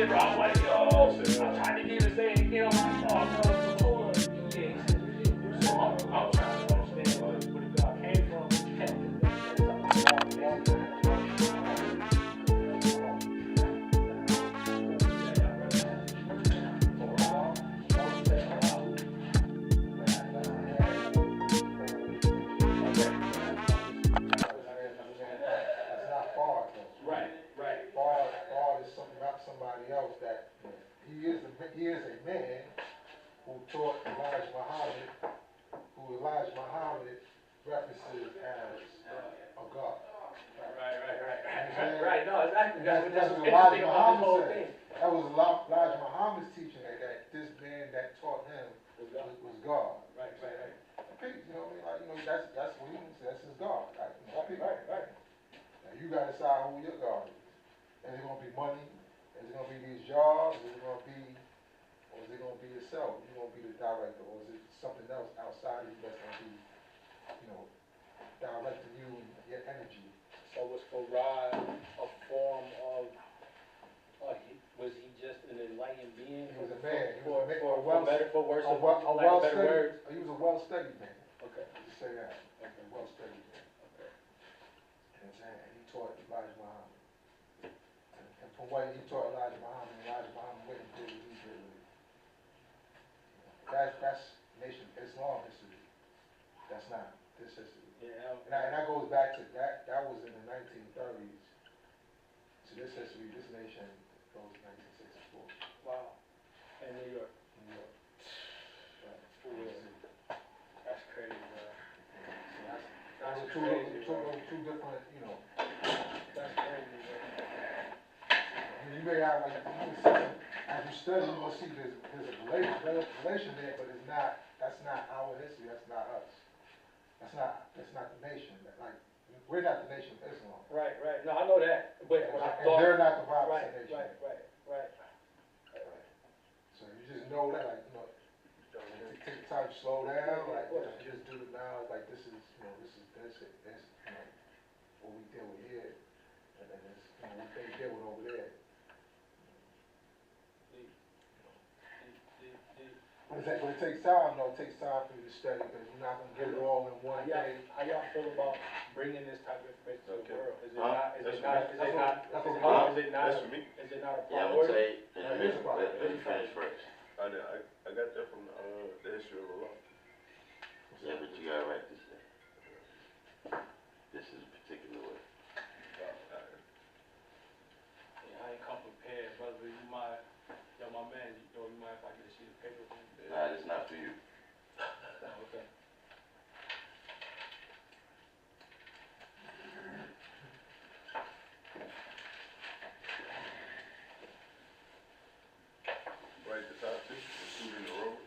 shit, bro. I'm like, yo, I'm trying to get him to say, you know, oh, no, hold on. Yeah, so I'm trying to understand where God came from. Somebody else that he is a man who taught Elijah Muhammad, who Elijah Muhammad references as a god. Right. No, exactly. That's what Elijah Muhammad said. That was Elijah Muhammad's teaching that this man that taught him was God. Right. Peace, you know what I mean? Like, that's what he says. That's his God. Right. Now you gotta decide who your God is. Is it gonna be money? Is it going to be these jobs? Is it going to be, or is it going to be yourself? You're going to be the director, or is it something else outside of you that's going to be, directing you and your energy? So was Farad a form of, was he just an enlightened being? He was a man. For better words. He was a well-studied man. Okay. Just say that. Okay, well-studied man. Okay. And he taught Elijah Muhammad. From what he taught Elijah Muhammad went and did what he did with it. That's nation Islam history. That's not this history. Yeah. And that goes back to that was in the 1930s. So this history, this nation goes to 1964. Wow. In New York. Right. That's crazy, bro. So that's two different, That's crazy, bro. You may have, as you study, you will see there's a relation there, but that's not our history, that's not us. That's not the nation. We're not the nation of Islam. Right. No, I know that. But and they're not the Protestant nation. Right. So you just know that, take the time to slow down, just do it now, this is what we deal with here, and then what they deal with over there. But it takes time, though. It takes time for you to study because you're not going to get it all in one day. How y'all feel about bringing this type of information to the world? Is it not a priority? Yeah, I'm gonna say let me finish first. I got that from the history of Allah. Yeah, but you gotta write this down. This is a particular way. I ain't come prepared, brother. You mind, my man, you mind if I get a sheet of paper? Nah, it's not for you. Okay. Write this out too. Shoot in the road.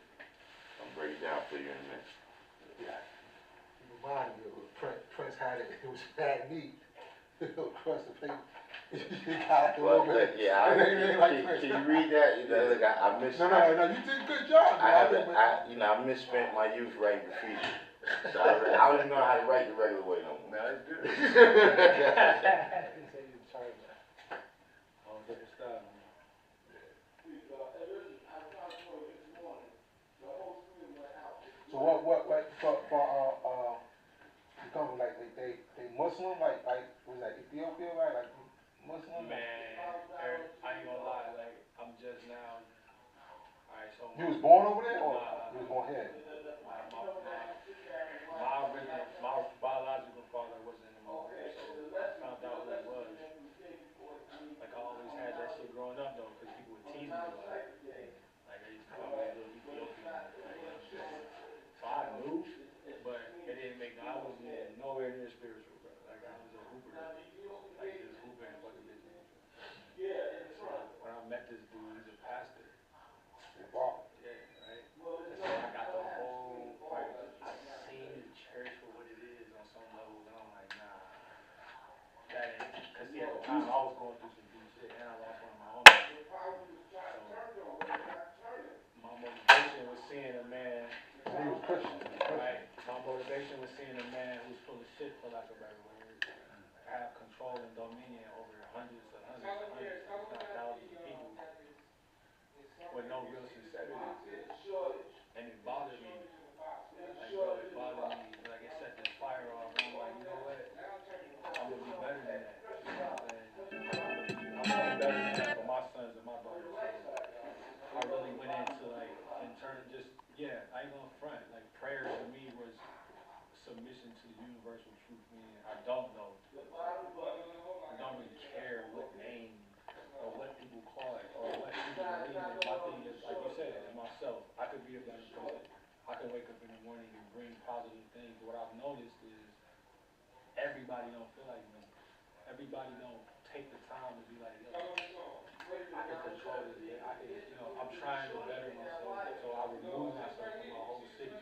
I'll break it down for you in a minute. Yeah. You remind me of Prince had it. It was bad meat. Across the paper. Well, yeah, can you read that? Look, I missed. No, you did a good job. I misspent my youth writing graffiti. So I don't even know how to write the regular way no more. Nah, it's good. So what for become they Muslim was that Ethiopia right Muslim? Man, I ain't gonna lie, I'm just now. Alright, so You was born over there or you was born here? My biological father wasn't in my life, so I found out who he was. I always had that shit growing up though, because people would tease me about it. They used to call me a little Ethiopian. So I knew, but it didn't make I was nowhere near spiritual, bro. I was a hooper. Just hooping and fucking bitches. So when I met this dude, he's a pastor. Wow. Yeah, right? And so I got the whole, I seen the church for what it is on some level, and I'm like, nah, that ain't, because at the time I was going through some deep shit, and I lost one of my homies. So, my motivation was seeing a man, He was Christian. right? My motivation was seeing a man who's full of shit, for lack of a better word, have control and dominion over hundreds of thousands of people. my brother. So I really went into like I ain't gonna front. Like prayer to me was submission to universal truth, meaning I don't know. I don't really care what name or what people call it or what people believe in. My thing is, like you said, in myself, I could be a better person. I can wake up in the morning and bring positive things. What I've noticed is everybody don't feel like me. Everybody don't take the time to be like, yo, I can control this. I can, I'm trying to better myself. So I remove myself from my whole city.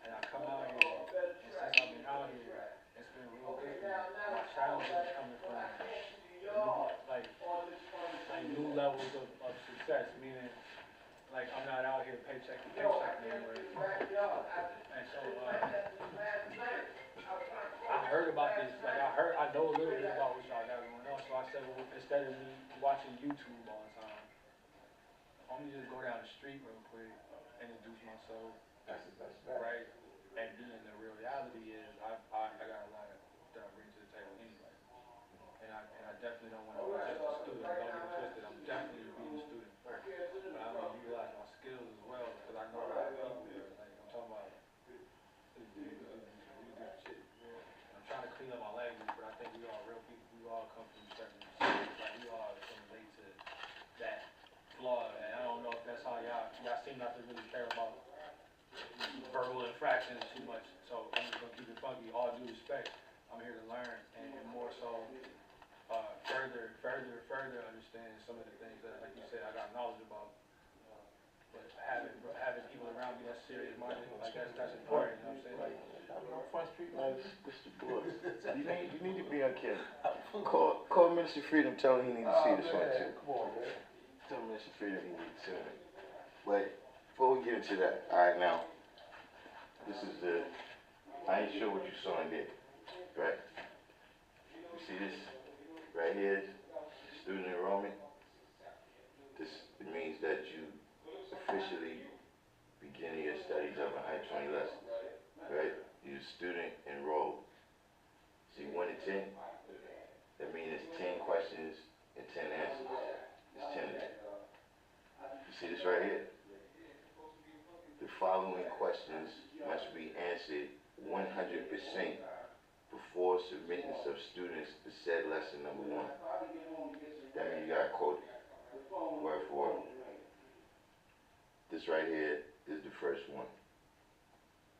And I come out here, and since I've been out here, it's been real good for me. My challenge is coming from new levels of success, meaning like I'm not out here paycheck to paycheck anymore. And so I heard about this, I know a little bit about what y'all got going on. So I said, well, instead of me watching YouTube all the time, let me just go down the street real quick, introduce myself, That's right? And then the real reality is I got a lot that I bring to the table anyway. And I definitely don't want to be just a student. Don't get it twisted. I'm definitely being a student first. But I want to utilize my skills as well because I know a lot of people here. Like I'm talking about really good shit. And I'm trying to clean up my language, but I think we all real people. We all come from certain cities. Like we all can relate to that flaw. And I don't know if that's how y'all seem not to really care about verbal infractions too much. So I'm just gonna keep it funky. All due respect, I'm here to learn and more so further understand some of the things that, like you said, I got knowledge about. But having people around me that's serious minded, like that's important. You know what I'm saying? Like, Front Street Life, Mr. Boy. You need to be on camera. Call Minister Freedom, tell him he needs to see this one too. Come on, man. Tell Minister Freedom he needs to see it. But before we get into that, alright now, this is I ain't sure what you saw in there, right? You see this right here, student enrollment? This means that you officially beginning your studies of 120 lessons, right? You're student enrolled. See 1 to 10? That means it's 10 questions and 10 answers. It's 10 of them. You see this right here? The following questions must be answered 100% before submittance of students to said lesson number 1. That means you gotta quote it, word for word. This right here is the first one.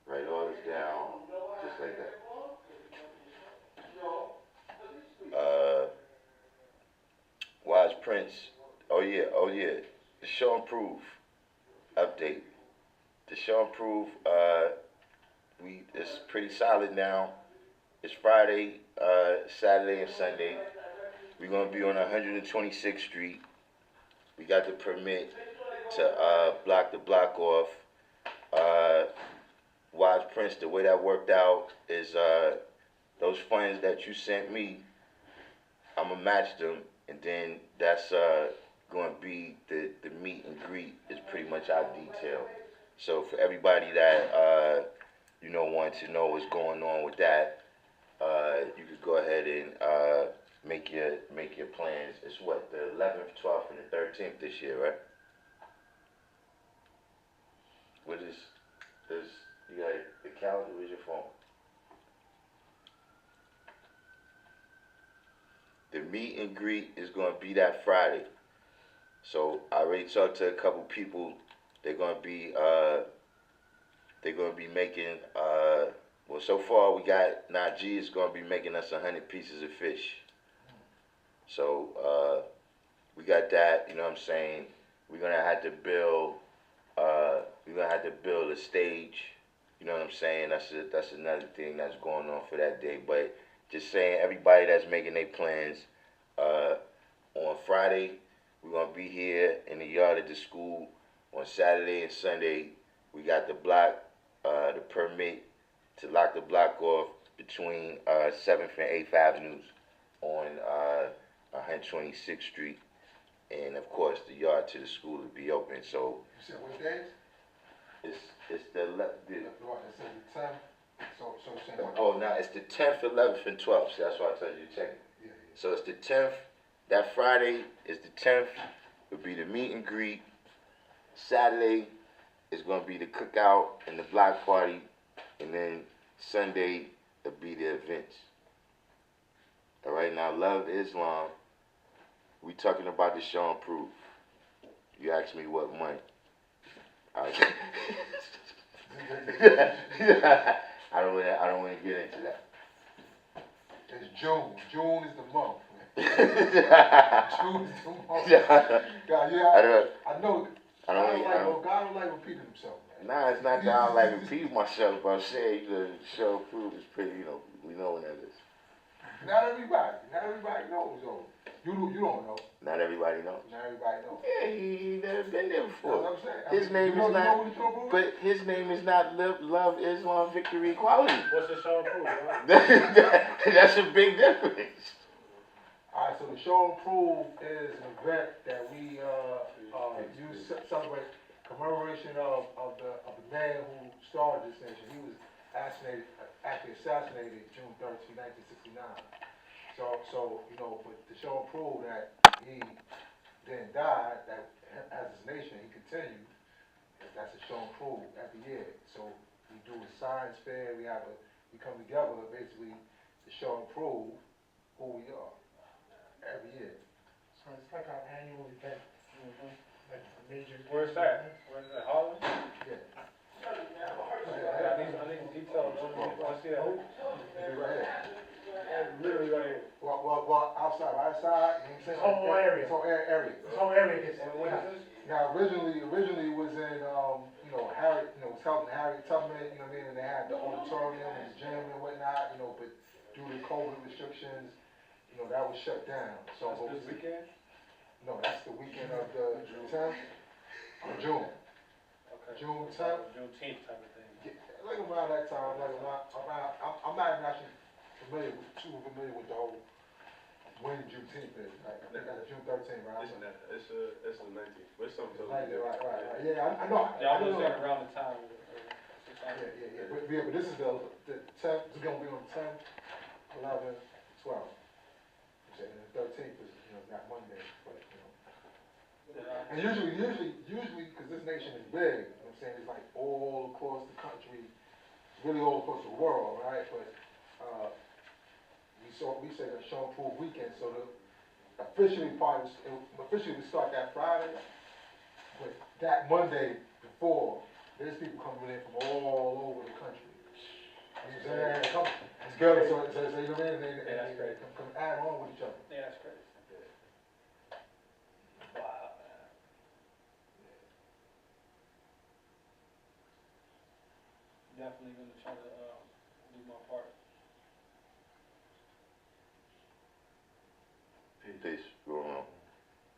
Write all this down, just like that. Wise Prince, oh yeah, the show and proof update. The show and proof, it's pretty solid now. It's Friday, Saturday, and Sunday. We're gonna be on 126th Street. We got the permit to block the block off. Wise Prince, the way that worked out is those funds that you sent me, I'm gonna match them, and then that's going to be the meet and greet is pretty much our detail. So for everybody that wants to know what's going on with that, you could go ahead and make your plans. It's what, the 11th, 12th, and the 13th this year, right? What is you got the calendar? Where's your phone? The meet and greet is going to be that Friday. So I already talked to a couple people. They're going to be making well, so far we got Najee is going to be making us 100 pieces of fish. So we got that. You know what I'm saying? We're gonna have to build a stage. You know what I'm saying? That's another thing that's going on for that day. But just saying, everybody that's making their plans, on Friday, we're going to be here in the yard at the school. On Saturday and Sunday, we got the block, the permit to lock the block off between 7th and 8th Avenues on 126th Street. And, of course, the yard to the school will be open. So You said what days? it's the No, it said the 10th. So saying what? oh, now it's the 10th, 11th, and 12th. So that's why I told you to check it. Yeah. So it's the 10th. That Friday is the 10th. will be the meet and greet. Saturday is gonna be the cookout and the block party, and then Sunday will be the events. All right, now Love Islam. We talking about the show and prove. You asked me what month. I don't want to get into that. It's June. June is the month. June is the month. God, yeah, I know. God don't like repeating himself, man. Nah, it's not that I don't like repeating myself, but I'm saying the show and prove is pretty, we know what that is. Not everybody knows, though. You don't know. Not everybody knows. Not everybody knows. Yeah, he never been there before. That's what I'm saying. His name is not, but his name is not Love Islam Victory Equality. What's the show and prove, right? That's a big difference. All right, so the show and prove is an event that we celebrate commemoration of the man who started this nation. He was assassinated June 13, 1969. So but to show and prove that he then died, that as his nation he continued, that's a show and prove every year. So we do a science fair. We come together basically to show and prove who we are every year. So it's like our annual event. Like a major. Where's that? Where's that? Harlem? Yeah. I need details. I see that. Right here. Literally right here. Well, outside, right outside. You know what I'm saying? This whole area. This whole area. This whole area gets And when is this? Now, originally it was in, Harriet, it was held in Harriet Tubman, you know what I mean? And they had the auditorium and the gym and whatnot, but due to COVID restrictions, that was shut down. So That's this weekend? No, that's the weekend of the 10th of June. Okay. June 10th. Juneteenth type of thing. Yeah, like around that time, I'm not even actually too familiar with the whole when Juneteenth is. Like, I think that's June 13th, right? It's the 19th. But it's something Right, totally different. right. Yeah, I know. Yeah, I'm just saying around the time. Yeah. But this is the 10th. It's gonna be on 10th, 11th, 12th. And the 13th is not Monday, but And usually, because this nation is big, you know what I'm saying, it's like all across the country, really all across the world, right? But we say the show and prove weekend, so officially we start that Friday, but that Monday before, there's people coming in from all over the country. You know what I'm saying? It's good, so you know what I mean? They come add on with each other. Yeah, that's crazy. Wow, man. Definitely gonna try to do my part. Peace. Going on.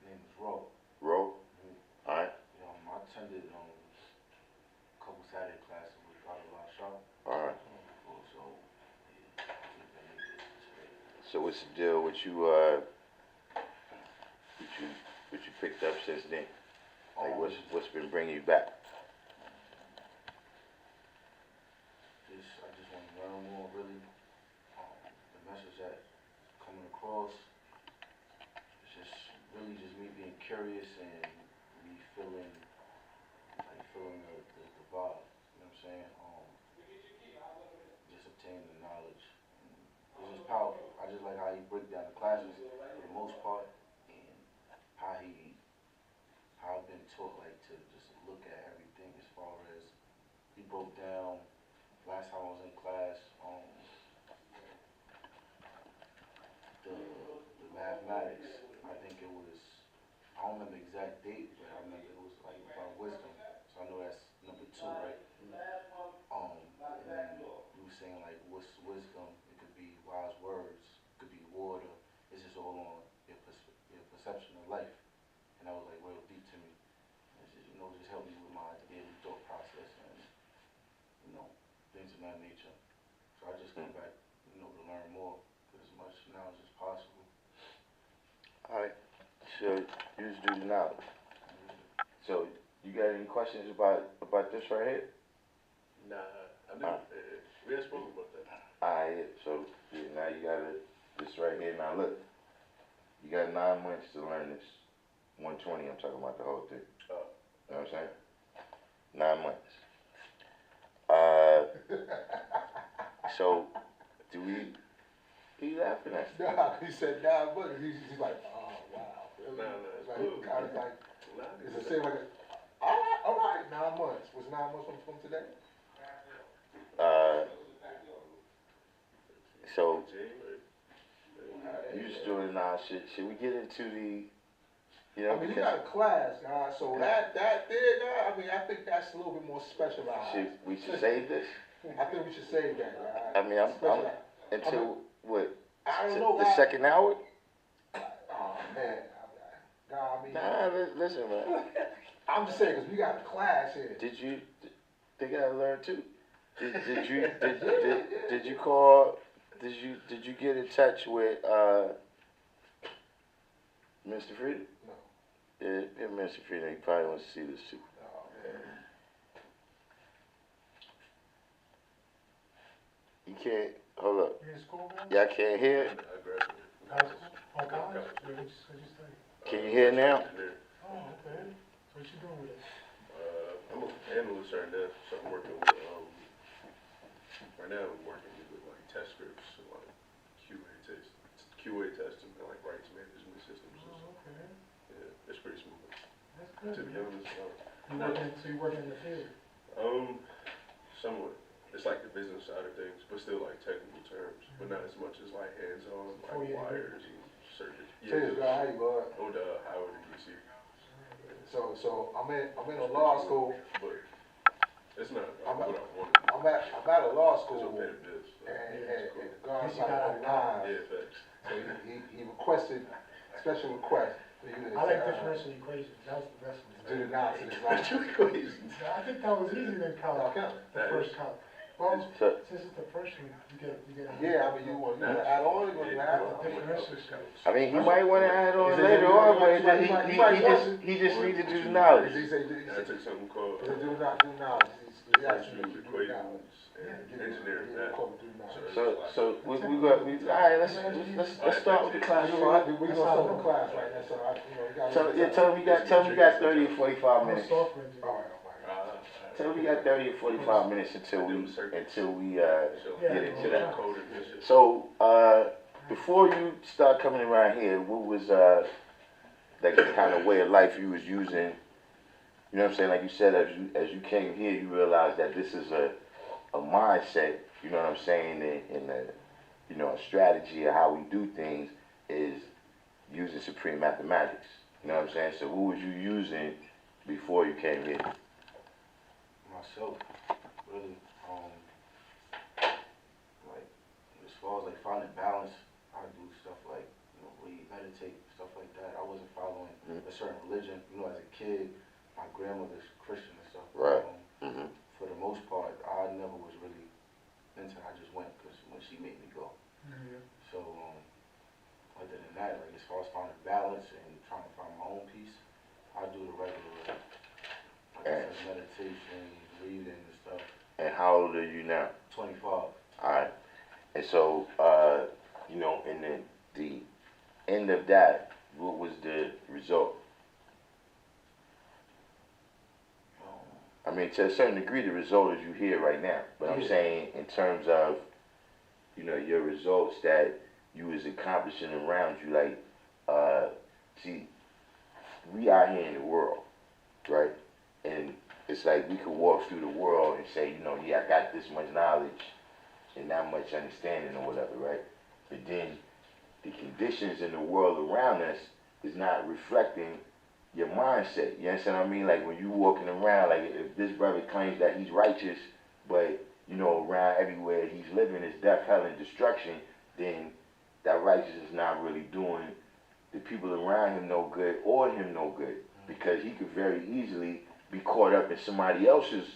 Name is Ro. Ro? Alright. I attended a couple Saturday classes with Brother La Shop. Alright. So, So what's the deal with you, what you picked up since then? Like what's been bringing you back? I just want to learn more, really. The message that coming across is just really just me being curious and me feeling the vibe. You know what I'm saying? Just obtaining the knowledge. It's just powerful. I just like how he break down the classes for the most part, and how I've been taught to just look at everything as far as he broke down. Last time I was in class, the mathematics. I think it was, I don't remember the exact date, but I remember it was about wisdom. So I know that's number 2, right? And then you were saying what's wisdom? It could be wise words, it could be water. It's just all on your perception of life. And that was real deep to me. It's just, just helped me with my daily thought process and things of that nature. So I just came back, to learn more, get as much knowledge as possible. Alright. So you just do the knowledge. So you got any questions about this right here? Nah, I never. We had spoken about that. Alright, so now you got this right here. Now look, you got 9 months to learn this. 120, I'm talking about the whole thing. Oh. You know what I'm saying? 9 months. So, do we, he laughing at you? Nah, he said 9 months. He's like, oh, wow. Really? Nah, it's like, cool. kind of like, Nah, it's the same like, all right, 9 months. Was 9 months from today? So, January. you just doing now. Should we get into the, you know, I mean, you because got a class, so that there, I mean, I think that's a little bit more specialized. we should save this? I think we should save that, I mean, I'm Specialized. until, what, I don't know, the guys. second hour? Oh, man. I mean, Nah, listen, man. I'm just saying, because we got a class here. They gotta learn too. Did you get in touch with Mr. Freedom? No. Yeah, Mr. Freedom, he probably wants to see this too. Oh, man. You can't, hold up. You in school, man? Y'all can't hear? I graduated. High school? Oh, college? What'd you study? Can you hear now? Engineer. Oh, okay. So what you doing with it? I'm an analyst right now, so I'm working with, right now I'm working with like test scripts, so like QA testing, and like rights management systems. Oh, okay. Yeah, it's pretty smooth. That's good. To be honest, So you working in the field? somewhat. It's like the business side of things, but still like technical terms, but not as much as like hands-on, like wires and circuits. Cheers, Yeah, guy. How you, bud? on Howard and DC. So I'm in a law school. But it's not I'm what I wanted. I'm at a law It's school, gonna pay the bills. So. and God's You got like nine. Yeah, facts. So he requested, special request for you to I like differential equations. That was the best one. do the nonsense. Like, Equations. I think that was easier than college. The first college. Well, since it's the first one, you get. yeah, I mean, you want to add on, you want to add on. I mean, he might want to add on later on, but he just need to do the knowledge. He said, I took something called do knowledge. He actually do knowledge. engineering math. So we got, all right, let's start with the class. We're gonna start the class right now, so Tell him you got 30 or 45 minutes. All right. Tell him we got 30 or 45 minutes until we get into that. Coding and shit. So before you start coming around here, what was that kind of way of life you was using? You know what I'm saying? Like you said, as you came here, you realized that this is a mindset. You know what I'm saying? And a strategy of how we do things is using supreme mathematics. You know what I'm saying? So what was you using before you came here? Myself, really, like, as far as like finding balance, I do stuff like, read, meditate, stuff like that. I wasn't following a certain religion. As a kid, my grandmother's Christian and stuff. Right. For the most part, I never was really into it. I just went because when she made me go. So, other than that, like as far as finding balance and trying to find my own peace, I do the regular, like I said, meditation, reading and stuff. And how old are you now? 25. All right. And so, and then the end of that, what was the result? I mean, to a certain degree, the result is you here right now. But I'm saying in terms of, your results that you was accomplishing around you, like, see, we out here in the world, right? And it's like we could walk through the world and say, I got this much knowledge and that much understanding or whatever, right? But then the conditions in the world around us is not reflecting your mindset. You understand what I mean? Like when you walking around, like if this brother claims that he's righteous, but around everywhere he's living is death, hell, and destruction, then that righteousness is not really doing the people around him no good or him no good, because he could very easily be caught up in somebody else's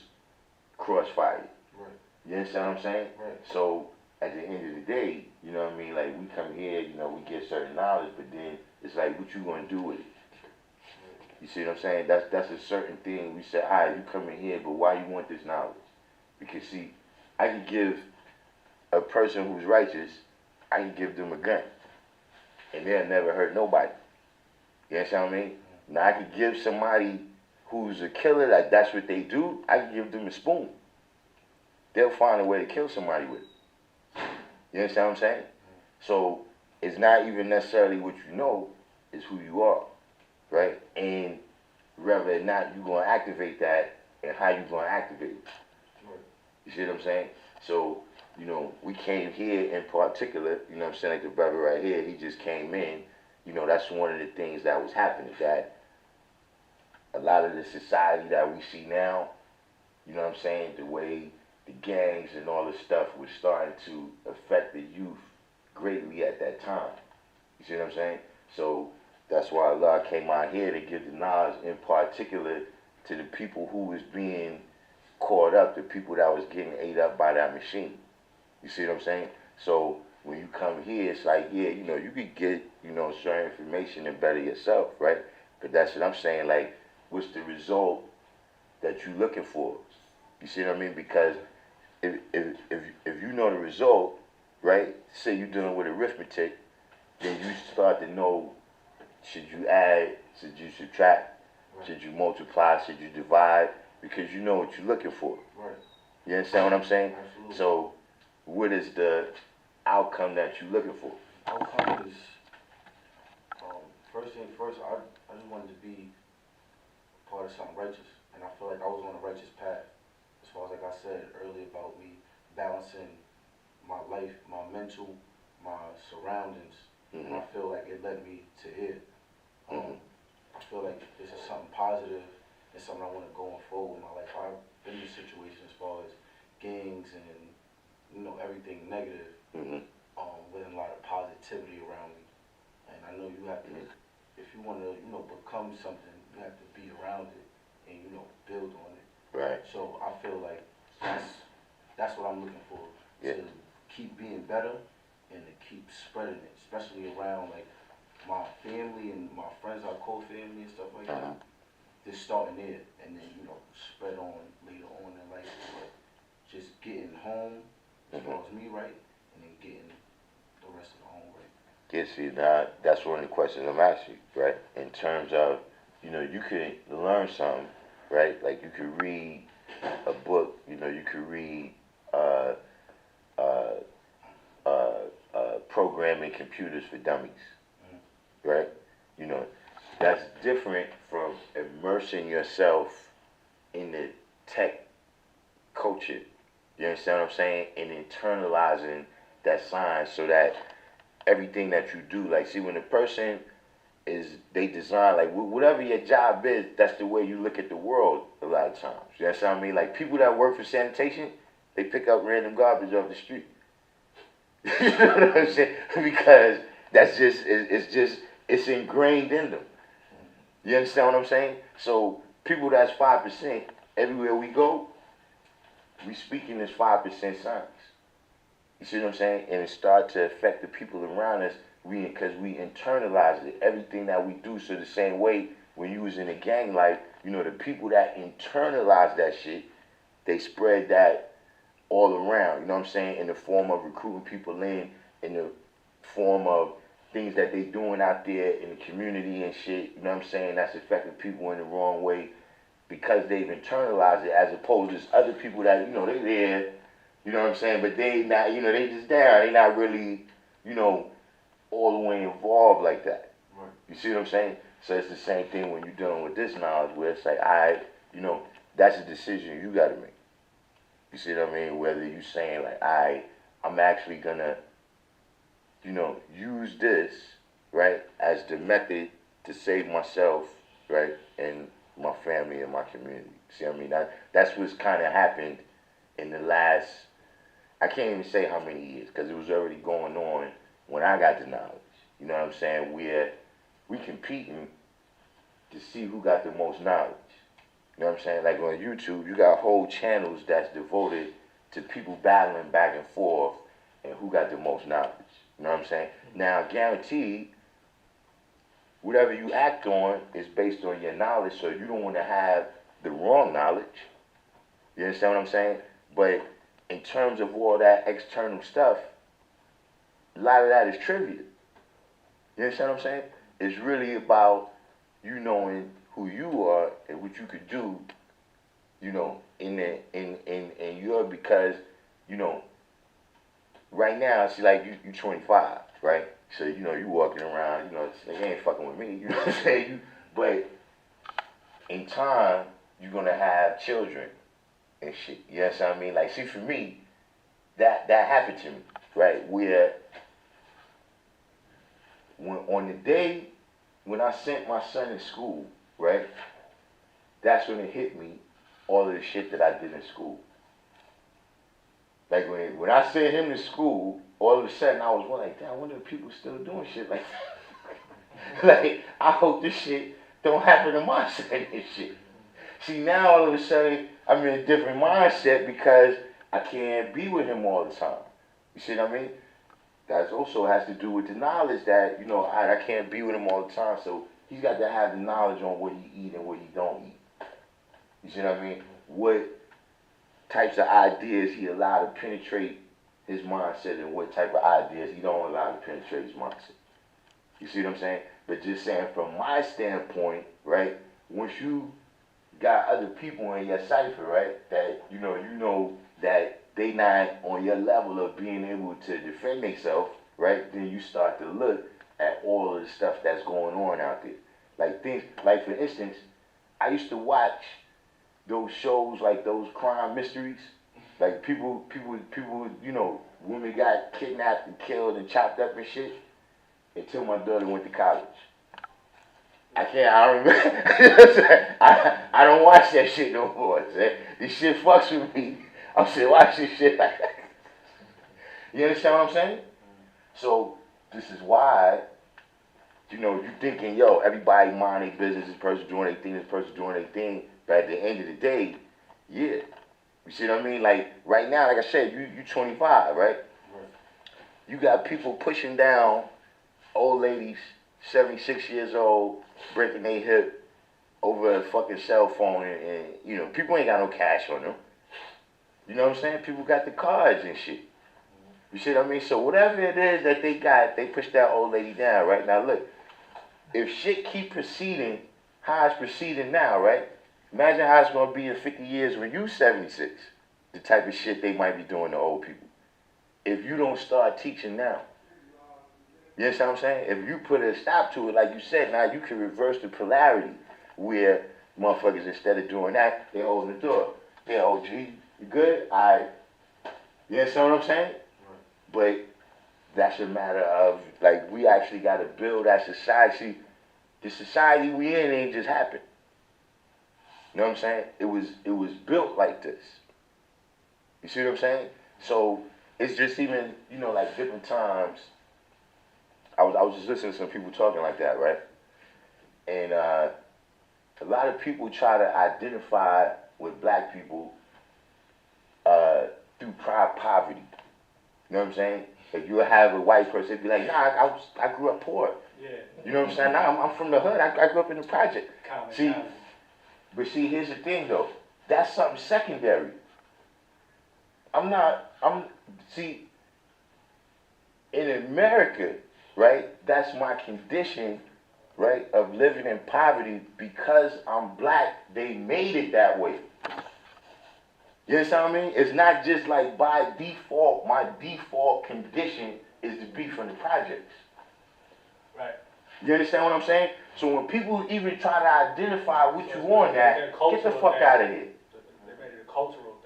crossfire. Right. You understand what I'm saying? Right. So at the end of the day, you know what I mean? Like we come here, we get certain knowledge, but then it's like, what you gonna do with it? You see what I'm saying? That's a certain thing. We say, all right, you come in here, but why you want this knowledge? Because see, I can give a person who's righteous, I can give them a gun, and they'll never hurt nobody. You understand what I mean? Now I could give somebody who's a killer, like that's what they do, I could give them a spoon. They'll find a way to kill somebody with it. You understand what I'm saying? So it's not even necessarily what you know, it's who you are, right? And whether or not you're going to activate that and how you're going to activate it. You see what I'm saying? So, you know, we came here in particular, you know what I'm saying, like the brother right here, he just came in, you know, that's one of the things that was happening, that a lot of the society that we see now, you know what I'm saying, the way the gangs and all this stuff was starting to affect the youth greatly at that time. You see what I'm saying? So that's why Allah came out here to give the knowledge in particular to the people who was being caught up, the people that was getting ate up by that machine. You see what I'm saying? So when you come here, it's like, yeah, you know, you could get, you know, certain information and better yourself, right? But that's what I'm saying, like, what's the result that you're looking for? You see what I mean? Because if you know the result, right, say you're dealing with arithmetic, then you start to know, should you add, should you subtract, should you multiply, should you divide, because you know what you're looking for. Right. You understand what I'm saying? Absolutely. So what is the outcome that you're looking for? Outcome is, first thing first, I just wanted to be part of something righteous, and I feel like I was on a righteous path. As far as like I said earlier about me balancing my life, my mental, my surroundings, and I feel like it led me to here. I feel like this is something positive and something I want to go forward with my life. I've been in situations as far as gangs and, you know, everything negative, with a lot of positivity around me. And I know you have to, if you want to, you know, become something, you have to be around it and, you know, build on it. Right. So I feel like that's what I'm looking for, to keep being better and to keep spreading it, especially around like my family and my friends, our core family and stuff like that. Just starting there and then, you know, spread on later on in life. But just getting home as far as me right, and then getting the rest of the home right. Yeah, see, now that's one of the questions I'm asking you, right? In terms of, you know, you can learn something, right? Like you could read a book, you know, you could read programming computers for dummies, right? You know, that's different from immersing yourself in the tech culture. You understand what I'm saying? And internalizing that science so that everything that you do, like, see, when a person is, they design, like, whatever your job is, that's the way you look at the world a lot of times. You understand what I mean? Like, people that work for sanitation, they pick up random garbage off the street. You know what I'm saying? Because that's just, it's ingrained in them. You understand what I'm saying? So people that's 5%, everywhere we go, we speaking this 5% science. You see what I'm saying? And it started to affect the people around us, because we internalized it. Everything that we do, so the same way when you was in a gang life, you know, the people that internalize that shit, they spread that all around, you know what I'm saying, in the form of recruiting people in the form of things that they doing out there in the community and shit, you know what I'm saying, that's affecting people in the wrong way because they've internalized it, as opposed to other people that, you know, they there, you know what I'm saying, but they not, you know, they just down, they not really, you know, all the way involved like that. Right. You see what I'm saying? So it's the same thing when you're dealing with this knowledge, where it's like, you know, that's a decision you got to make. You see what I mean? Whether you saying like, I'm actually gonna, you know, use this, right, as the method to save myself, right, and my family and my community. See what I mean? That's what's kind of happened in the last, I can't even say how many years, because it was already going on when I got the knowledge. You know what I'm saying? We competing to see who got the most knowledge. You know what I'm saying? Like on YouTube, you got whole channels that's devoted to people battling back and forth and who got the most knowledge. You know what I'm saying? Now, guaranteed, whatever you act on is based on your knowledge, so you don't want to have the wrong knowledge. You understand what I'm saying? But in terms of all that external stuff, a lot of that is trivia. You understand what I'm saying? It's really about you knowing who you are and what you could do, you know, in your, because, you know, right now, see, like, you 25, right? So, you know, you walking around, you know, they ain't fucking with me, you know what I'm saying? But in time, you're gonna have children and shit, you know what I mean? Like, see, for me, that happened to me, right? Where, on the day when I sent my son to school, right? That's when it hit me, all of the shit that I did in school. Like, when I sent him to school, all of a sudden I was like, damn, I wonder if people still doing shit like that. Like, I hope this shit don't happen to my son and shit. See, now all of a sudden I'm in a different mindset because I can't be with him all the time. You see what I mean? That also has to do with the knowledge that, you know, I can't be with him all the time, so he's got to have the knowledge on what he eat and what he don't eat. You see what I mean? What types of ideas he allowed to penetrate his mindset and what type of ideas he don't allow to penetrate his mindset. You see what I'm saying? But just saying from my standpoint, right, once you got other people in your cipher, right, that, you know that they not on your level of being able to defend themselves, right, then you start to look at all of the stuff that's going on out there. Like things, like for instance, I used to watch those shows, like those crime mysteries, like people, you know, women got kidnapped and killed and chopped up and shit, until my daughter went to college. I don't remember. I don't watch that shit no more. This shit fucks with me. I'm saying, watch this shit like that. You understand what I'm saying? So, this is why, you know, you thinking, yo, everybody mind their business, this person doing their thing, this person doing their thing, but at the end of the day, yeah. You see what I mean? Like, right now, like I said, you 25, right? You got people pushing down old ladies, 76 years old, breaking their hip over a fucking cell phone, and you know, people ain't got no cash on them. You know what I'm saying? People got the cards and shit. You see what I mean? So whatever it is that they got, they push that old lady down, right? Now look, if shit keep proceeding how it's proceeding now, right? Imagine how it's going to be in 50 years when you 76. The type of shit they might be doing to old people. If you don't start teaching now. You understand what I'm saying? If you put a stop to it, like you said, now you can reverse the polarity where motherfuckers, instead of doing that, they holding the door. Yeah, OG, you good? All right. You understand what I'm saying? But that's a matter of, like, we actually got to build that society. The society we in ain't just happen. You know what I'm saying? It was built like this. You see what I'm saying? So it's just even, you know, like different times. I was just listening to some people talking like that, right? And a lot of people try to identify with black people through poverty. You know what I'm saying? If you have a white person, be like, nah, I grew up poor. Yeah. You know what I'm saying? Nah, I'm from the hood. I grew up in the project. See, but see, here's the thing though. That's something secondary. See, in America, right, that's my condition, right, of living in poverty. Because I'm black, they made it that way. You understand what I mean? It's not just like by default, my default condition is to be from the projects. Right. You understand what I'm saying? So when people even try to identify what you on that, get the fuck out of here. They made it a cultural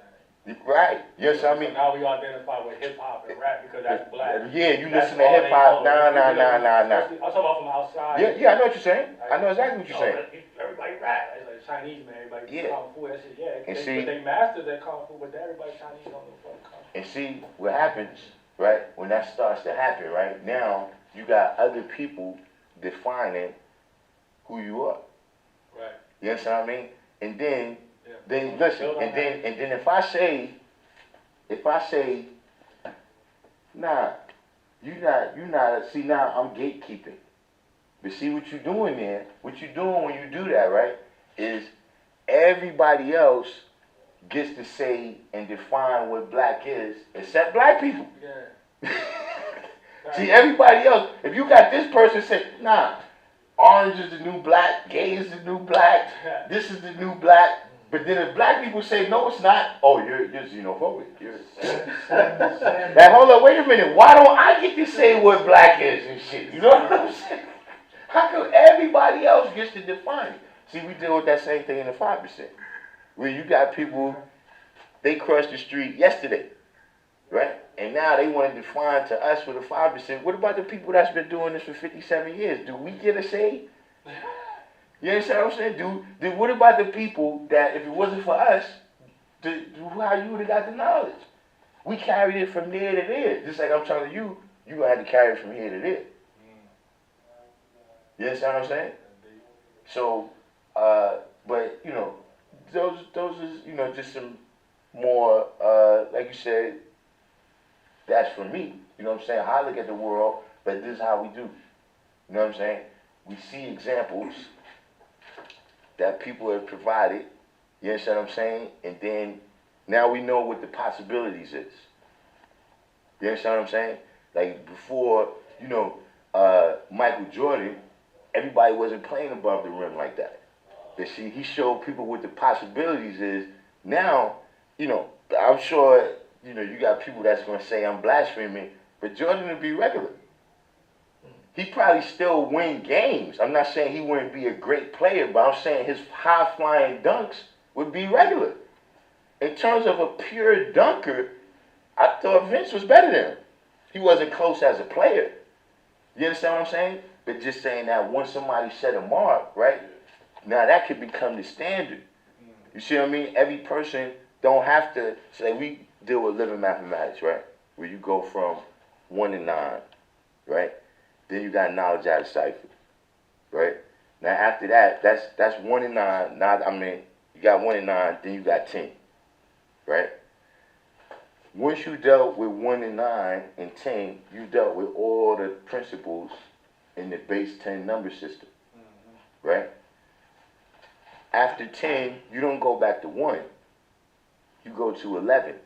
thing. Right. You understand what I mean? So now we identify with hip hop and rap because that's black. Yeah, you listen to hip hop. Nah. I'm talking about from outside. Yeah, I know what you're saying. I know exactly what you're saying. Everybody rap. It's like Chinese, man. Everybody kung fu. That shit, yeah. And see, but they mastered that kung fu, but everybody Chinese don't know fucking kung fu. And see what happens, right? When that starts to happen, right? Now you got other people defining who you are. Right. You understand what I mean? And then listen, and then if I say, nah, you not. See, now I'm gatekeeping. But see what you're doing there. What you're doing when you do that, right? Is everybody else gets to say and define what black is, except black people. Yeah. See, everybody else. If you got this person say, nah, orange is the new black, gay is the new black, this is the new black. But then if black people say, no, it's not, oh, you're xenophobic. Now, hold on, wait a minute. Why don't I get to say what black is and shit? You know what I'm saying? How come everybody else gets to define it? See, we deal with that same thing in the 5%. Where you got people, they crossed the street yesterday, right? And now they want to define to us for the 5%. What about the people that's been doing this for 57 years? Do we get a say? You understand what I'm saying? What about the people that, if it wasn't for us, how you would have got the knowledge? We carried it from there to there. Just like I'm telling you, you're going to have to carry it from here to there. You understand what I'm saying? So, but, you know, those is, you know, just some more, like you said, that's for me. You know what I'm saying? How I look at the world, but this is how we do. You know what I'm saying? We see examples that people have provided, you understand what I'm saying? And then now we know what the possibilities is. You understand what I'm saying? Like before, you know, Michael Jordan, everybody wasn't playing above the rim like that. But see, he showed people what the possibilities is. Now, you know, I'm sure, you know, you got people that's going to say I'm blaspheming, but Jordan would be regular. He probably still win games. I'm not saying he wouldn't be a great player, but I'm saying his high-flying dunks would be regular. In terms of a pure dunker, I thought Vince was better than him. He wasn't close as a player. You understand what I'm saying? But just saying that once somebody set a mark, right, now that could become the standard. You see what I mean? Every person don't have to, say we deal with living mathematics, right, where you go from 1 to 9, right? Then you got knowledge out of cipher, right? Now after that, that's 1 and 9. Now I mean, you got 1 and 9, then you got 10, right? Once you dealt with 1 and 9 and 10, you dealt with all the principles in the base 10 number system, right? After 10, you don't go back to 1. You go to 11.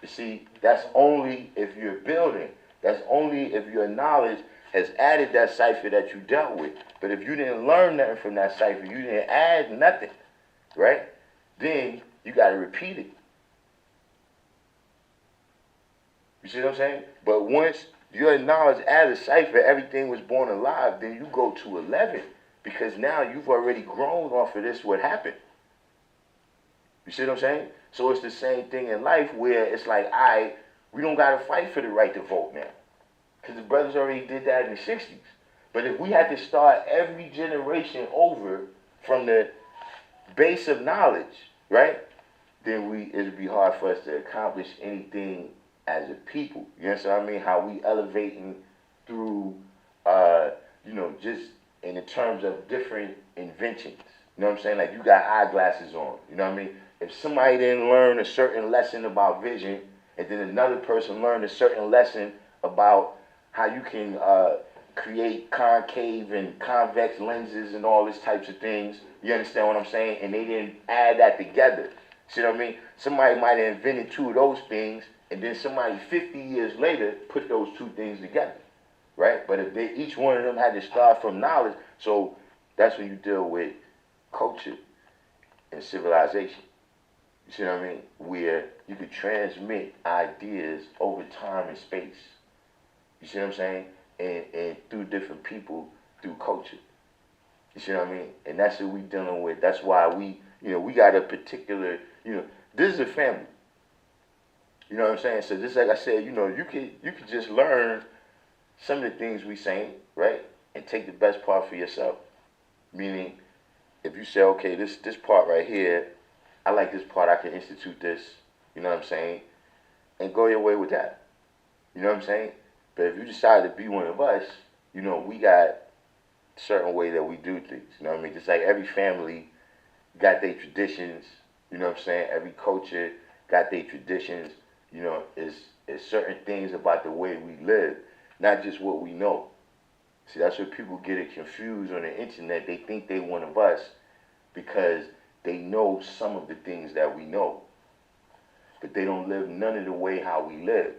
You see, that's only if you're building. That's only if your knowledge has added that cipher that you dealt with. But if you didn't learn nothing from that cipher, you didn't add nothing, right? Then you got to repeat it. You see what I'm saying? But once your knowledge added a cipher, everything was born alive, then you go to 11. Because now you've already grown off of this, what happened. You see what I'm saying? So it's the same thing in life where it's like, we don't got to fight for the right to vote now. Because the brothers already did that in the 60s. But if we had to start every generation over from the base of knowledge, right, then it would be hard for us to accomplish anything as a people. You understand what I mean? How we elevating through, you know, just in the terms of different inventions. You know what I'm saying? Like you got eyeglasses on. You know what I mean? If somebody didn't learn a certain lesson about vision, and then another person learned a certain lesson about how you can create concave and convex lenses and all these types of things. You understand what I'm saying? And they didn't add that together. See what I mean? Somebody might have invented 2 of those things, and then somebody 50 years later put those 2 things together, right? But if each one of them had to start from knowledge, so that's when you deal with culture and civilization. You see what I mean? Where you could transmit ideas over time and space. You see what I'm saying? And through different people, through culture. You see what I mean? And that's what we dealing with. That's why we got a particular, this is a family. You know what I'm saying? So just like I said, you could just learn some of the things we saying, right? And take the best part for yourself. Meaning, if you say, okay, this part right here, I like this part, I can institute this, you know what I'm saying? And go your way with that. You know what I'm saying? But if you decide to be one of us, we got a certain way that we do things. You know what I mean? Just like every family got their traditions, you know what I'm saying? Every culture got their traditions, is certain things about the way we live, not just what we know. See, that's where people get it confused on the internet. They think they one of us because they know some of the things that we know. But they don't live none of the way how we live.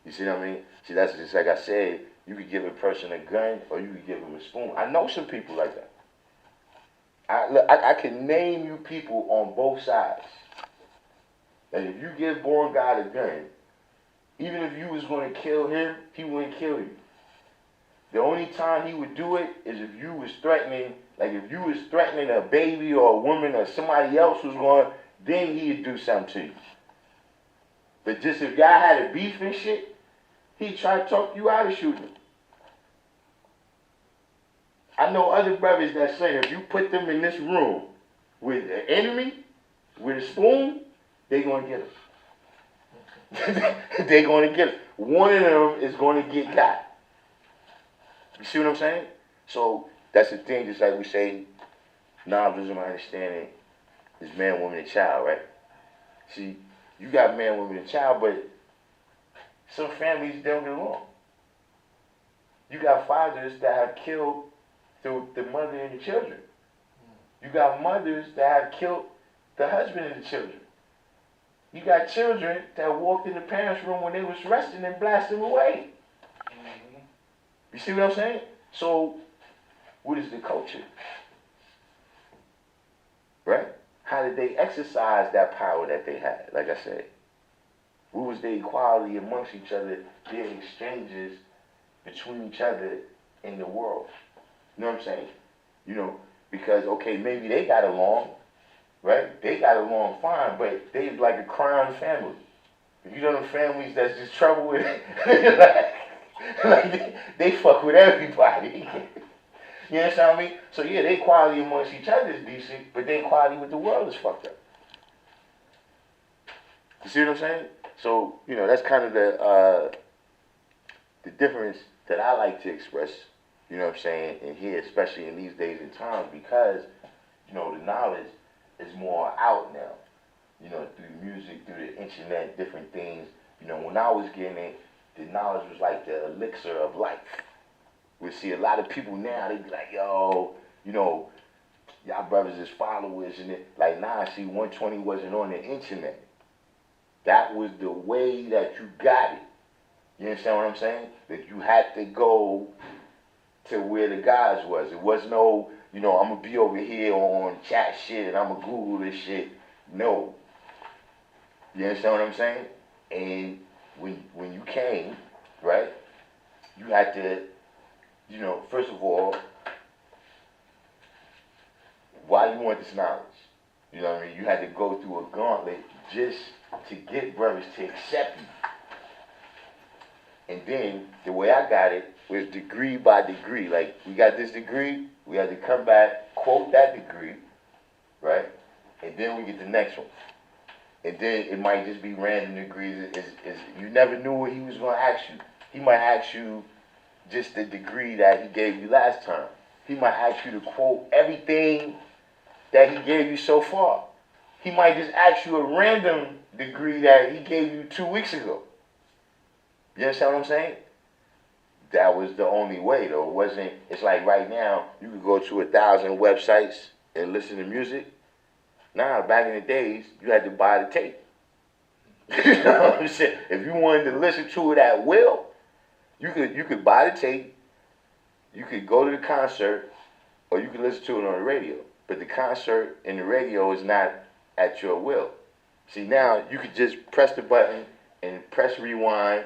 You see what I mean? See, that's just like I said, You could give a person a gun or you could give them a spoon. I know some people like that. I can name you people on both sides. And if you give born God a gun, even if you was going to kill him, he wouldn't kill you. The only time he would do it is if you was threatening, like if you was threatening a baby or a woman or somebody else was going, then he'd do something to you. But just if y'all had a beef and shit, he'd try to talk you out of shooting. I know other brothers that say if you put them in this room with an enemy, with a spoon, they're going to get him. They're going to get him. One of them is going to get got. You see what I'm saying? So that's the thing, just like we say, knowledge, wisdom, understanding is man, woman, and child, right? See, you got man, woman, and child, but some families don't get along. You got fathers that have killed the mother and the children. You got mothers that have killed the husband and the children. You got children that walked in the parents' room when they was resting and blasted them away. You see what I'm saying? So, what is the culture? Right? How did they exercise that power that they had? Like I said, what was the equality amongst each other, their exchanges between each other in the world? You know what I'm saying? You know, because, okay, maybe they got along, right? They got along fine, but they like a crime family. You know the families that's just trouble with it? like they fuck with everybody. You understand what I mean? So yeah, their equality amongst each other is decent, but their equality with the world is fucked up. You see what I'm saying? So, you know, that's kind of the difference that I like to express, you know what I'm saying, in here, especially in these days and times, because, you know, the knowledge is more out now. You know, through music, through the internet, different things. You know, when I was getting it, the knowledge was like the elixir of life. We see a lot of people now, they be like, yo, you know, y'all brothers is followers, and it, like, nah, see, 120 wasn't on the internet. That was the way that you got it. You understand what I'm saying? That you had to go to where the guys was. It was no, you know, I'm going to be over here on chat shit and I'm going to Google this shit. No. You understand what I'm saying? And when you came, right, you had to, you know, first of all, why you want this knowledge? You know what I mean? You had to go through a gauntlet just to get brothers to accept you. And then, the way I got it was degree by degree. Like, we got this degree, we had to come back, quote that degree, right? And then we get the next one. And then it might just be random degrees. You never knew what he was going to ask you. He might ask you just the degree that he gave you last time. He might ask you to quote everything that he gave you so far. He might just ask you a random degree that he gave you 2 weeks ago. You understand what I'm saying? That was the only way, though. It wasn't, it's like right now, you could go to 1,000 websites and listen to music. Nah, back in the days, you had to buy the tape. You know what I'm saying? If you wanted to listen to it at will, you could buy the tape, you could go to the concert, or you could listen to it on the radio. But the concert and the radio is not at your will. See, now you could just press the button and press rewind,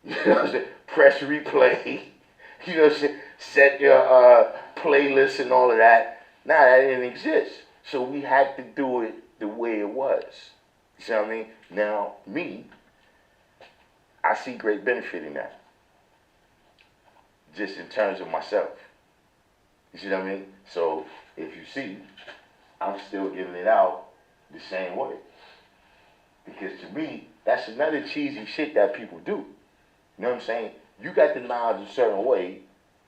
you know what I'm saying? Press replay, you know what I'm saying? Set your playlist and all of that. Nah, that didn't exist. So we had to do it the way it was. You see what I mean? Now, me, I see great benefit in that. Just in terms of myself. You see what I mean? So, if you see, I'm still giving it out the same way. Because to me, that's another cheesy shit that people do. You know what I'm saying? You got the knowledge a certain way,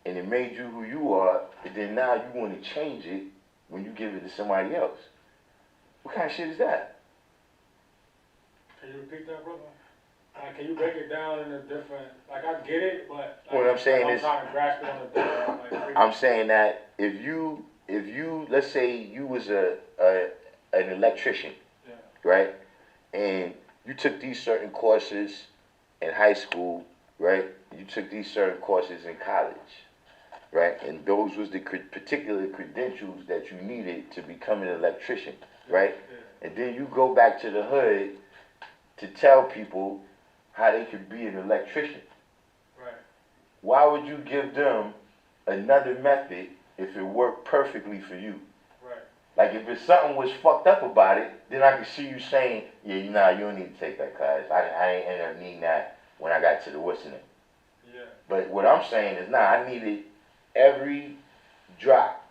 and it made you who you are, and then now you want to change it when you give it to somebody else. What kind of shit is that? Can you repeat that, brother? Can you break it down in a different, like I get it, but like, what I'm saying I'm is, trying to grasp it on a different, like, I'm saying that if you, let's say you was an electrician, yeah, right? And you took these certain courses in high school, right? You took these certain courses in college, right? And those was the particular credentials that you needed to become an electrician, right? And then you go back to the hood to tell people how they could be an electrician. Right. Why would you give them another method if it worked perfectly for you? Right. Like if it's something was fucked up about it, then I can see you saying, yeah, nah, you don't need to take that class. I ain't end up needing that when I got to the what's in it. Yeah. But what I'm saying is, nah, I needed every drop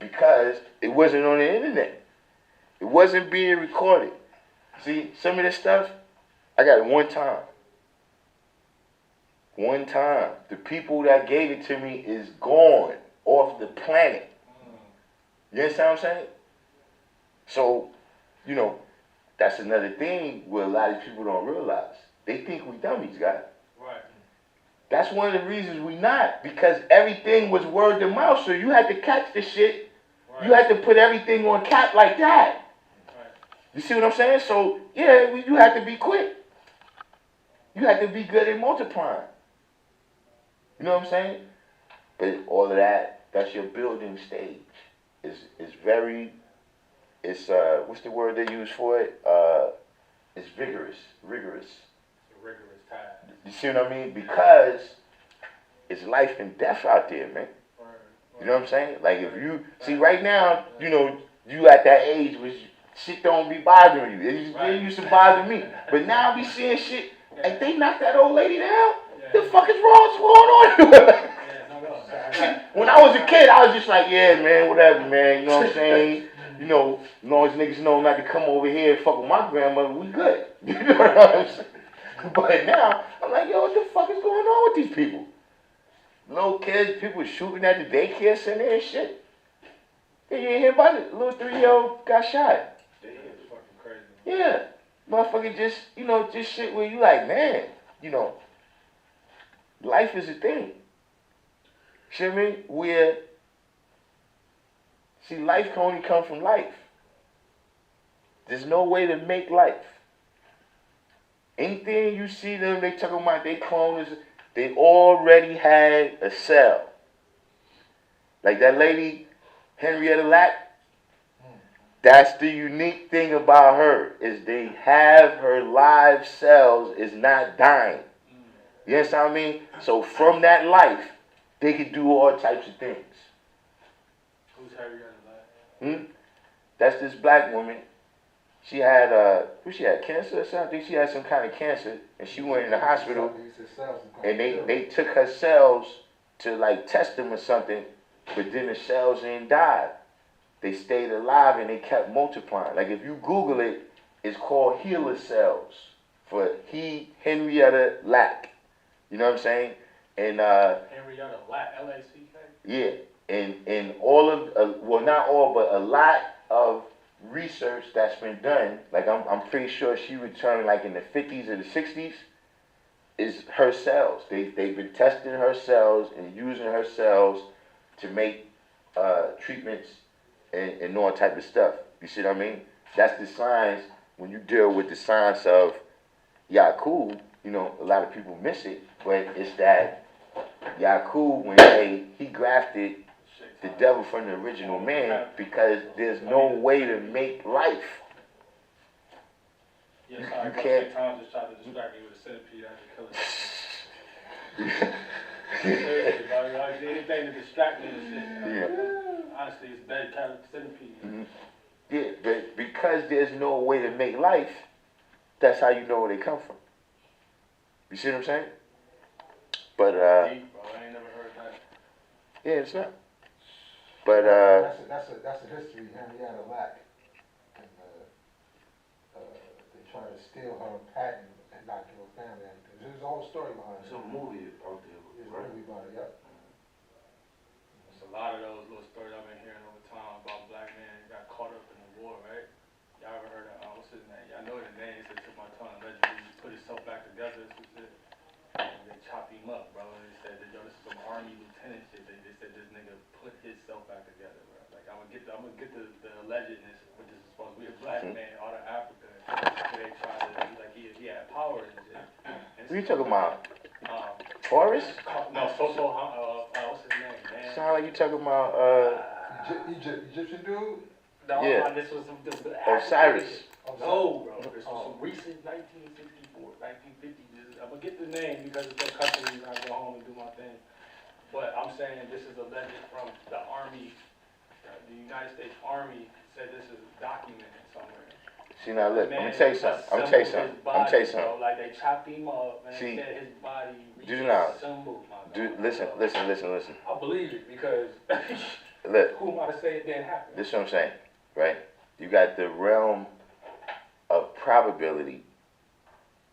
because it wasn't on the internet. It wasn't being recorded. See, some of this stuff, I got it one time. One time. The people that gave it to me is gone off the planet. You understand what I'm saying? So, you know, that's another thing where a lot of people don't realize. They think we dummies, guys. Right. That's one of the reasons we not, because everything was word of mouth, so you had to catch the shit. Right. You had to put everything on cap like that. Right. You see what I'm saying? So, yeah, you had to be quick. You had to be good at multiplying. You know what I'm saying? But all of that, that's your building stage. It's very, what's the word they use for it? It's rigorous. It's a rigorous task. You see what I mean? Because it's life and death out there, man. Right. You know what I'm saying? Like if you, see right now, you know, you at that age where shit don't be bothering you. It used to bother me. But now we seeing shit, like they knocked that old lady down. The fuck is wrong? What's going on? When I was a kid, I was just like, yeah, man, whatever, man. You know what I'm saying? You know, as long as niggas know not to come over here and fuck with my grandmother, we good. You know what I'm saying? But now, I'm like, yo, what the fuck is going on with these people? Little kids, people shooting at the daycare center and shit. You ain't hear about it? Little 3-year-old got shot. It's fucking crazy. Yeah. Motherfucker just, you know, just shit where you like, man, you know, life is a thing. See what I mean? Where, see, life can only come from life. There's no way to make life. Anything you see them, they talking about they clones, they already had a cell. Like that lady, Henrietta Lack, that's the unique thing about her, is they have her live cells is not dying. You understand what I mean? So from that life, they could do all types of things. Who's Henrietta Lack? That's this black woman. She had cancer or something. I think she had some kind of cancer, and she went in the hospital, and they took her cells to like test them or something, but then the cells didn't die. They stayed alive and they kept multiplying. Like if you Google it, it's called healer cells for Henrietta Lack. You know what I'm saying? And Henrietta Lack, L-A-C-K? Yeah, and all of well, not all, but a lot of research that's been done. Like I'm pretty sure she returned like in the 50s or the 60s. Is her cells. They've been testing her cells and using her cells to make treatments and all type of stuff. You see what I mean? That's the science. When you deal with the science of Yakub, you know, a lot of people miss it, but it's that Yakub, when he grafted the devil from the original man, because there's no way to make life. Yeah, You sorry, can't. Tom just tried to distract me with a centipede after killing it. Seriously, bro, like, anything to distract me and shit. Yeah. Honestly, it's dead kind of centipede. Mm-hmm. Yeah, but because there's no way to make life, that's how you know where they come from. You see what I'm saying? But Deep, bro. I ain't never heard that. yeah, it's not. But that's a history. Henrietta Lack, and they tried to steal her patent and not give her family anything. There's a whole story behind it. There's a movie out there, There's a right? movie about it. Yep. There's a lot of those little stories I've been hearing over time about black men that got caught up in the war, right? Y'all ever heard of, what's his name? Y'all know his name, it took my tongue. Allegedly, he put himself back together, some shit. And they chopped him up, bro. And they said, yo, this is some army lieutenant shit. They said this nigga put himself back together, bro. Like, I'm gonna get the allegedness, but this is supposed to be a black man out of Africa. Where they tried to, like, he had power and shit. And Who you talking about? Um, Horace? no, what's his name, man? Sound like you talking about, Egyptian dude? No, Yeah. this was the Osiris. No, bro. This was some recent 1964, 1950. I'm gonna get the name because it's gonna cut to me when I go home and do my thing. But I'm saying this is alleged from the Army, the United States Army said this is documented somewhere. See, now look, I'm Man, gonna tell you something. I'm gonna tell you something. I'm gonna tell you something. Like they chopped him up and See, said his body do not. reassembled. Listen. I believe it because Look, who am I to say it didn't happen? this is what I'm saying, right? You got the realm of probability,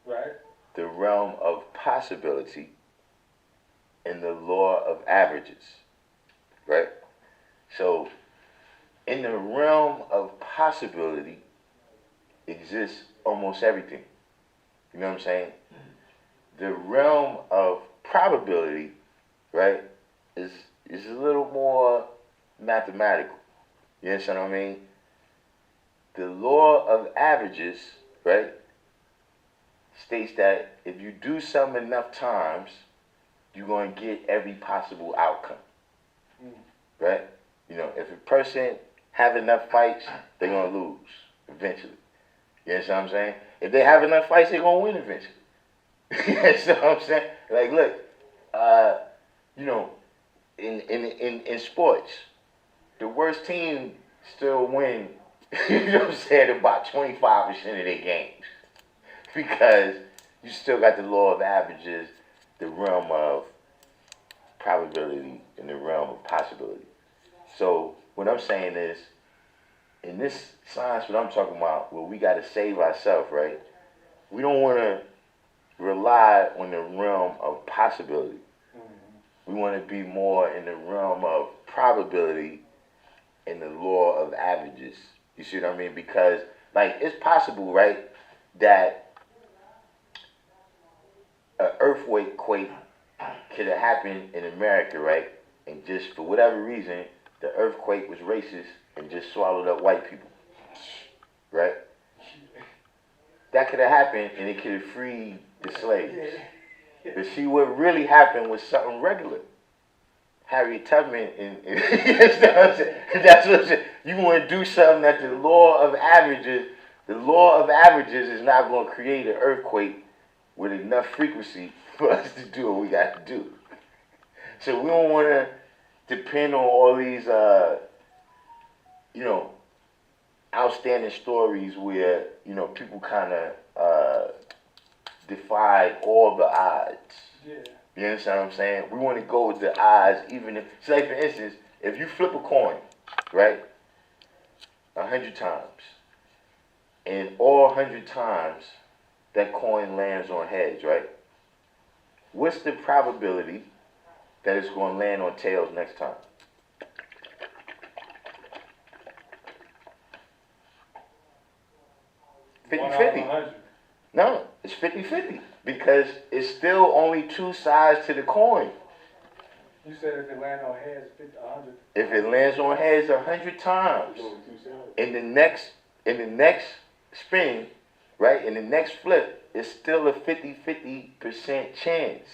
Right? the realm of possibility, and the law of averages, right? So, in the realm of possibility exists almost everything. You know what I'm saying? The realm of probability, right, is a little more mathematical. You understand what I mean? The law of averages, right, states that if you do something enough times, you're going to get every possible outcome, right? You know, if a person have enough fights, they're going to lose eventually. You understand what I'm saying? If they have enough fights, they're going to win eventually. You understand what I'm saying? Like, look, you know, in sports, the worst team still win, you know what I'm saying, about 25% of their games. Because you still got the law of averages, the realm of probability, and the realm of possibility. So what I'm saying is, in this science, what I'm talking about, where we got to save ourselves, right? We don't want to rely on the realm of possibility. We want to be more in the realm of probability and the law of averages. You see what I mean? Because, like, it's possible, right, that an earthquake could have happened in America, right? And just for whatever reason, the earthquake was racist and just swallowed up white people, right? That could have happened and it could have freed the slaves. But see, what really happened was something regular. Harriet Tubman, and that's what I'm saying. You want to do something that the law of averages is not going to create an earthquake with enough frequency for us to do what we got to do. So we don't want to depend on all these, you know, outstanding stories where, you know, people kind of defy all the odds. Yeah. You understand what I'm saying? We want to go with the odds, even if, say for instance, if you flip a coin, right, 100 times, and all 100 times that coin lands on heads, right? What's the probability that it's going to land on tails next time? $50-50. No, it's 50-50 because it's still only two sides to the coin. You said if it lands on heads, 100. If it lands on heads 100 times, in the next spin, right, in the next flip, it's still a 50-50% chance.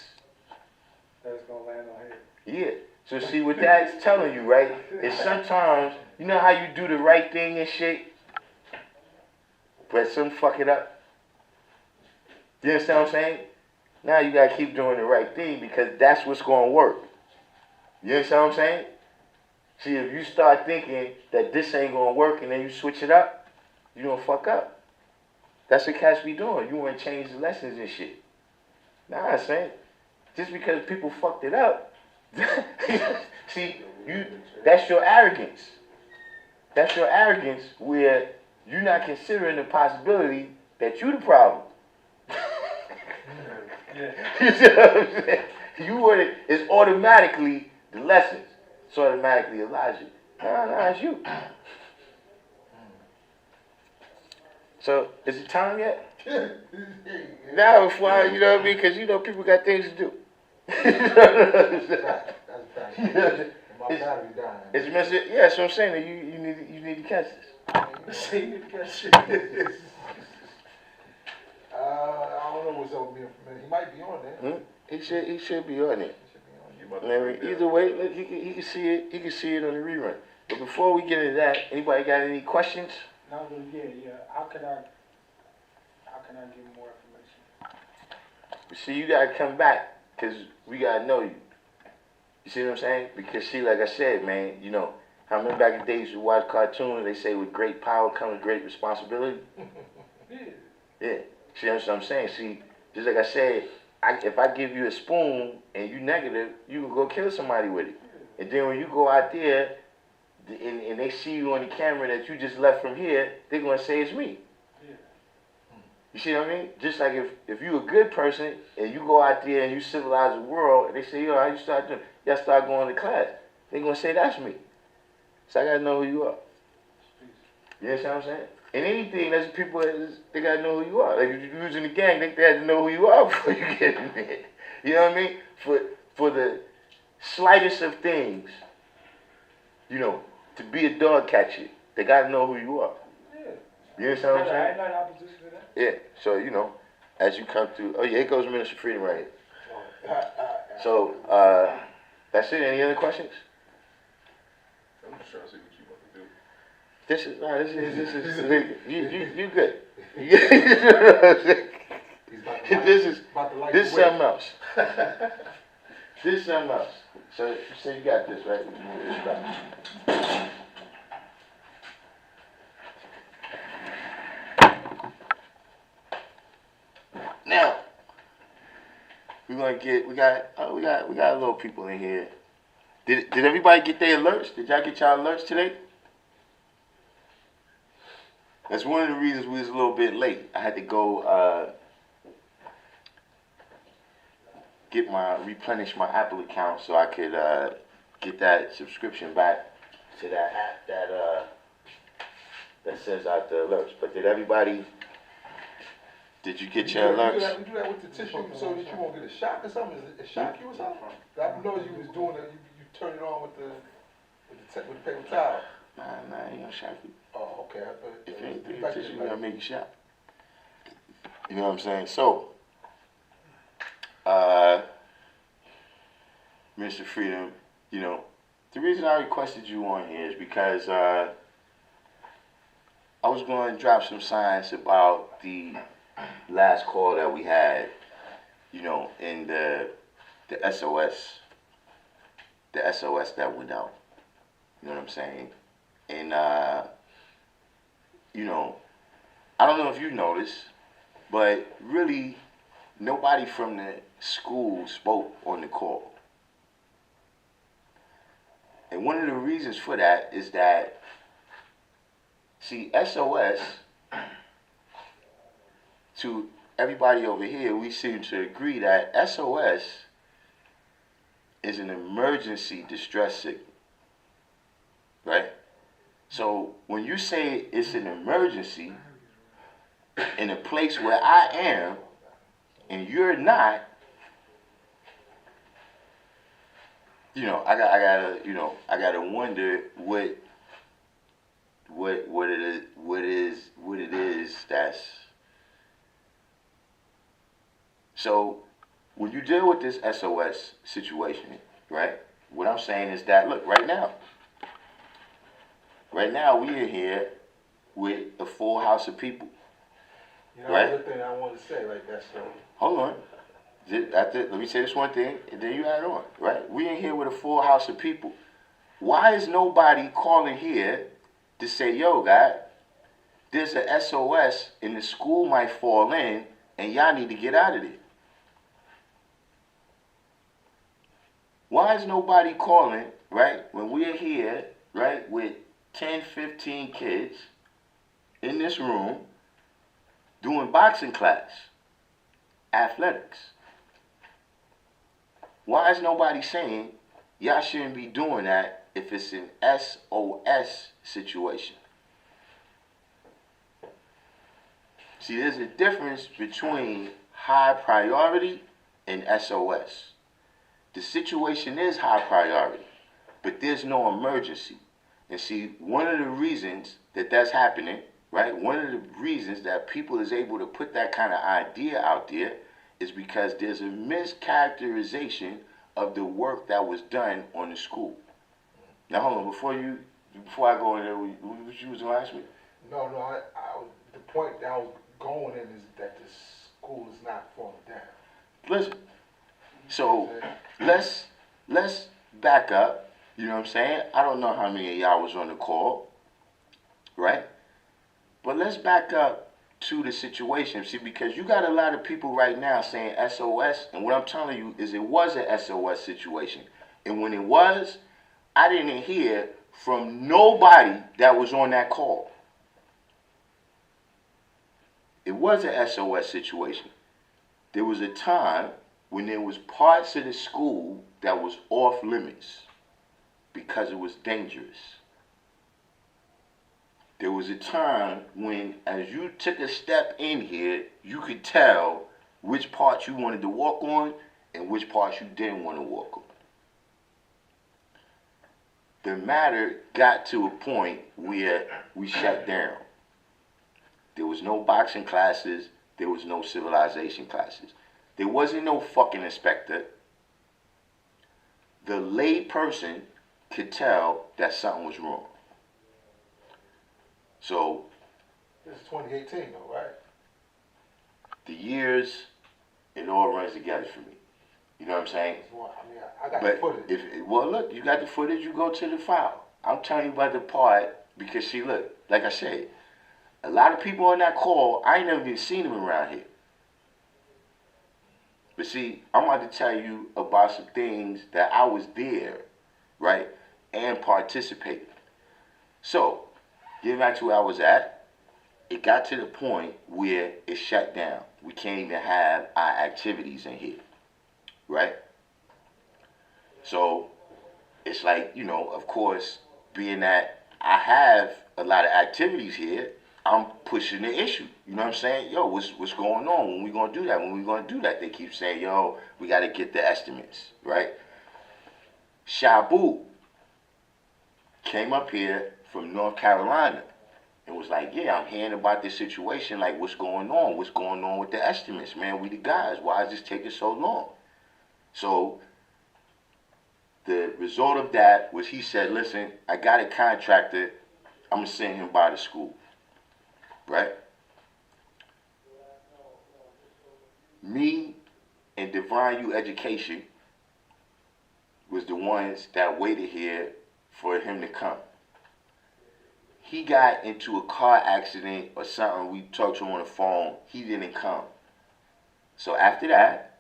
That's gonna land on heads. Yeah. So see what that's telling you, right? Is sometimes, you know how you do the right thing and shit, but some fuck it up. You understand what I'm saying? Now you gotta keep doing the right thing because that's what's gonna work. You understand what I'm saying? See, if you start thinking that this ain't gonna work and then you switch it up, you gonna fuck up. That's what cats be doing. You wanna change the lessons and shit. Nah, son. Just because people fucked it up, see, that's your arrogance. That's your arrogance where you're not considering the possibility that you the problem. You see what I'm saying? It's automatically the lessons. It's automatically Elijah. Nah, it's you. So, is it time yet? Now, before I, you know what I mean? Because, you know, people got things to do. That's fact. It's messy. Yeah, that's what I'm saying. That you need to catch this. You need to catch shit. I don't know what's up with me. He might be on there. He should be on there. He should be on I mean, either way, look, he can see it. He can see it on the rerun. But before we get into that, anybody got any questions? No, but yeah. How can I get more information? See, you gotta come back, cause we gotta know you. You see what I'm saying? Because see, like I said, man, you know, I remember back in the days you watch cartoons, they say with great power comes great responsibility. Yeah. See what I'm saying? See, just like I said, if I give you a spoon and you negative, you can go kill somebody with it. And then when you go out there and they see you on the camera that you just left from here, they're gonna say it's me. You see what I mean? Just like if you're a good person and you go out there and you civilize the world, and they say, yo, how you start doing? You start going to class. They're gonna say that's me. So I gotta know who you are. You understand what I'm saying? And anything, that's people, they gotta know who you are. Like if you're using the gang, they have to know who you are before you get in there. You know what I mean? For the slightest of things, you know, to be a dog catcher, they gotta know who you are. You understand what I'm saying? I ain't not in opposition to that. Yeah. So, you know, as you come through, oh yeah, here goes Minister Freedom right here. So, that's it. Any other questions? I'm just trying to see what you want to do. This is you good. This is something else. This is something else. So you got this, right? Move this back. Now we got a little people in here. Did everybody get their alerts? Did y'all get y'all alerts today? That's one of the reasons we was a little bit late. I had to go replenish my Apple account so I could get that subscription back to that app that sends out the alerts. But did you get your alerts? You do that with the tissue so that you won't get a shock or something? It shock you or something? I know you was doing it. You turn it on with the paper towel. Nah, ain't gonna shock you. Oh, okay. If anything, tissue gonna make you shock. You know what I'm saying? So, Mr. Freedom, you know, the reason I requested you on here is because I was going to drop some science about the last call that we had, you know, in the S.O.S. The S.O.S. that went out. You know what I'm saying? And, you know, I don't know if you noticed, but really nobody from the school spoke on the call. And one of the reasons for that is that, see, S.O.S., to everybody over here, we seem to agree that S.O.S. is an emergency distress signal, right? So when you say it's an emergency in a place where I am and you're not, you know, I gotta wonder what it is that's. So when you deal with this S.O.S. situation, right? What I'm saying is that, look, right now we are here with a full house of people. You know, right? Another thing I want to say, like that, so. Hold on. Let me say this one thing, and then you add on, right? We in here with a full house of people. Why is nobody calling here to say, yo, God, there's an S.O.S. and the school might fall in, and y'all need to get out of there? Why is nobody calling, right, when we're here, right, with 10, 15 kids in this room doing boxing class, athletics? Why is nobody saying y'all shouldn't be doing that if it's an S.O.S. situation? See, there's a difference between high priority and S.O.S. The situation is high priority, but there's no emergency. And see, one of the reasons that that's happening, right? One of the reasons that people is able to put that kind of idea out there is because there's a mischaracterization of the work that was done on the school. Now hold on, before I go in there, what you was gonna ask me? No, the point that I was going in is that the school is not falling down. Listen, so let's back up. You know what I'm saying? I don't know how many of y'all was on the call, right? But let's back up to the situation. See, because you got a lot of people right now saying S.O.S. And what I'm telling you is it was an S.O.S. situation. And when it was, I didn't hear from nobody that was on that call. It was an S.O.S. situation. There was a time when there was parts of the school that was off limits because it was dangerous. There was a time when, as you took a step in here, you could tell which parts you wanted to walk on and which parts you didn't want to walk on. The matter got to a point where we shut down. There was no boxing classes. There was no civilization classes. There wasn't no fucking inspector. The lay person could tell that something was wrong. So, this is 2018 though, right? the years, it all runs together for me. You know what I'm saying? I got the footage. Well, look, you got the footage, you go to the file. I'm telling you about the part because, see, look, like I said, a lot of people on that call, I ain't never even seen them around here. But see, I'm about to tell you about some things that I was there, right, and participated. So, getting back to where I was at, it got to the point where it shut down. We can't even have our activities in here, right? So, it's like, you know, of course, being that I have a lot of activities here, I'm pushing the issue. You know what I'm saying? Yo, what's going on? When we gonna do that? When we gonna do that? They keep saying, yo, we gotta get the estimates, right? Shabu came up here from North Carolina and was like, yeah, I'm hearing about this situation. Like, what's going on? What's going on with the estimates, man? We the guys. Why is this taking so long? So the result of that was he said, listen, I got a contractor. I'm gonna send him by the school. Right? Me and Divine U Education was the ones that waited here for him to come. He got into a car accident or something. We talked to him on the phone. He didn't come. So after that,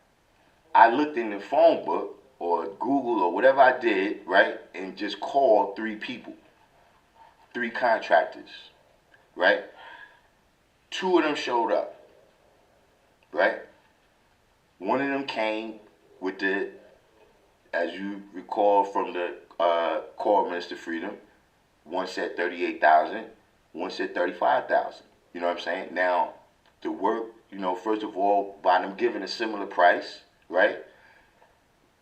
I looked in the phone book or Google or whatever I did, right, and just called 3 people, 3 contractors, right? 2 of them showed up, right? One of them came with the, as you recall from the call, Minister Freedom, one said 38,000, one said 35,000. You know what I'm saying? Now, the work, you know, first of all, by them giving a similar price, right?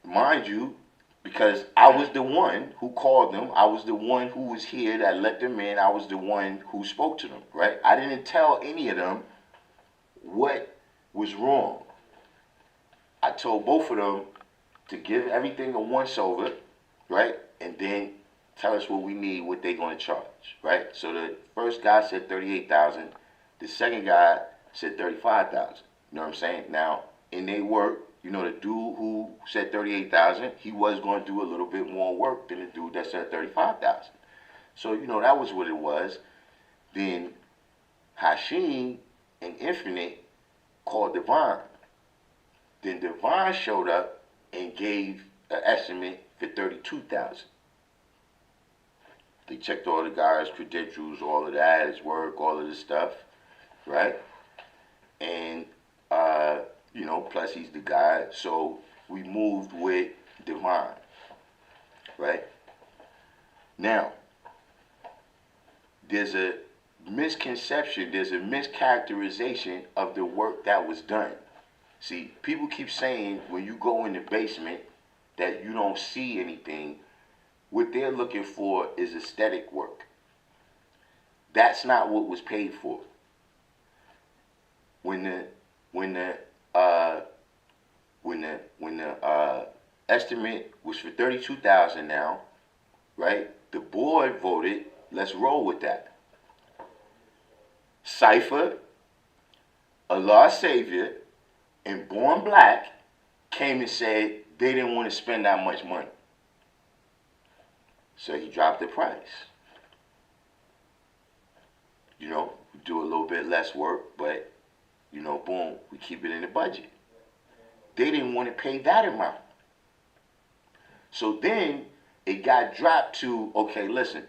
Mind you, because I was the one who called them. I was the one who was here that let them in. I was the one who spoke to them, right? I didn't tell any of them what was wrong. I told both of them to give everything a once-over, right? And then tell us what we need, what they're going to charge, right? So the first guy said 38,000. The second guy said 35,000. You know what I'm saying? Now, in their work, you know, the dude who said 38,000, he was going to do a little bit more work than the dude that said 35,000. So, you know, that was what it was. Then Hashim and Infinite called Divine. Then Divine showed up and gave an estimate for 32,000. They checked all the guys' credentials, all of that, his work, all of this stuff, right? And you know, plus he's the guy, so we moved with Divine, right? Now, there's a misconception, there's a mischaracterization of the work that was done. See, people keep saying when you go in the basement that you don't see anything. What they're looking for is aesthetic work. That's not what was paid for. When the estimate was for 32,000 now, right? The board voted, let's roll with that. Cypher, Allah Savior, and Born Black came and said they didn't want to spend that much money. So he dropped the price. You know, we do a little bit less work, but, you know, boom, we keep it in the budget. They didn't want to pay that amount. So then it got dropped to, okay, listen,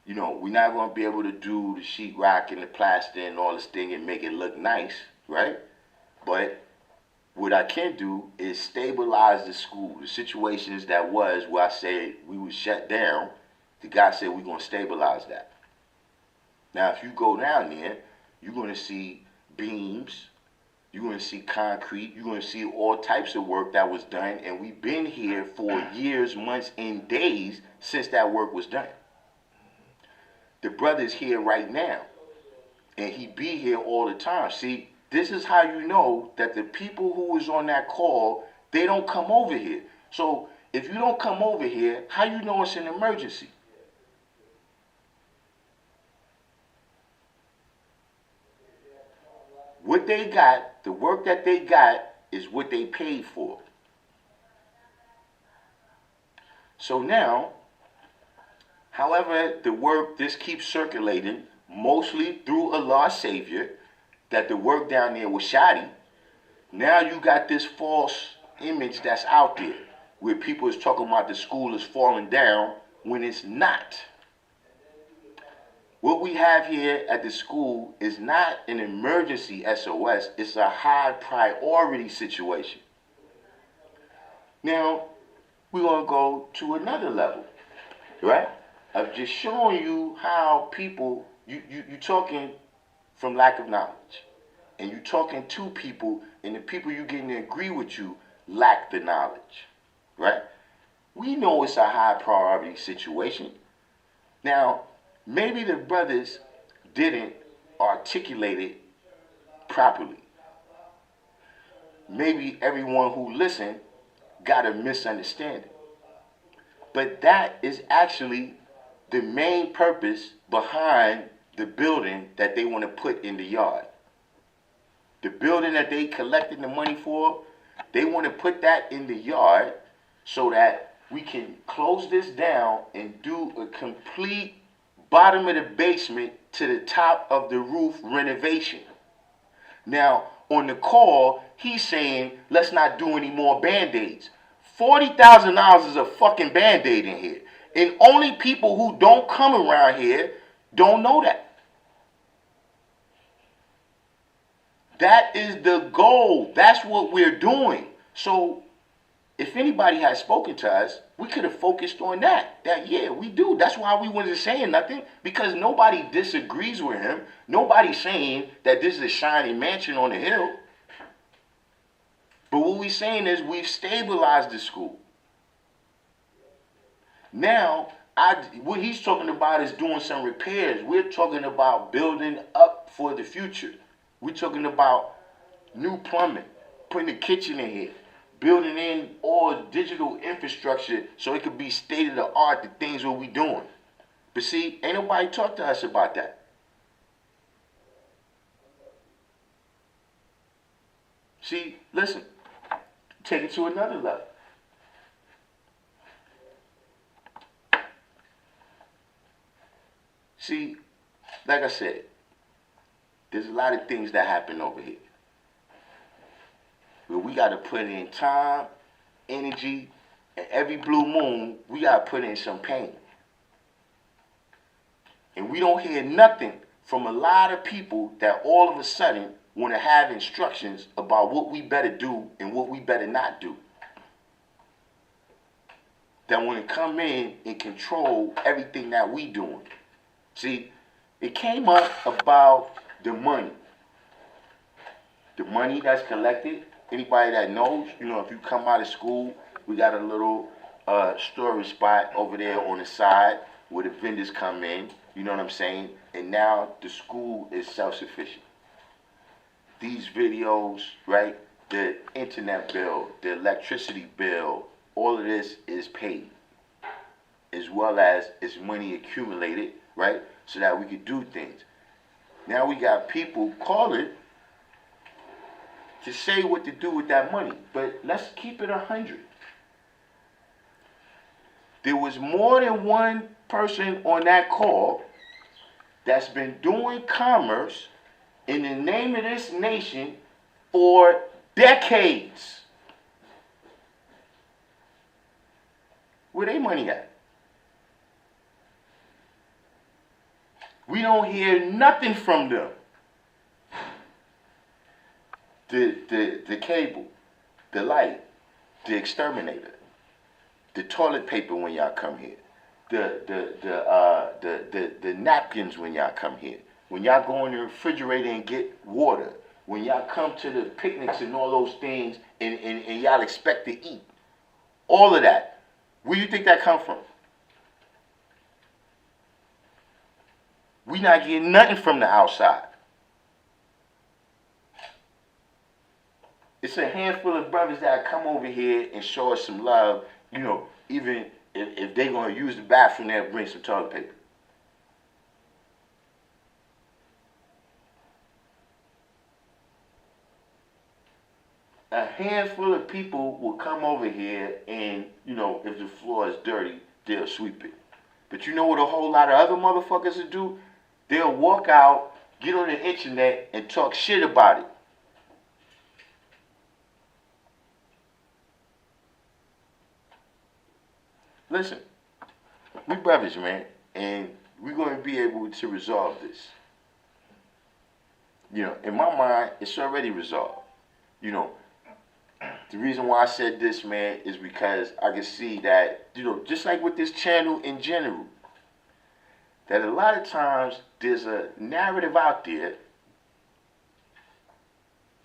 you know, we're not going to be able to do the sheetrock and the plaster and all this thing and make it look nice, right? But what I can do is stabilize the school. The situations that was where I said we would shut down, the guy said we're going to stabilize that. Now, if you go down there, you're going to see beams, you're going to see concrete, you're going to see all types of work that was done, and we've been here for years, months, and days since that work was done. The brother's here right now, and he be here all the time. See, this is how you know that the people who was on that call, they don't come over here. So if you don't come over here, how you know it's an emergency? What they got, the work that they got, is what they paid for. So now, however, the work, this keeps circulating, mostly through Allah's Savior, that the work down there was shoddy. Now you got this false image that's out there, where people is talking about the school is falling down, when it's not. What we have here at the school is not an emergency SOS, it's a high priority situation. Now, we're going to go to another level, right? Of just showing you how people, you're talking from lack of knowledge. And you're talking to people, and the people you're getting to agree with you lack the knowledge, right? We know it's a high priority situation. Now, maybe the brothers didn't articulate it properly. Maybe everyone who listened got a misunderstanding. But that is actually the main purpose behind the building that they want to put in the yard. The building that they collected the money for, they want to put that in the yard so that we can close this down and do a complete bottom of the basement to the top of the roof renovation. Now, on the call, he's saying, let's not do any more Band-Aids. $40,000 is a fucking Band-Aid in here. And only people who don't come around here don't know that. That is the goal. That's what we're doing. So if anybody had spoken to us, we could have focused on that. That, yeah, we do. That's why we wasn't saying nothing, because nobody disagrees with him. Nobody's saying that this is a shiny mansion on the hill. But what we're saying is we've stabilized the school. Now, what he's talking about is doing some repairs. We're talking about building up for the future. We're talking about new plumbing, putting a kitchen in here, building in all digital infrastructure so it could be state-of-the-art, the things what we're doing. But see, ain't nobody talked to us about that. See, listen, take it to another level. See, like I said, there's a lot of things that happen over here. But we got to put in time, energy, and every blue moon, we got to put in some pain. And we don't hear nothing from a lot of people that all of a sudden want to have instructions about what we better do and what we better not do. That want to come in and control everything that we doing. See, it came up about the money. The money that's collected. Anybody that knows, you know, if you come out of school, we got a little storage spot over there on the side where the vendors come in, you know what I'm saying? And now the school is self-sufficient. These videos, right? The internet bill, the electricity bill, all of this is paid, as well as it's money accumulated, right? So that we could do things. Now we got people calling to say what to do with that money, but let's keep it 100. There was more than one person on that call that's been doing commerce in the name of this nation for decades. Where they money at? We don't hear nothing from them. The cable, the light, the exterminator, the toilet paper when y'all come here, the napkins when y'all come here, when y'all go in the refrigerator and get water, when y'all come to the picnics and all those things and y'all expect to eat, all of that, where you think that come from? We not getting nothing from the outside. It's a handful of brothers that come over here and show us some love, you know, even if they're going to use the bathroom, they'll bring some toilet paper. A handful of people will come over here and, you know, if the floor is dirty, they'll sweep it. But you know what a whole lot of other motherfuckers will do? They'll walk out, get on the internet, and talk shit about it. Listen, we brothers, man, and we're going to be able to resolve this. You know, in my mind, it's already resolved. You know, the reason why I said this, man, is because I can see that, you know, just like with this channel in general, that a lot of times there's a narrative out there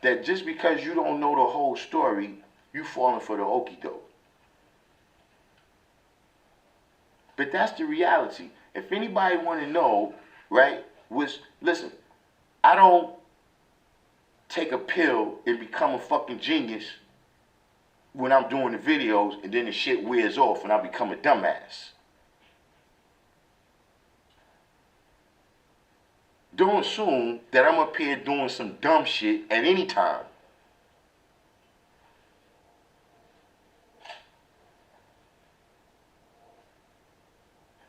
that just because you don't know the whole story, you falling for the okie doke. But that's the reality. If anybody want to know, right, listen, I don't take a pill and become a fucking genius when I'm doing the videos and then the shit wears off and I become a dumbass. Don't assume that I'm up here doing some dumb shit at any time.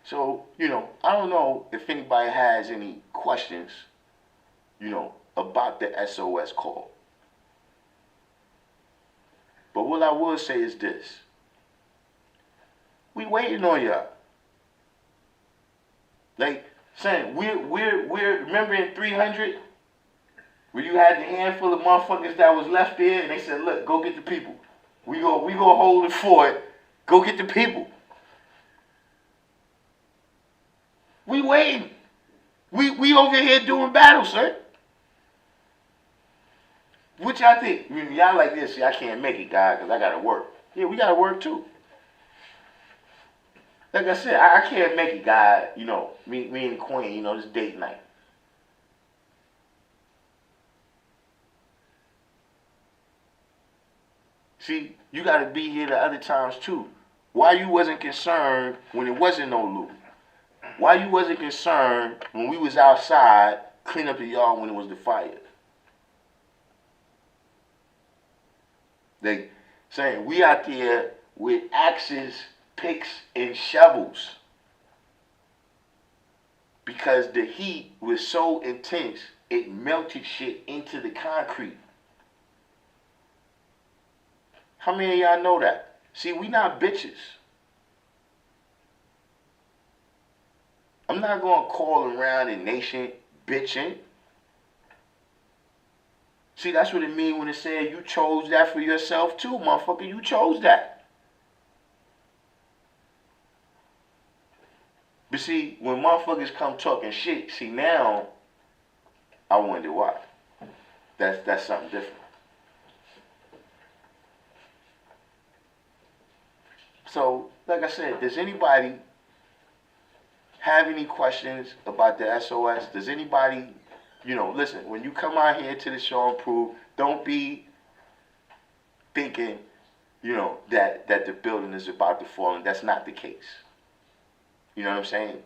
So, you know, I don't know if anybody has any questions, you know, about the SOS call. But what I will say is this. We waiting on y'all. Like, saying, we're remember in 300, where you had the handful of motherfuckers that was left there, and they said, look, go get the people. We go hold the fort, go get the people. We waiting. We over here doing battle, sir. What y'all think? Y'all like this, see, I can't make it, guys, because I got to work. Yeah, we got to work, too. Like I said, I can't make it, guys. You know, me and the queen, you know, this date night. See, you got to be here the other times, too. Why you wasn't concerned when it wasn't no loot? Why you wasn't concerned when we was outside cleaning up the yard when it was the fire? They saying we out there with axes, picks, and shovels because the heat was so intense it melted shit into the concrete. How many of y'all know that? See, we not bitches. I'm not going to call around the nation bitching. See, that's what it means when it says you chose that for yourself too, motherfucker. You chose that. But see, when motherfuckers come talking shit, see now, I wonder why. That's something different. So, like I said, does anybody have any questions about the SOS? Does anybody, listen, when you come out here to the show and prove, don't be thinking, that the building is about to fall, and that's not the case. You know what I'm saying?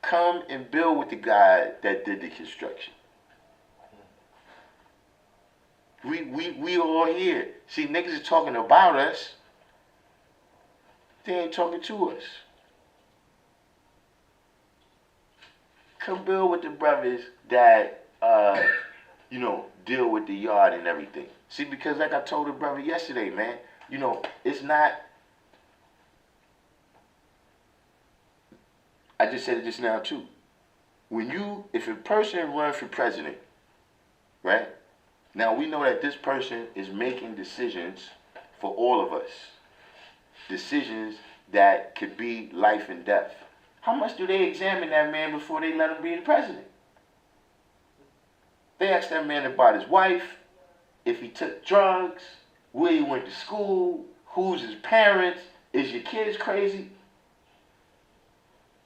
Come and build with the guy that did the construction. We all here. See, niggas are talking about us. They ain't talking to us. Come build with the brothers that, deal with the yard and everything. See, because like I told the brother yesterday, man, it's not, I just said it just now too. If a person runs for president, right? Now we know that this person is making decisions for all of us. Decisions that could be life and death. How much do they examine that man before they let him be the president? They ask that man about his wife, if he took drugs, where he went to school, who's his parents, is your kids crazy?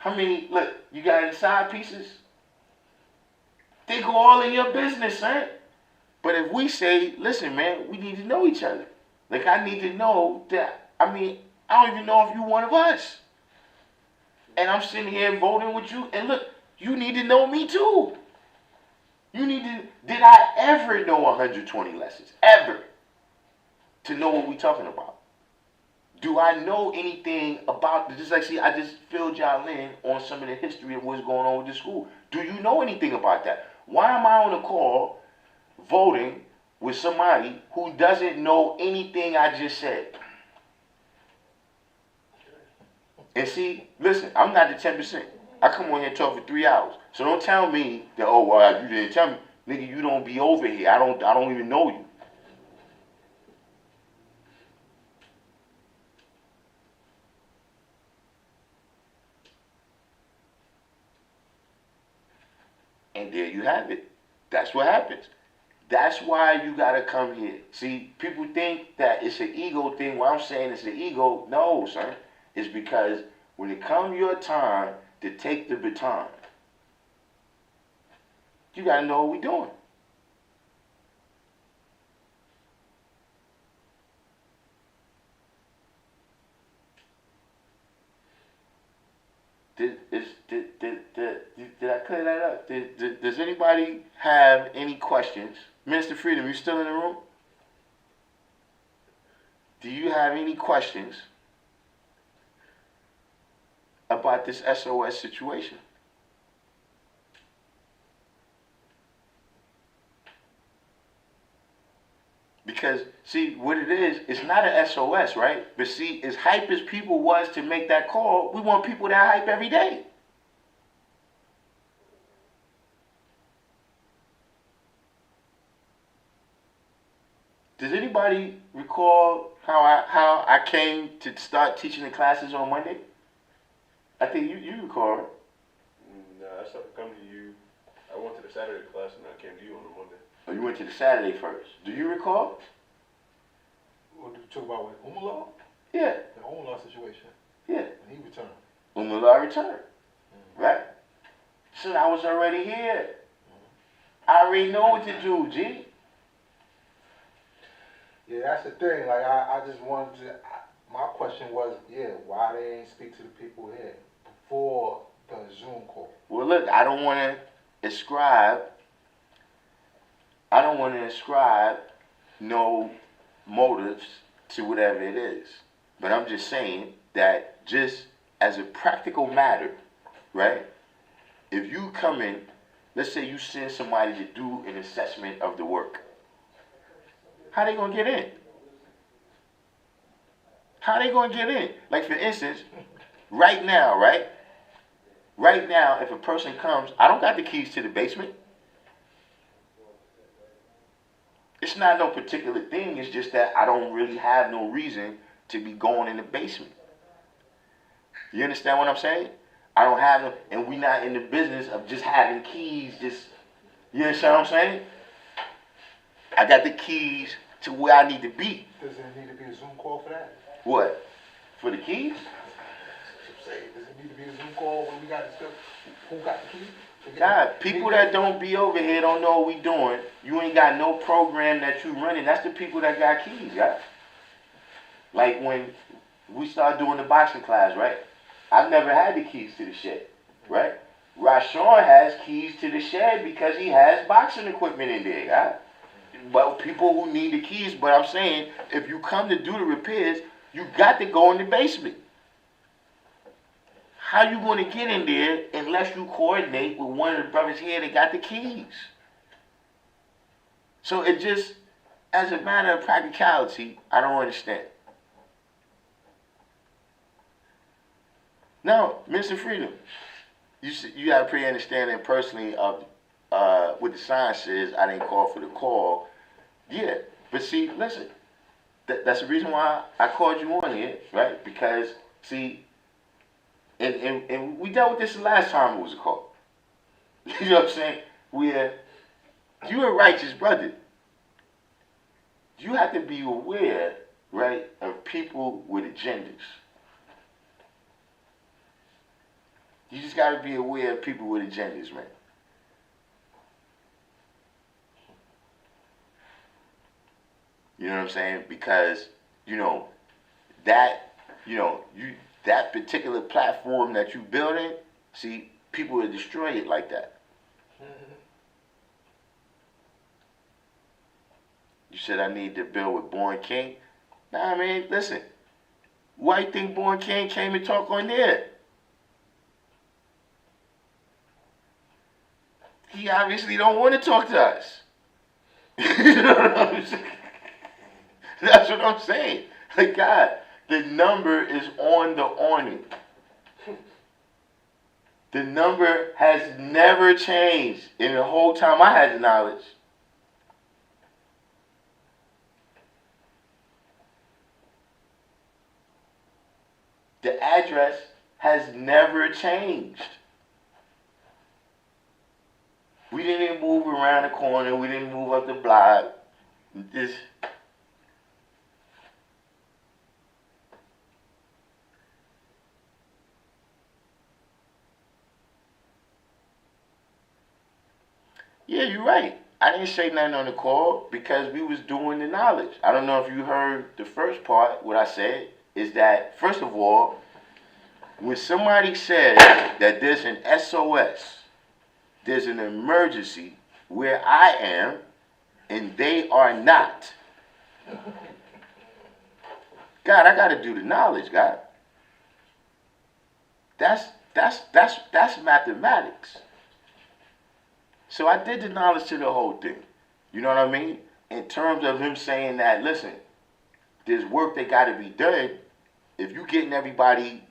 Look, you got any side pieces? They go all in your business, son. But if we say, listen, man, we need to know each other. Like, I need to know that, I don't even know if you're one of us. And I'm sitting here voting with you, and look, you need to know me too. Did I ever know 120 lessons? Ever? To know what we're talking about? Do I know anything about, just like, see, I just filled y'all in on some of the history of what's going on with the school. Do you know anything about that? Why am I on a call voting with somebody who doesn't know anything I just said? And see, listen, I'm not the 10%. I come on here and talk for 3 hours. So don't tell me that, oh, well, you didn't tell me. Nigga, you don't be over here. I don't even know you. And there you have it. That's what happens. That's why you got to come here. See, people think that it's an ego thing. What I'm saying is an ego. No, son. It's because when it comes your time to take the baton, you got to know what we're doing. Did I clear that up? Does anybody have any questions? Minister Freedom, you still in the room? Do you have any questions about this S.O.S. situation? Because, see, what it is, it's not an S.O.S., right? But see, as hype as people was to make that call, we want people that hype every day. Does anybody recall how I came to start teaching the classes on Monday? I think you recall, right? Nah, I started coming to you. I went to the Saturday class and I came to you on the Monday. Oh, you went to the Saturday first. Do you recall? What did you talk about with Umar? Yeah. The Umar situation. Yeah. When he returned. Umar returned. Right? So I was already here. I already know what to do, G. Yeah, that's the thing. Like, I just wanted to, my question was, why they ain't speak to the people here before the Zoom call? Well, look, I don't want to ascribe no motives to whatever it is. But I'm just saying that just as a practical matter, right? If you come in, let's say you send somebody to do an assessment of the work. How they gonna get in? How they gonna get in? Like, for instance, right now, right? Right now, if a person comes, I don't got the keys to the basement. It's not no particular thing. It's just that I don't really have no reason to be going in the basement. You understand what I'm saying? I don't have no, and we not in the business of just having keys. You understand what I'm saying? I got the keys to where I need to be. Does there need to be a Zoom call for that? What? For the keys? say? Does it need to be a Zoom call when we got to discuss who got the key? God, people that don't be over here don't know what we doing. You ain't got no program that you running. That's the people that got keys, God. Like when we started doing the boxing class, right? I've never had the keys to the shed, right? Rashawn has keys to the shed because he has boxing equipment in there, God. Well, people who need the keys, but I'm saying, if you come to do the repairs, you got to go in the basement. How you going to get in there unless you coordinate with one of the brothers here that got the keys? So it just, as a matter of practicality, I don't understand. Now, Mr. Freedom, you got a pretty understanding personally of what the sign says. I didn't call for the call. Yeah, but see, listen, that's the reason why I called you on here, right? Because, see, and we dealt with this the last time it was a call. You know what I'm saying? Where you're a righteous brother. You have to be aware, right, of people with agendas. You just got to be aware of people with agendas, man. You know what I'm saying? Because, that particular platform that you building, see, people will destroy it like that. You said I need to build with Born King. Nah, man, listen. Why you think Born King came and talk on there? He obviously don't want to talk to us. You know what I'm saying? That's what I'm saying. Like, God, the number is on the awning. The number has never changed in the whole time I had the knowledge. The address has never changed. We didn't move around the corner. We didn't move up the block. This. Yeah, you're right. I didn't say nothing on the call because we was doing the knowledge. I don't know if you heard the first part. What I said is that, first of all, when somebody says that there's an S.O.S., there's an emergency where I am and they are not. God, I got to do the knowledge, God. That's mathematics. So I did the knowledge to the whole thing. You know what I mean? In terms of him saying that, listen, there's work that got to be done. If you getting everybody,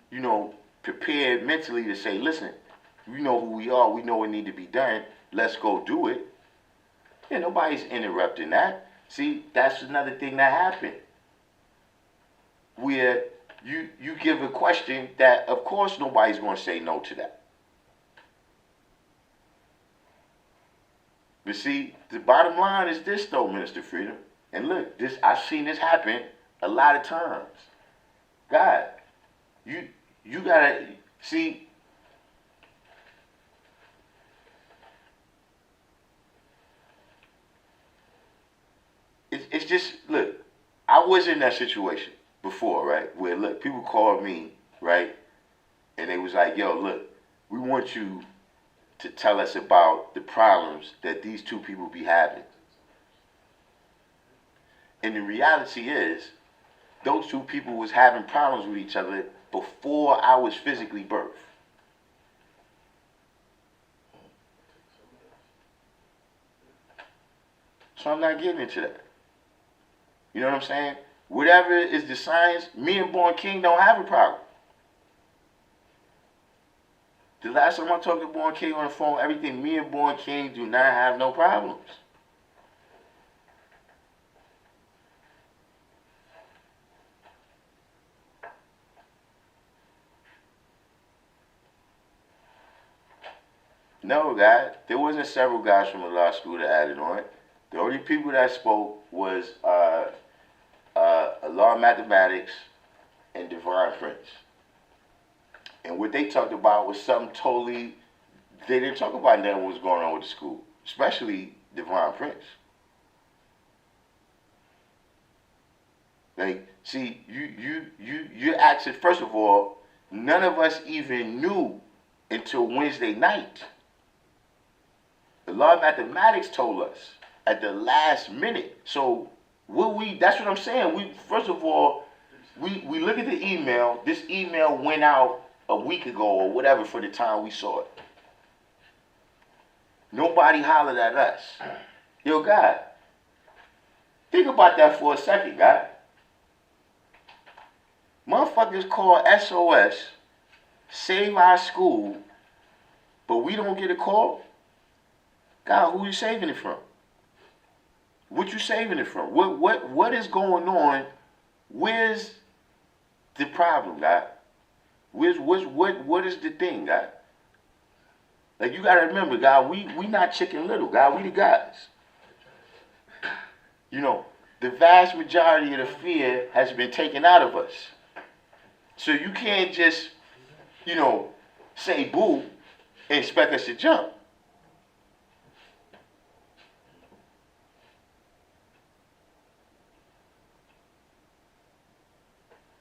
prepared mentally to say, listen, we know who we are, we know what need to be done, let's go do it. Yeah, nobody's interrupting that. See, that's another thing that happened. Where you give a question that, of course, nobody's going to say no to that. But see, the bottom line is this, though, Minister Freedom. And look, I've seen this happen a lot of times. God, you gotta see. It's just, look, I was in that situation before, right? Where, look, people called me, right? And they was like, yo, look, we want you to tell us about the problems that these two people be having. And the reality is, those two people was having problems with each other before I was physically birthed. So I'm not getting into that. You know what I'm saying? Whatever is the science, me and Born King don't have a problem. The last time I talked to Born King on the phone, everything, me and Born King do not have no problems. No, God, there wasn't several guys from the law school that added on. The only people that spoke was Law Mathematics and Divine Prince. And what they talked about was something totally, they didn't talk about nothing what was going on with the school, especially Divine Prince. Like, see, you're asking, first of all, none of us even knew until Wednesday night. The law of mathematics told us at the last minute. So that's what I'm saying. First of all, we look at the email. This email went out a week ago or whatever for the time we saw it. Nobody hollered at us. Yo, God, think about that for a second, God. Motherfuckers call S.O.S, save our school, but we don't get a call? God, who you saving it from? What you saving it from? What is going on? Where's the problem, God? What is the thing, God? Like, you gotta remember, God, we not Chicken Little, God, we the guys. You know, the vast majority of the fear has been taken out of us. So you can't just, you know, say boo and expect us to jump.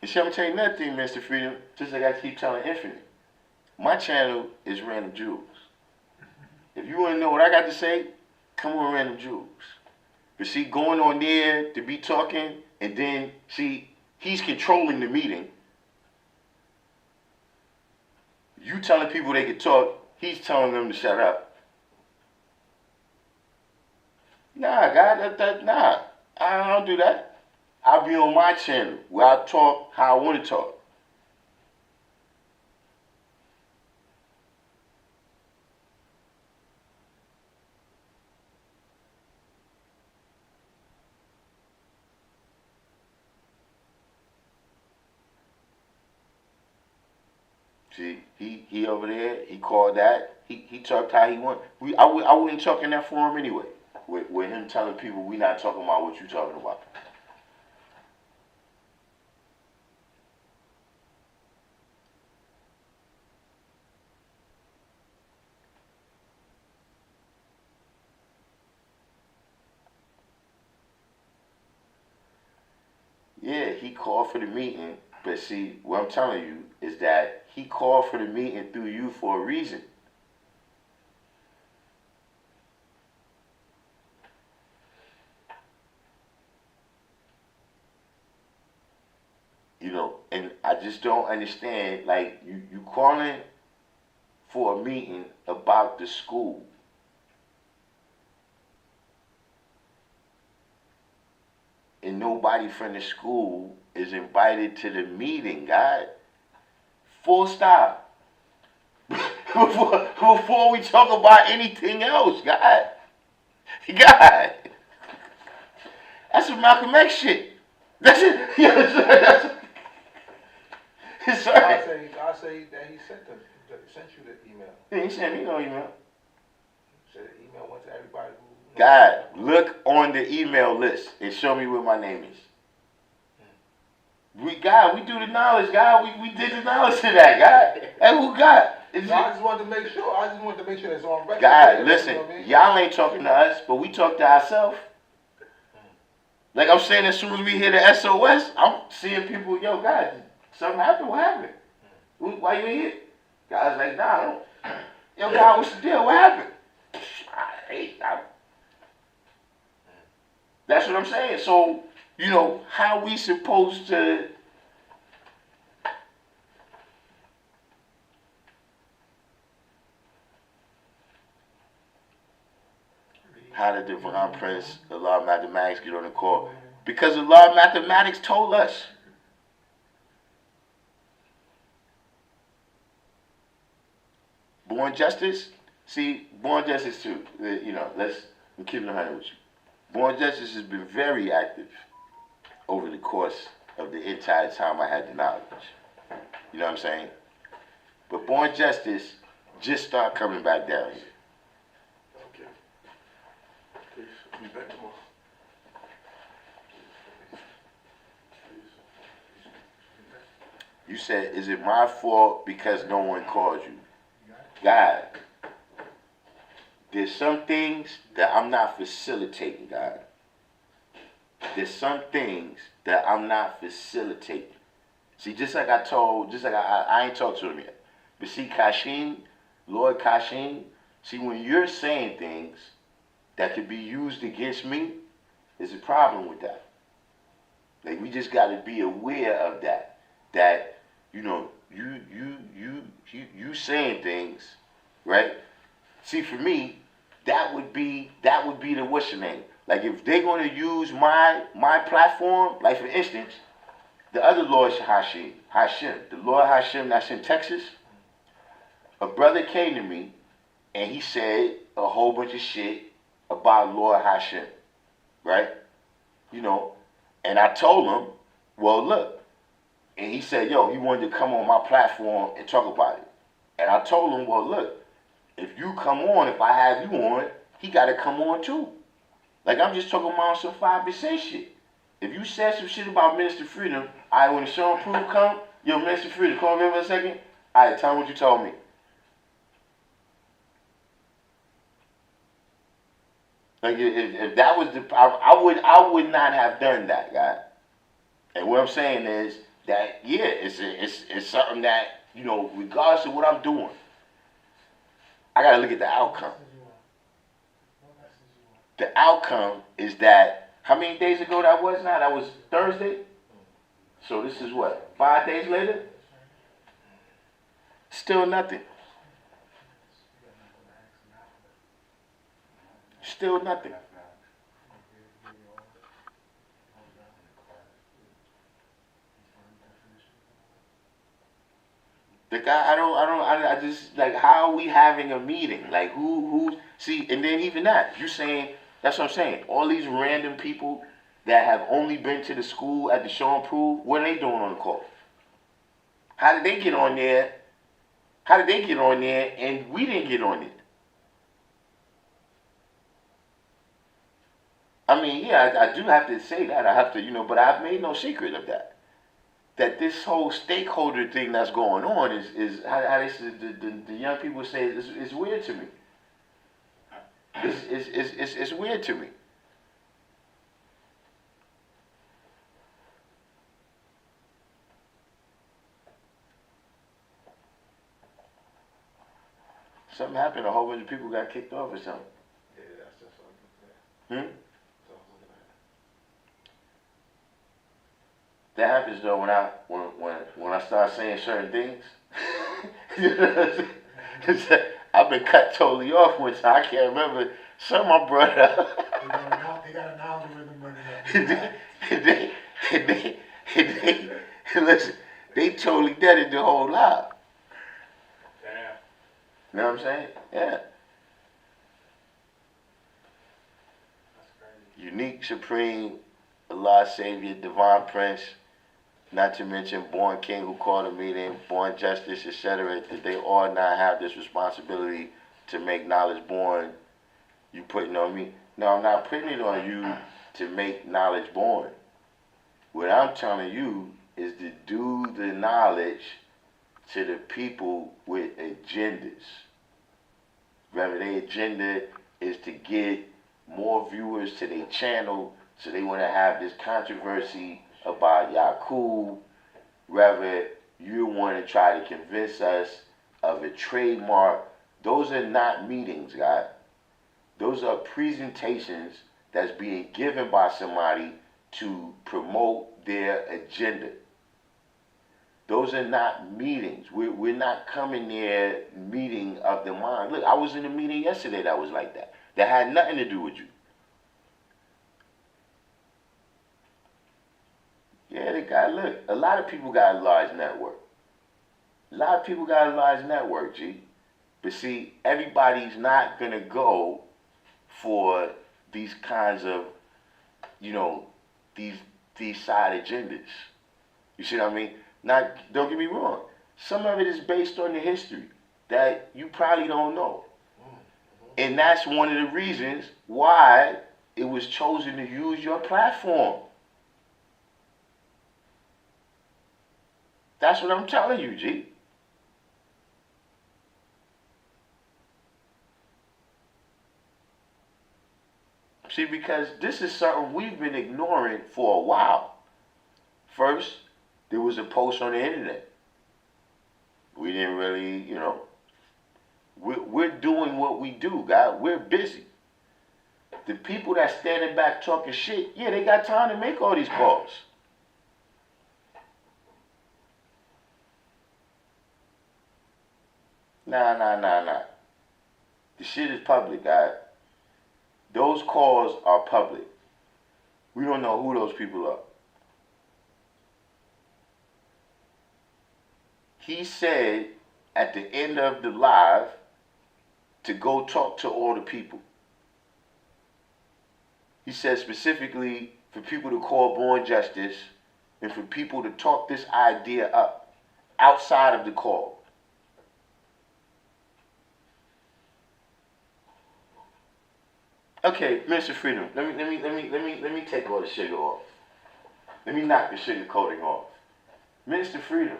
And see, I'm gonna tell you another thing, Mr. Freedom, just like I keep telling Infinite. My channel is Random Jewels. If you wanna know what I got to say, come on Random Jewels. But see, going on there to be talking, and then, see, he's controlling the meeting. You telling people they can talk, he's telling them to shut up. Nah, God, nah. I don't do that. I'll be on my channel where I talk how I want to talk. See, he over there, he called that, he talked how he want. I wouldn't talk in that forum anyway, with him telling people we not talking about what you talking about. Yeah, he called for the meeting, but see, what I'm telling you is that he called for the meeting through you for a reason. You know, and I just don't understand, like, you calling for a meeting about the school. And nobody from the school is invited to the meeting, God. Full stop. before we talk about anything else, God. God. That's some Malcolm X shit. That's it. That's right. I say that he sent you the email. Yeah, he sent me no email. Said the email went to everybody who. God, look on the email list and show me what my name is. We do the knowledge, God. We did the knowledge to that, God. And who God? I just wanted to make sure. It's on record. God, listen, you know what I mean? Y'all ain't talking to us, but we talk to ourselves. Like I'm saying, as soon as we hear the S.O.S, I'm seeing people, yo, God, something happened. What happened? Why you in here? God's like, nah, I don't. Yo, God, what's the deal? What happened? That's what I'm saying. So, you know, how we supposed to how did Divine Prince, the law of mathematics, get on the call? Because the law of mathematics told us. Born Justice, see, Born Justice too, you know, I'm keeping it 100 with you. Born Justice has been very active over the course of the entire time I had the knowledge. You know what I'm saying? But Born Justice just started coming back down here. Okay. Peace. I'll be back tomorrow. You said, is it my fault because no one called you? God, there's some things that I'm not facilitating, God. There's some things that I'm not facilitating. See, just like I ain't talked to him yet. But see, Kashin, Lord Kashin, see, when you're saying things that could be used against me, there's a problem with that. Like, we just got to be aware of that. That, you know, you saying things, right? See, for me, that would be the what's your name? Like, if they're going to use my platform, like for instance, the other Lord Hashem, the Lord Hashem that's in Texas, a brother came to me and he said a whole bunch of shit about Lord Hashem, right? You know, and I told him, well, look, and he said, yo, he wanted to come on my platform and talk about it. And I told him, well, look, if you come on, if I have you on, he got to come on too. Like, I'm just talking about some 5% shit. If you said some shit about Minister Freedom, when the show and proof come, yo, Minister Freedom, come over here for a second. All right, tell me what you told me. Like, if that was the, I would not have done that, guy. And what I'm saying is that, yeah, it's something that, you know, regardless of what I'm doing, I got to look at the outcome. The outcome is that, how many days ago that was now? That was Thursday? So this is what, 5 days later? Still nothing. Still nothing. The guy, I just, like, how are we having a meeting? Like, who, see, and then even that, you saying, that's what I'm saying, all these random people that have only been to the school at the show and prove, what are they doing on the call? How did they get on there? How did they get on there and we didn't get on it? I mean, yeah, I do have to say that. I have to, you know, but I've made no secret of that. That this whole stakeholder thing that's going on is how they say, the young people say it's weird to me. It's weird to me. Something happened. A whole bunch of people got kicked off or something. Yeah, that's just what I'm looking at. That happens though when I start saying certain things. You know what I'm saying? I've been cut totally off one time. I can't remember. Something I brought up. They got an algorithm running and listen, they totally deaded the whole lot. Damn. You know what I'm saying? Yeah. That's crazy. Unique, supreme, Allah Savior, divine prince, not to mention born king who called a meeting, born justice, etc., that they all not have this responsibility to make knowledge born. You putting on me? No, I'm not putting it on you to make knowledge born. What I'm telling you is to do the knowledge to the people with agendas. Whether their agenda is to get more viewers to their channel, so they want to have this controversy about Yaqub, rather you want to try to convince us of a trademark. Those are not meetings, guys. Those are presentations that's being given by somebody to promote their agenda. Those are not meetings. We're not coming there meeting of the mind. Look, I was in a meeting yesterday that was like that. That had nothing to do with you. Yeah, the guy, look, a lot of people got a large network. A lot of people got a large network, G. But see, everybody's not going to go for these kinds of, you know, these side agendas. You see what I mean? Not, don't get me wrong. Some of it is based on the history that you probably don't know. And that's one of the reasons why it was chosen to use your platform. That's what I'm telling you, G. See, because this is something we've been ignoring for a while. First, there was a post on the internet. We didn't really, we're doing what we do, God. We're busy. The people that standing back talking shit, yeah, they got time to make all these calls. Nah. The shit is public, God. Those calls are public. We don't know who those people are. He said at the end of the live to go talk to all the people. He said specifically for people to call Born Justice and for people to talk this idea up outside of the call. Okay, Mr. Freedom, let me take all the sugar off. Let me knock the sugar coating off. Mr. Freedom,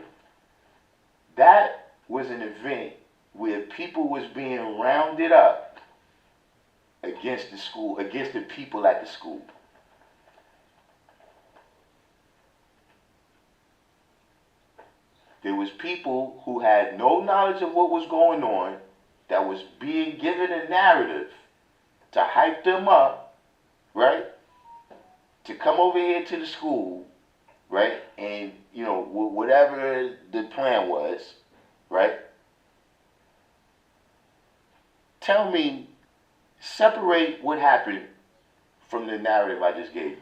that was an event where people was being rounded up against the school, against the people at the school. There was people who had no knowledge of what was going on that was being given a narrative to hype them up, right? To come over here to the school, right? And, whatever the plan was, right? Tell me, separate what happened from the narrative I just gave you.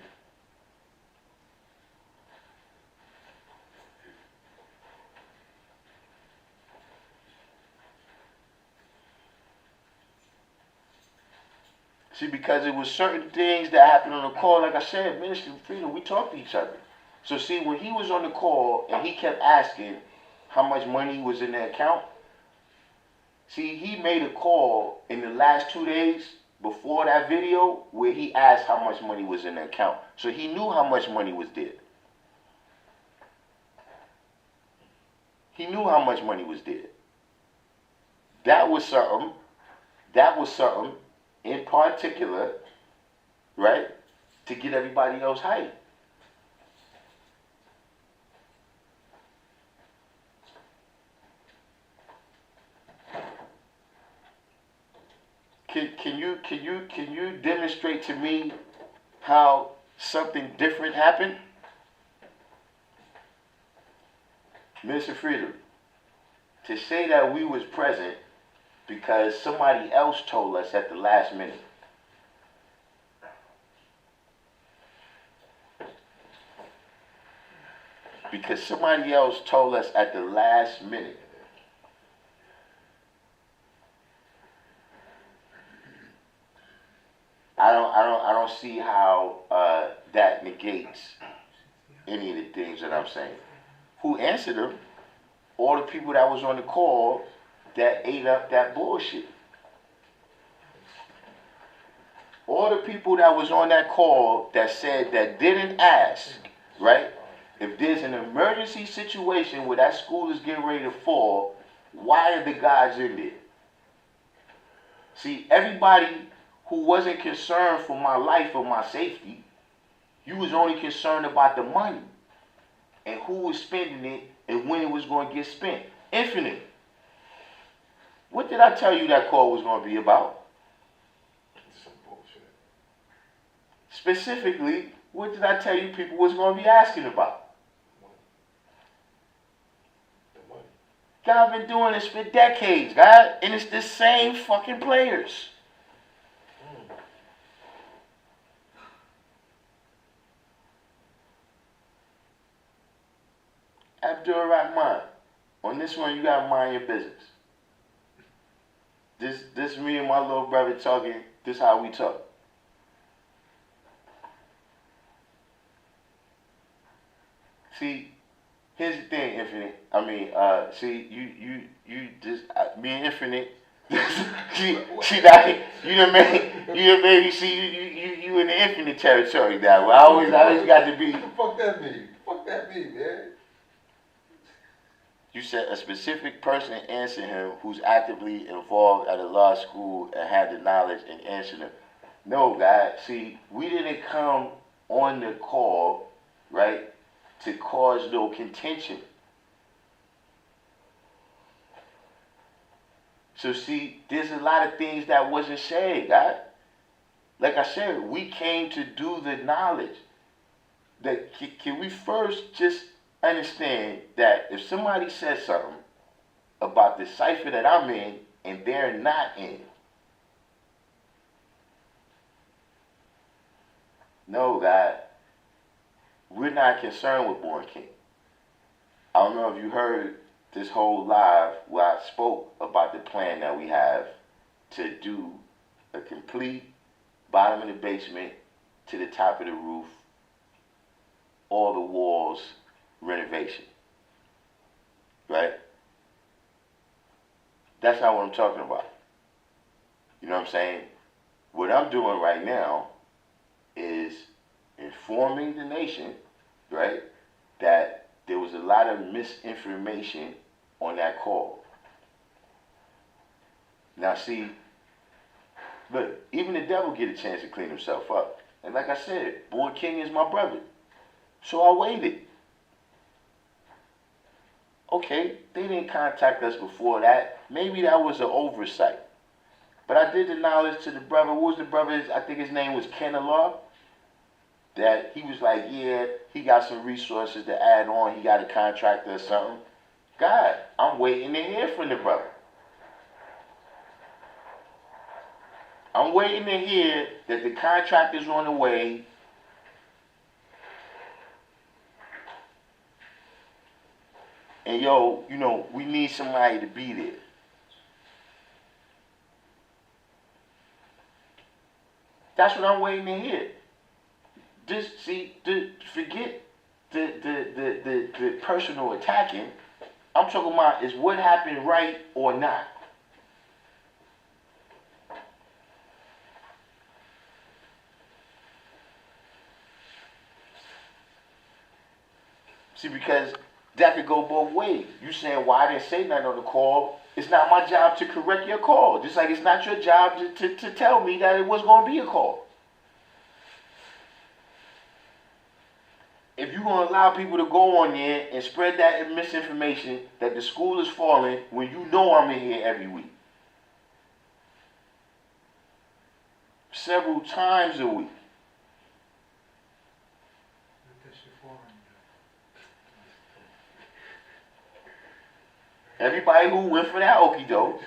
See, because it was certain things that happened on the call. Like I said, Minister Freedom, we talked to each other. So see, when he was on the call and he kept asking how much money was in the account, see, he made a call in the last 2 days before that video where he asked how much money was in the account. So he knew how much money was there. He knew how much money was there. That was something in particular, right, to get everybody else hyped. Can you demonstrate to me how something different happened? Mr. Freedom, to say that we was present because somebody else told us at the last minute. Because somebody else told us at the last minute. I don't see how that negates any of the things that I'm saying. Who answered them? All the people that was on the call that ate up that bullshit. All the people that was on that call that said, that didn't ask, right? If there's an emergency situation where that school is getting ready to fall, why are the guys in there? See, everybody who wasn't concerned for my life or my safety, you was only concerned about the money and who was spending it and when it was going to get spent. Infinite. What did I tell you that call was going to be about? Some bullshit. Specifically, what did I tell you people was going to be asking about? The money. God, I've been doing this for decades, God, and it's the same fucking players. Abdul Rahman, on this one, you gotta mind your business. This me and my little brother talking, this how we talk. See, here's the thing, Infinite. See, you just, me and Infinite, see that, you done made me see you in the Infinite territory now. Well, I always got to be. Fuck that me. Fuck that me, man. You said a specific person answered him who's actively involved at a law school and had the knowledge and answered him. No, God. See, we didn't come on the call, right, to cause no contention. So see, there's a lot of things that wasn't said, God. Like I said, we came to do the knowledge. That can we first just understand that if somebody says something about the cipher that I'm in and they're not in, no, God, we're not concerned with Born King. I don't know if you heard this whole live where I spoke about the plan that we have to do a complete bottom of the basement to the top of the roof, all the walls, renovation. Right? That's not what I'm talking about. You know what I'm saying? What I'm doing right now is informing the nation, right, that there was a lot of misinformation on that call. Now see, look, even the devil get a chance to clean himself up. And like I said, Born King is my brother. So I waited. Okay, they didn't contact us before that. Maybe that was an oversight. But I did the knowledge to the brother. What was the brother? I think his name was Ken Allah. That he was like, yeah, he got some resources to add on. He got a contractor or something. God, I'm waiting to hear from the brother. I'm waiting to hear that the contractor's on the way. And yo, you know, we need somebody to be there. That's what I'm waiting to hear. Just see, forget the personal attacking. I'm talking about is what happened right or not. See, because that could go both ways. You saying, well, I didn't say nothing on the call. It's not my job to correct your call. Just like it's not your job to tell me that it was going to be a call. If you're going to allow people to go on there and spread that misinformation that the school is falling when you know I'm in here every week. Several times a week. Everybody who went for that okie doke.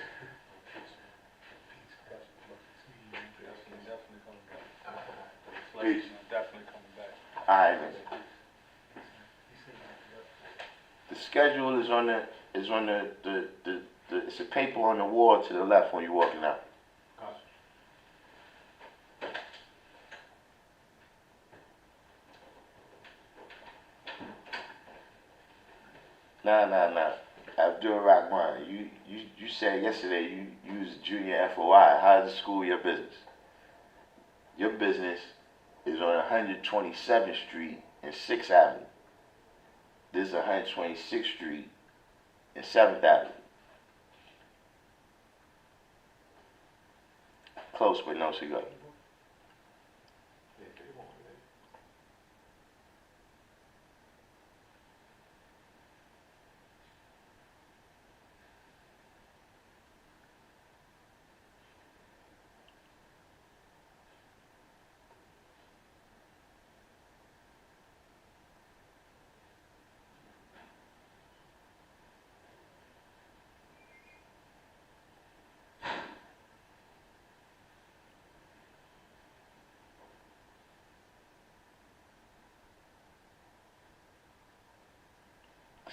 Definitely coming back. Alright, man. The schedule is on the it's a paper on the wall to the left when you're walking out. Nah. Abdul Rahman, you said yesterday you used junior FOI. How is the school your business? Your business is on 127th Street and 6th Avenue. This is 126th Street and 7th Avenue. Close but no cigar.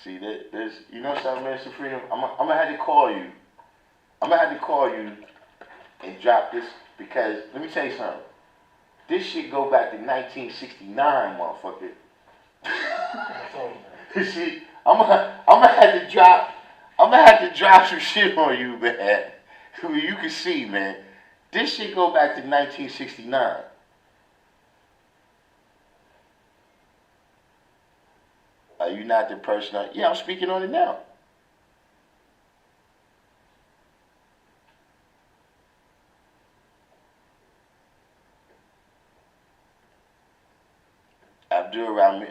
See, there's, you know something, Mr. Freedom? I'm gonna have to call you. I'm gonna have to call you and drop this because, let me tell you something. This shit go back to 1969, motherfucker. See, I'm gonna have to drop some shit on you, man. You can see, man. This shit go back to 1969. Are you not the person? Yeah, I'm speaking on it now. Abdul Rahman,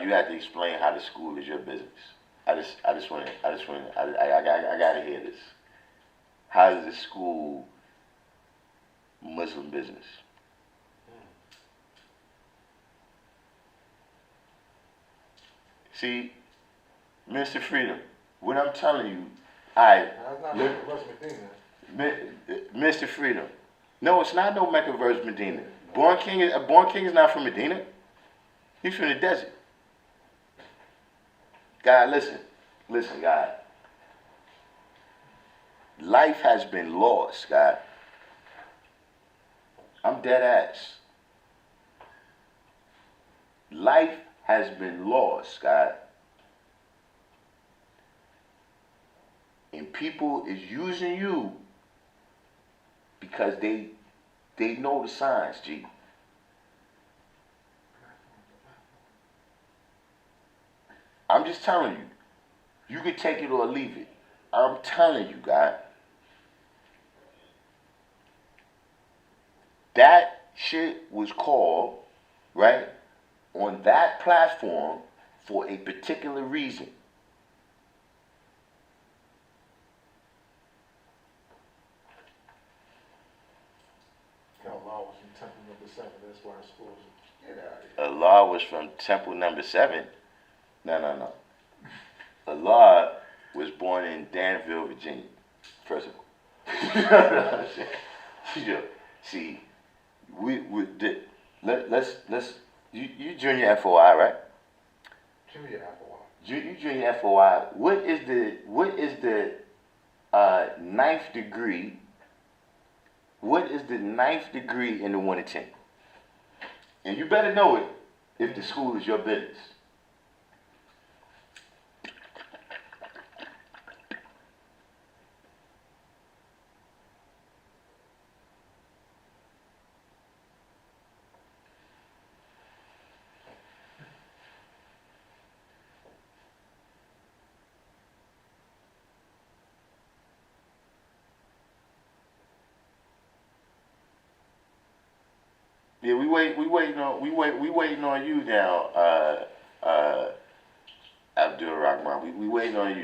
you have to explain how the school is your business. I gotta hear this. How is the school Muslim business? See, Mr. Freedom, what I'm telling you, That's not West Medina. Mr. Freedom. No, it's not no Mecca versus Medina. Born King is not from Medina. He's from the desert. God, listen, God. Life has been lost, God. I'm dead ass. Life has been lost, God. And people is using you because they know the signs, G. I'm just telling you. You can take it or leave it. I'm telling you, God. That shit was called, right, on that platform for a particular reason. Allah was from Temple number 7. That's why it's supposed to get out of here. Allah was from Temple number 7. No. Allah was born in Danville, Virginia. First of all. See, let's you junior FOI, right? Junior FOI. You junior FOI. What is the ninth degree? What is the ninth degree in the 1 to 10? And you better know it if the school is your business. Yeah, we waiting on you now, Abdul Rahman. We waiting on you.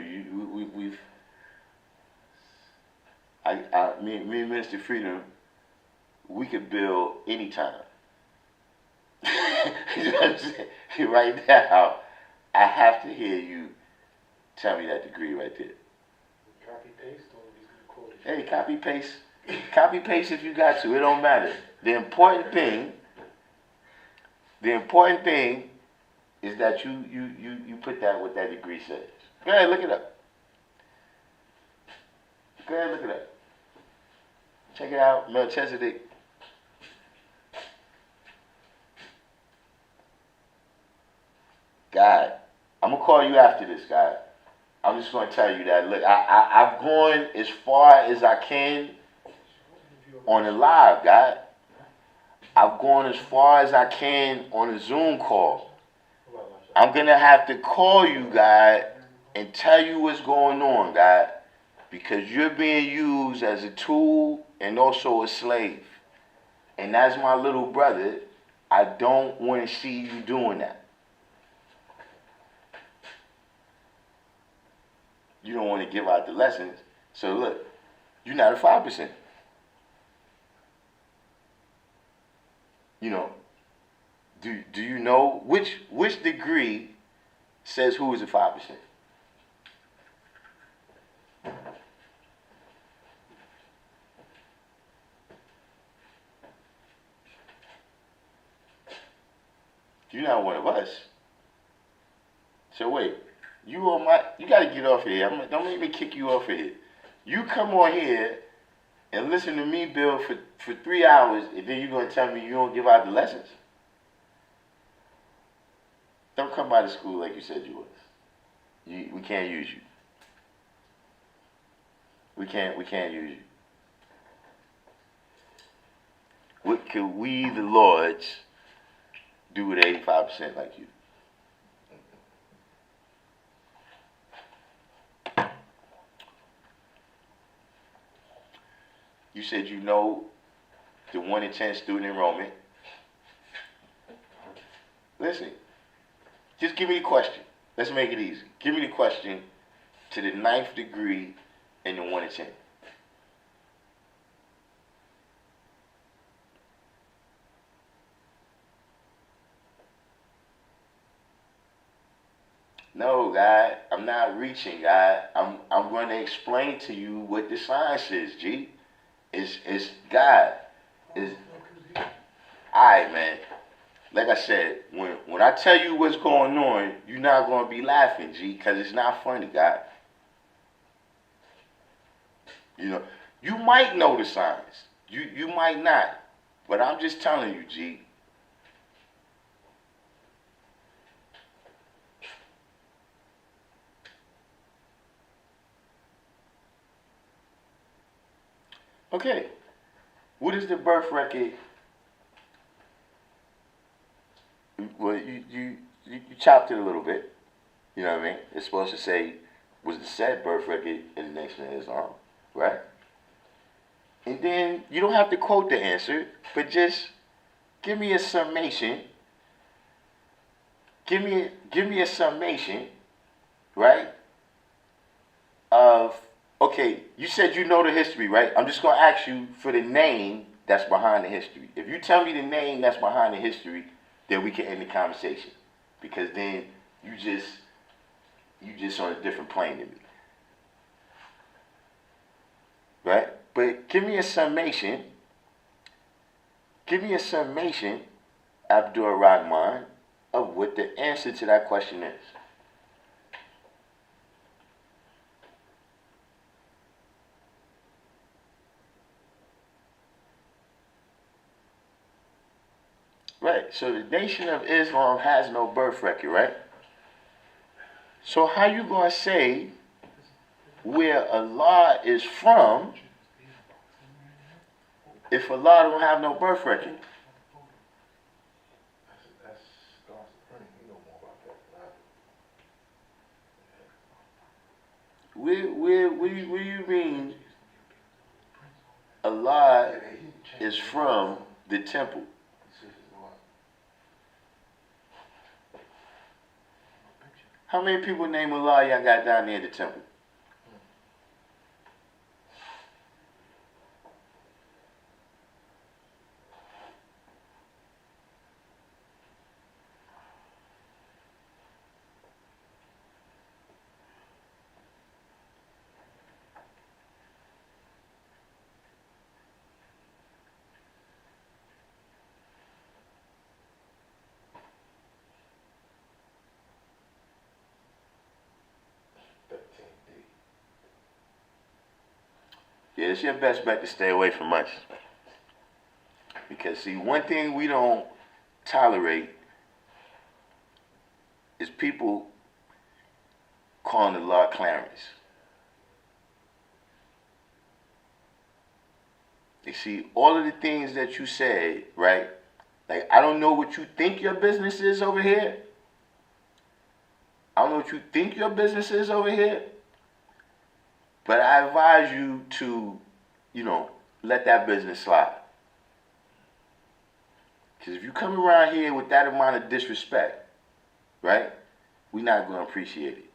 Me and Minister Freedom, we could build anytime. You know what I'm saying? Right now, I have to hear you tell me that degree right there. Copy paste or he's gonna quote it? Hey, copy paste if you got to. It don't matter. The important thing is that you put that what that degree says. Go ahead, look it up. Check it out, Melchizedek. God, I'm gonna call you after this, God. I'm just gonna tell you that. Look, I've gone as far as I can on the live, God. I've gone as far as I can on a Zoom call. I'm going to have to call you, God, and tell you what's going on, God, because you're being used as a tool and also a slave. And as my little brother, I don't want to see you doing that. You don't want to give out the lessons. So look, you're not a 5%. You know, do you know which degree says who is a 5%? You're not one of us. So wait, you gotta get off of here. Don't make me kick you off of here. You come on here and listen to me build for 3 hours, and then you're gonna tell me you don't give out the lessons? Don't come by the school like you said you was. We can't use you. We can't use you. What could we, the Lords, do with 85% like you? You said you know the 1 in 10 student enrollment. Listen, just give me the question. Let's make it easy. Give me the question to the 9th degree and the 1 to 10. No, God, I'm not reaching, God. I'm going to explain to you what the science is, G. It's God. It's alright, man. Like I said, when I tell you what's going on, you're not going to be laughing, G, because it's not funny, God. You know, you might know the signs. You might not. But I'm just telling you, G. Okay. What is the birth record? Well, you chopped it a little bit. You know what I mean? It's supposed to say, was the said birth record in the Nation of Islam, right? And then you don't have to quote the answer, but just give me a summation. Give me a summation, right? Of, okay, you said you know the history, right? I'm just gonna ask you for the name that's behind the history. If you tell me the name that's behind the history, then we can end the conversation. Because then you just on a different plane than me. Right? But give me a summation. Give me a summation, Abdul Rahman, of what the answer to that question is. Right, so the Nation of Islam has no birth record, right? So how you gonna say where Allah is from if Allah don't have no birth record? That's God's supreme. You know more about that than I do. Where do you mean Allah is from the temple? How many people named Allah y'all got down there at the temple? Yeah, it's your best bet to stay away from us. Because, see, one thing we don't tolerate is people calling the law Clarence. You see, all of the things that you said, right? Like, I don't know what you think your business is over here. I don't know what you think your business is over here. But I advise you to, let that business slide. Because if you come around here with that amount of disrespect, right, we're not going to appreciate it.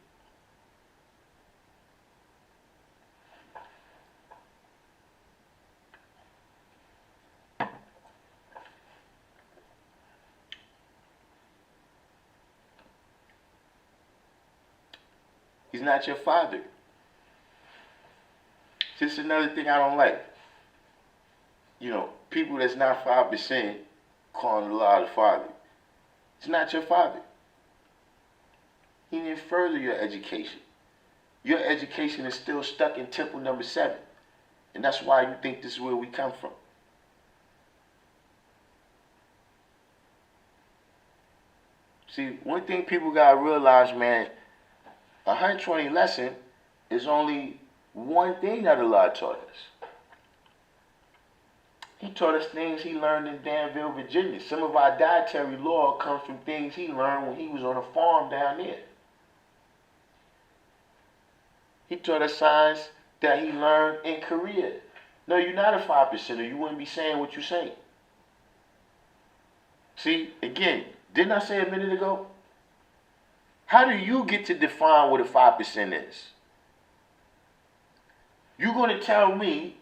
He's not your father. This is another thing I don't like. People that's not 5% calling Allah the Father. It's not your father. He didn't further your education. Your education is still stuck in temple number 7. And that's why you think this is where we come from. See, one thing people gotta realize, man, 120 lesson is only one thing that Allah taught us. He taught us things he learned in Danville, Virginia. Some of our dietary law comes from things he learned when he was on a farm down there. He taught us science that he learned in Korea. No, you're not a 5%er. You wouldn't be saying what you're saying. See, again, Didn't I say a minute ago? How do you get to define what a 5% is? You're going to tell me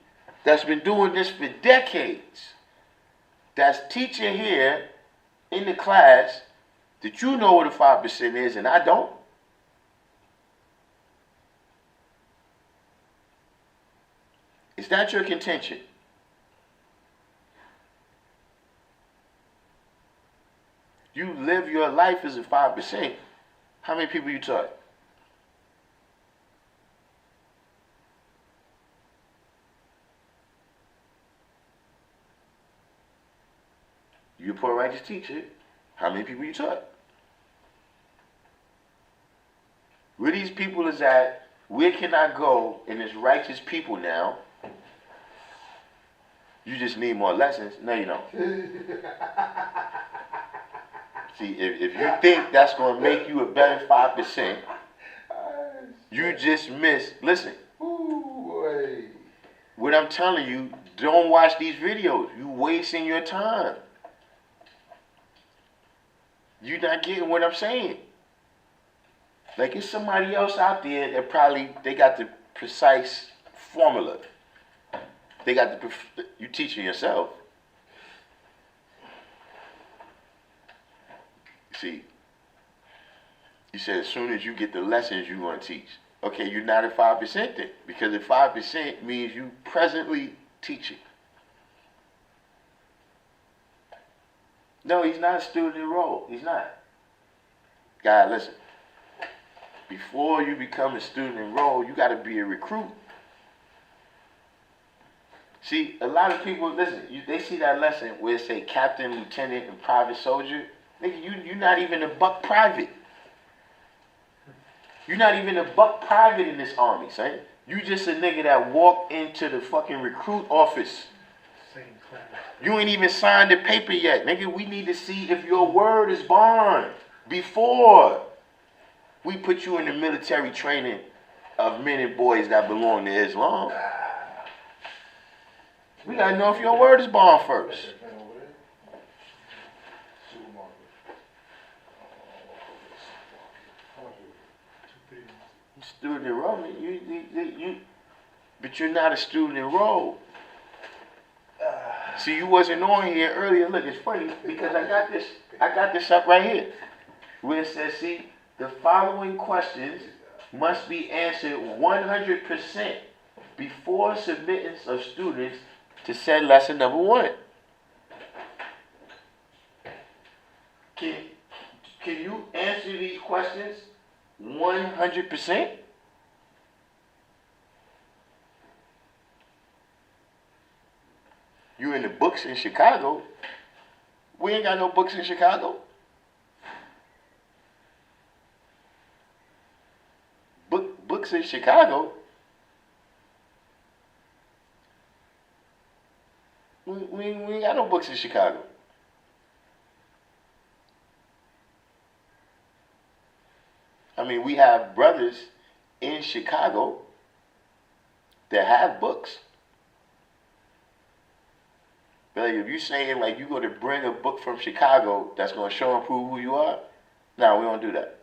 that's been doing this for decades, that's teaching here in the class, that you know what a 5% is and I don't? Is that your contention? You live your life as a 5%. How many people you taught? You a poor righteous teacher. How many people you taught? Where these people is at, where can I go in this righteous people now? You just need more lessons. No, you don't. See, if you think that's going to make you a better 5%, you just miss. Listen. What I'm telling you, don't watch these videos. You wasting your time. You're not getting what I'm saying. Like, it's somebody else out there that probably, they got the precise formula. They got you teaching yourself. See, you said as soon as you get the lessons you're going to teach. Okay, you're not at 5% then, because at 5% means you presently teaching. No, he's not a student enrolled. He's not. God, listen. Before you become a student enrolled, you got to be a recruit. See, a lot of people, listen, they see that lesson where it say captain, lieutenant, and private soldier. Nigga, you're not even a buck private. You're not even a buck private in this army, son. You just a nigga that walked into the fucking recruit office. You ain't even signed the paper yet. Nigga, we need to see if your word is bond before we put you in the military training of men and boys that belong to Islam. We gotta know if your word is bond first. Student enrollment, but you're not a student enrolled. See, you wasn't on here earlier. Look, it's funny because I got this up right here, where it says, see, the following questions must be answered 100% before submittance of students to said lesson number 1. Can you answer these questions 100%? You in the books in Chicago. We ain't got no books in Chicago. Books in Chicago. We ain't got no books in Chicago. I mean, we have brothers in Chicago that have books. But like, if you're saying like you're going to bring a book from Chicago that's going to show and prove who you are, no, we don't do that.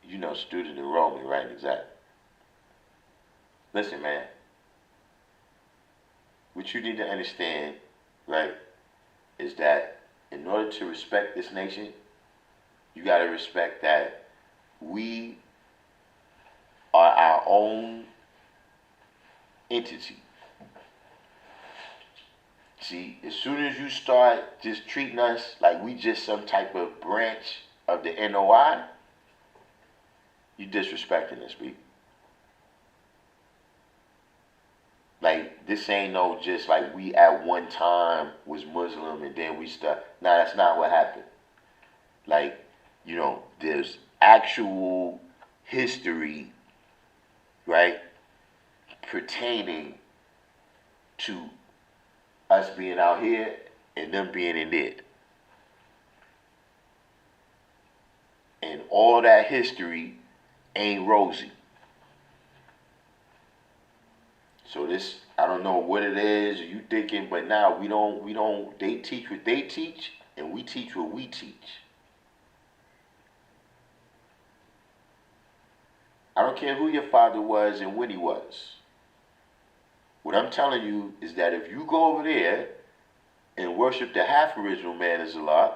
You know student enrollment, right? Exactly. Listen, man. What you need to understand, right, is that in order to respect this nation, you got to respect that we are our own entity. See, as soon as you start just treating us like we just some type of branch of the NOI, you disrespecting us, people. Like, this ain't no just like we at one time was Muslim and then we start. Nah, that's not what happened. Like, you know, there's actual history, right, pertaining to us being out here and them being in there. And all that history ain't rosy. So this, I don't know what it is, you thinking, but now we don't, they teach what they teach, and we teach what we teach. I don't care who your father was and when he was. What I'm telling you is that if you go over there and worship the half original man as Allah,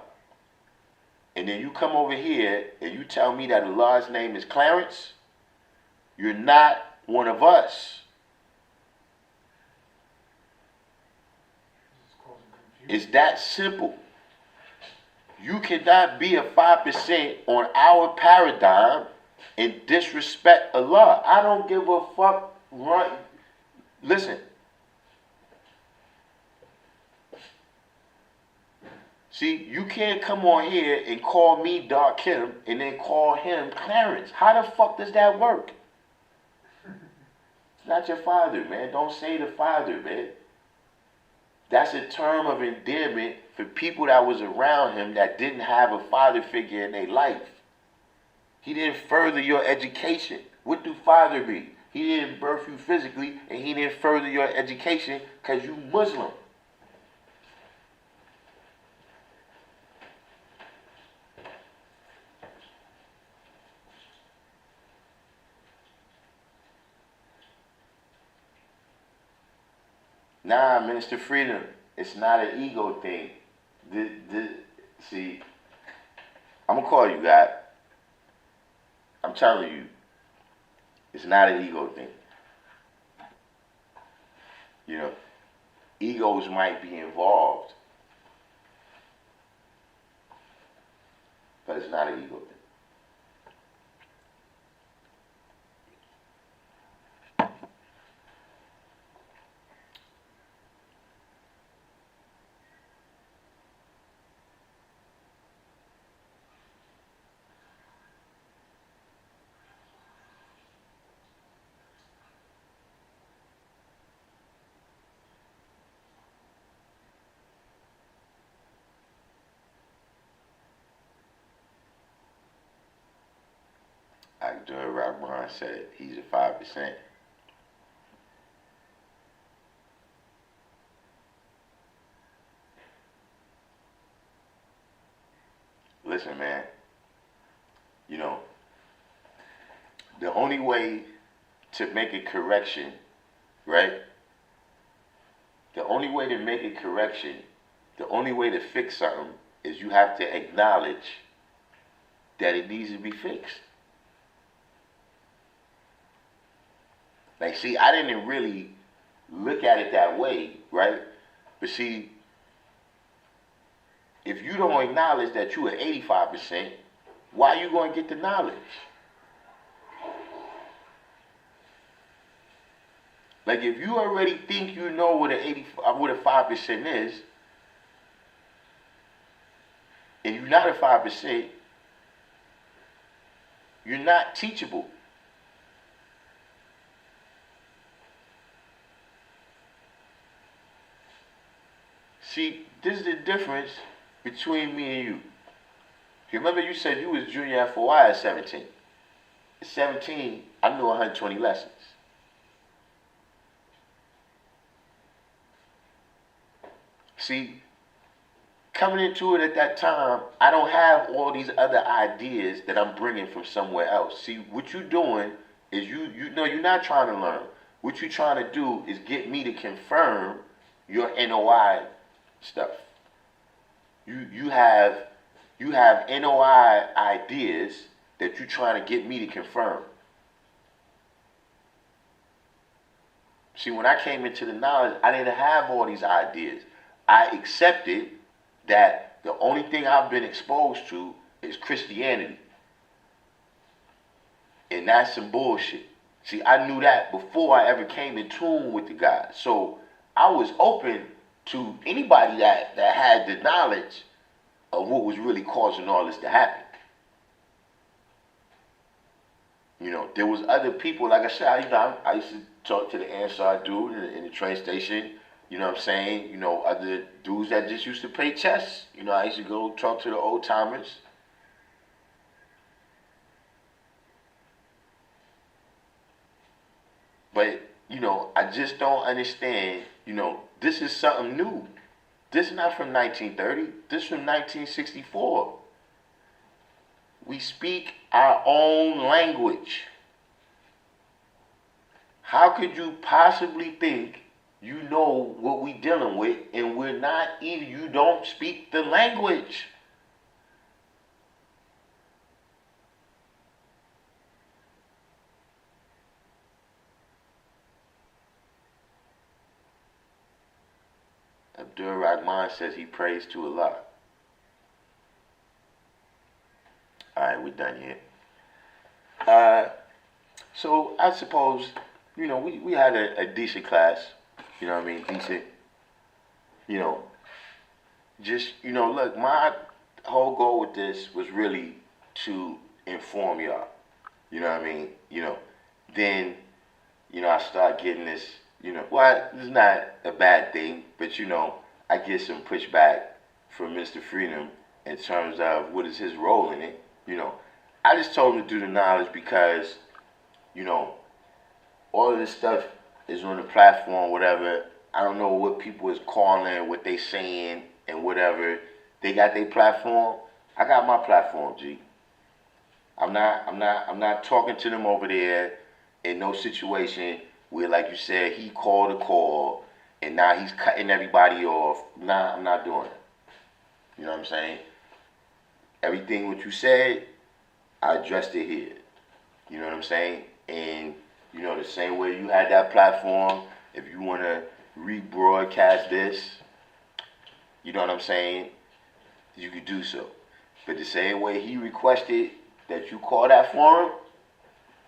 and then you come over here and you tell me that Allah's name is Clarence, you're not one of us. It's that simple. You cannot be a 5% on our paradigm and disrespect Allah. I don't give a fuck. Right? Listen. See, you can't come on here and call me Darkim and then call him Clarence. How the fuck does that work? It's not your father, man. Don't say the father, man. That's a term of endearment for people that was around him that didn't have a father figure in their life. He didn't further your education. What do father be? He didn't birth you physically, and he didn't further your education because you Muslim. Nah, Minister Freedom, it's not an ego thing. See, I'm going to call you, God. I'm telling you, it's not an ego thing. You know, egos might be involved, but it's not an ego thing. Like Joy Rahman said, he's a 5%. Listen, man, you know, the only way to make a correction, right? The only way to make a correction, the only way to fix something is you have to acknowledge that it needs to be fixed. Like, see, I didn't really look at it that way, right? But see, if you don't acknowledge that you are 85%, why are you going to get the knowledge? Like, if you already think you know what a 5% is, and you're not a 5%, you're not teachable. See, this is the difference between me and you. You remember you said you was junior FOI at 17. At 17, I knew 120 lessons. See, coming into it at that time, I don't have all these other ideas that I'm bringing from somewhere else. See, what you're doing is you know you're not trying to learn. What you're trying to do is get me to confirm your NOI stuff. You have NOI ideas that you're trying to get me to confirm. See, when I came into the knowledge, I didn't have all these ideas. I accepted that the only thing I've been exposed to is Christianity. And that's some bullshit. See, I knew that before I ever came in tune with the God. So I was open to anybody that had the knowledge of what was really causing all this to happen. You know, there was other people, like I said, I used to talk to the Ansar dude in the train station, you know what I'm saying? You know, other dudes that just used to play chess. You know, I used to go talk to the old timers. But, you know, I just don't understand, you know, this is something new. This is not from 1930. This is from 1964. We speak our own language. How could you possibly think you know what we dealing with and we're not even, you don't speak the language? Abdul Rahman says he prays to Allah. Alright, we're done here. So I suppose, you know, we had a decent class. You know what I mean? Decent. You know, just, you know, look, my whole goal with this was really to inform y'all. You know what I mean? You know, then, you know, I start getting this, you know, well, it's not a bad thing, but, you know, I get some pushback from Mr. Freedom in terms of what is his role in it. You know, I just told him to do the knowledge because, you know, all of this stuff is on the platform, whatever. I don't know what people is calling, what they saying, and whatever. They got their platform. I got my platform, G. I'm not talking to them over there in no situation where, like you said, he called a call and now he's cutting everybody off. Nah, I'm not doing it. You know what I'm saying? Everything what you said, I addressed it here. You know what I'm saying? And, you know, the same way you had that platform, if you want to rebroadcast this, you know what I'm saying, you could do so. But the same way he requested that you call that forum,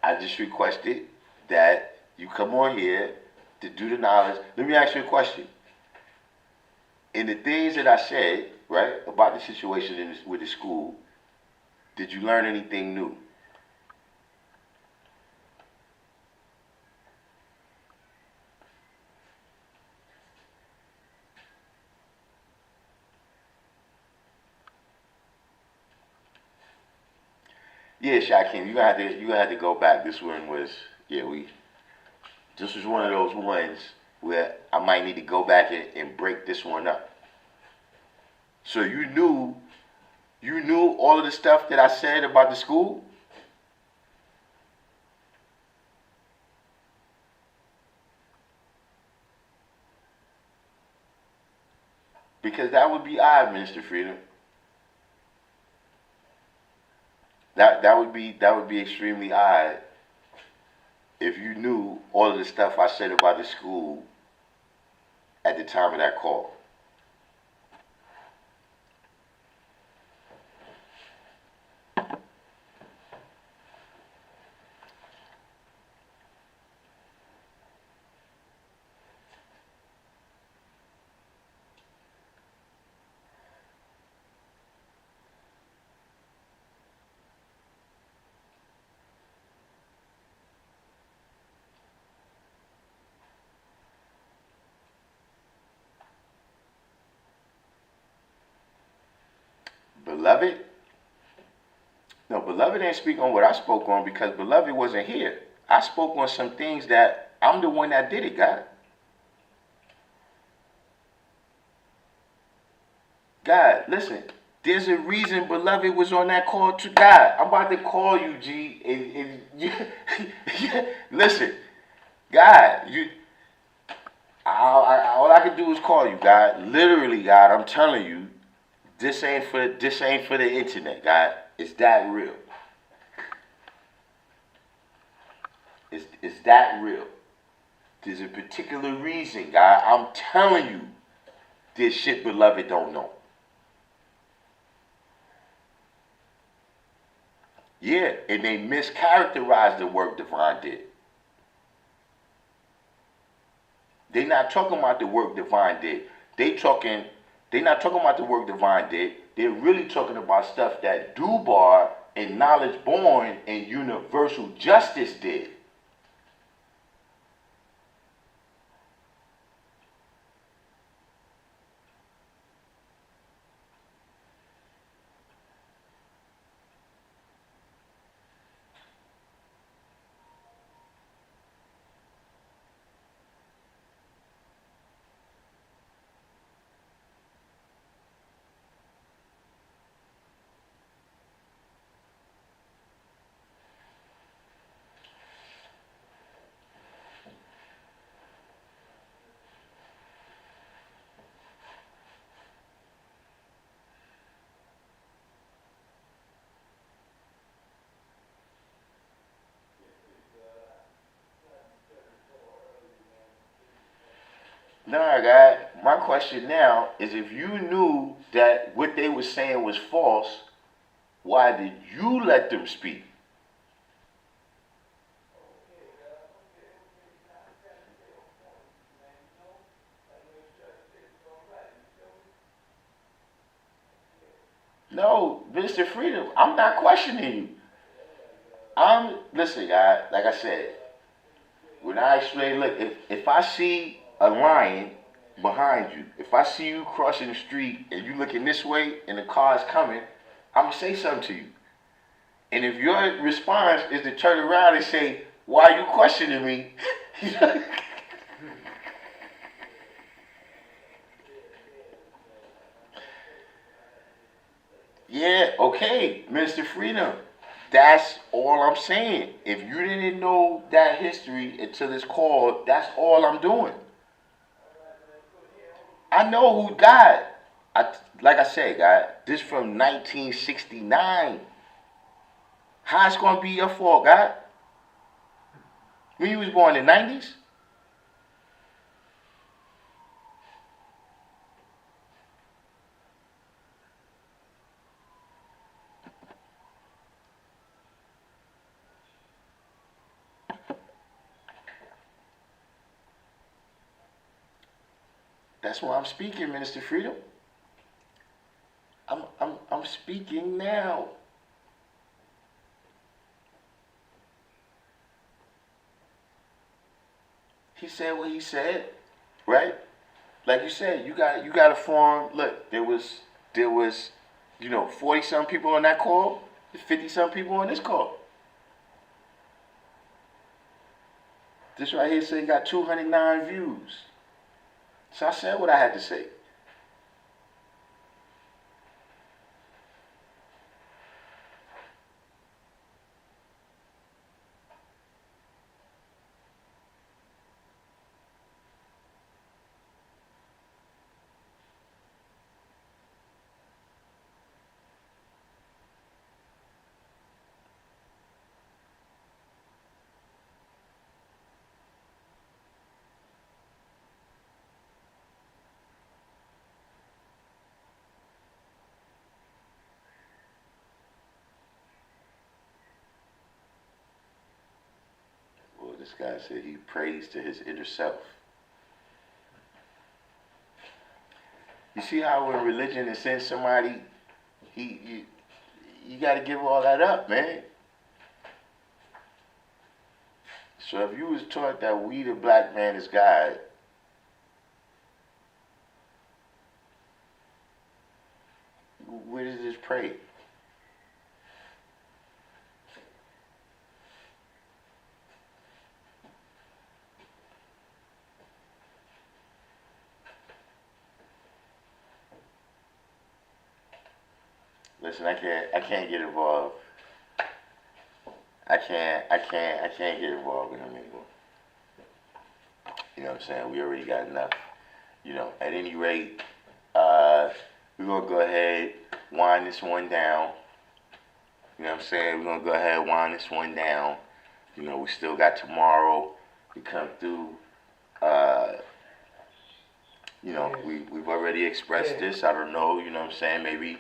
I just requested that you come on here to do the knowledge. Let me ask you a question. In the things that I said, right, about the situation with the school, did you learn anything new? Yeah, Shakim, you had to go back. This one was, this was one of those ones where I might need to go back and break this one up. So you knew all of the stuff that I said about the school? Because that would be odd, Mr. Freedom. That would be extremely odd if you knew all of the stuff I said about the school at the time of that call. Beloved? No, Beloved ain't speak on what I spoke on because Beloved wasn't here. I spoke on some things that I'm the one that did it, God. God, listen, there's a reason Beloved was on that call to God. I'm about to call you, G, and you, listen, God, all I can do is call you, God. Literally, God, I'm telling you, this ain't for the internet, God. It's that real. It's that real. There's a particular reason, God. I'm telling you, this shit Beloved don't know. Yeah, and they mischaracterized the work Divine did. They not talking about the work Divine did. They not talking about the work Divine did. They're really talking about stuff that Dubar and Knowledge Born and Universal Justice did. Nah, God, my question now is if you knew that what they were saying was false, why did you let them speak? No, Mr. Freedom, I'm not questioning you. Listen, God, like I said, when I explain, look, if I see a lion behind you, if I see you crossing the street and you looking this way and the car is coming, I'm going to say something to you. And if your response is to turn around and say, why are you questioning me? Yeah, okay, Mr. Freedom. That's all I'm saying. If you didn't know that history until this call, that's all I'm doing. I know who died. Like I said, God, this from 1969. How it's gonna be your fault, God? When you was born in the 90s? That's why I'm speaking, Minister Freedom. I'm speaking now. He said what he said, right? Like you said, you got a forum. Look, there was 40 some people on that call, 50 some people on this call. This right here say got 209 views. So I said what I had to say. Well, this guy said he prays to his inner self. You see how when religion is in somebody, you got to give all that up, man. So if you was taught that we the black man is God, where does this pray? Listen, I can't get involved. I can't get involved with him anymore. You know what I'm saying? We already got enough. At any rate, we're gonna go ahead, wind this one down. You know what I'm saying? We're gonna go ahead, wind this one down. We still got tomorrow to come through. We've already expressed this. I don't know, you know what I'm saying? Maybe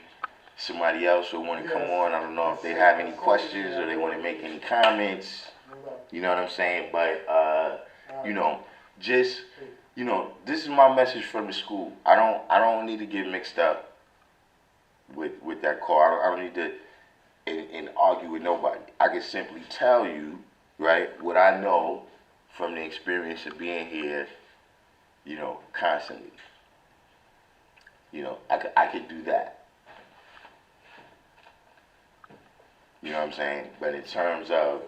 somebody else will want to come on. I don't know if they have any questions or they want to make any comments. You know what I'm saying? But, this is my message from the school. I don't need to get mixed up with that call. I don't need to and argue with nobody. I can simply tell you, right, what I know from the experience of being here, constantly. I could do that. You know what I'm saying? But in terms of,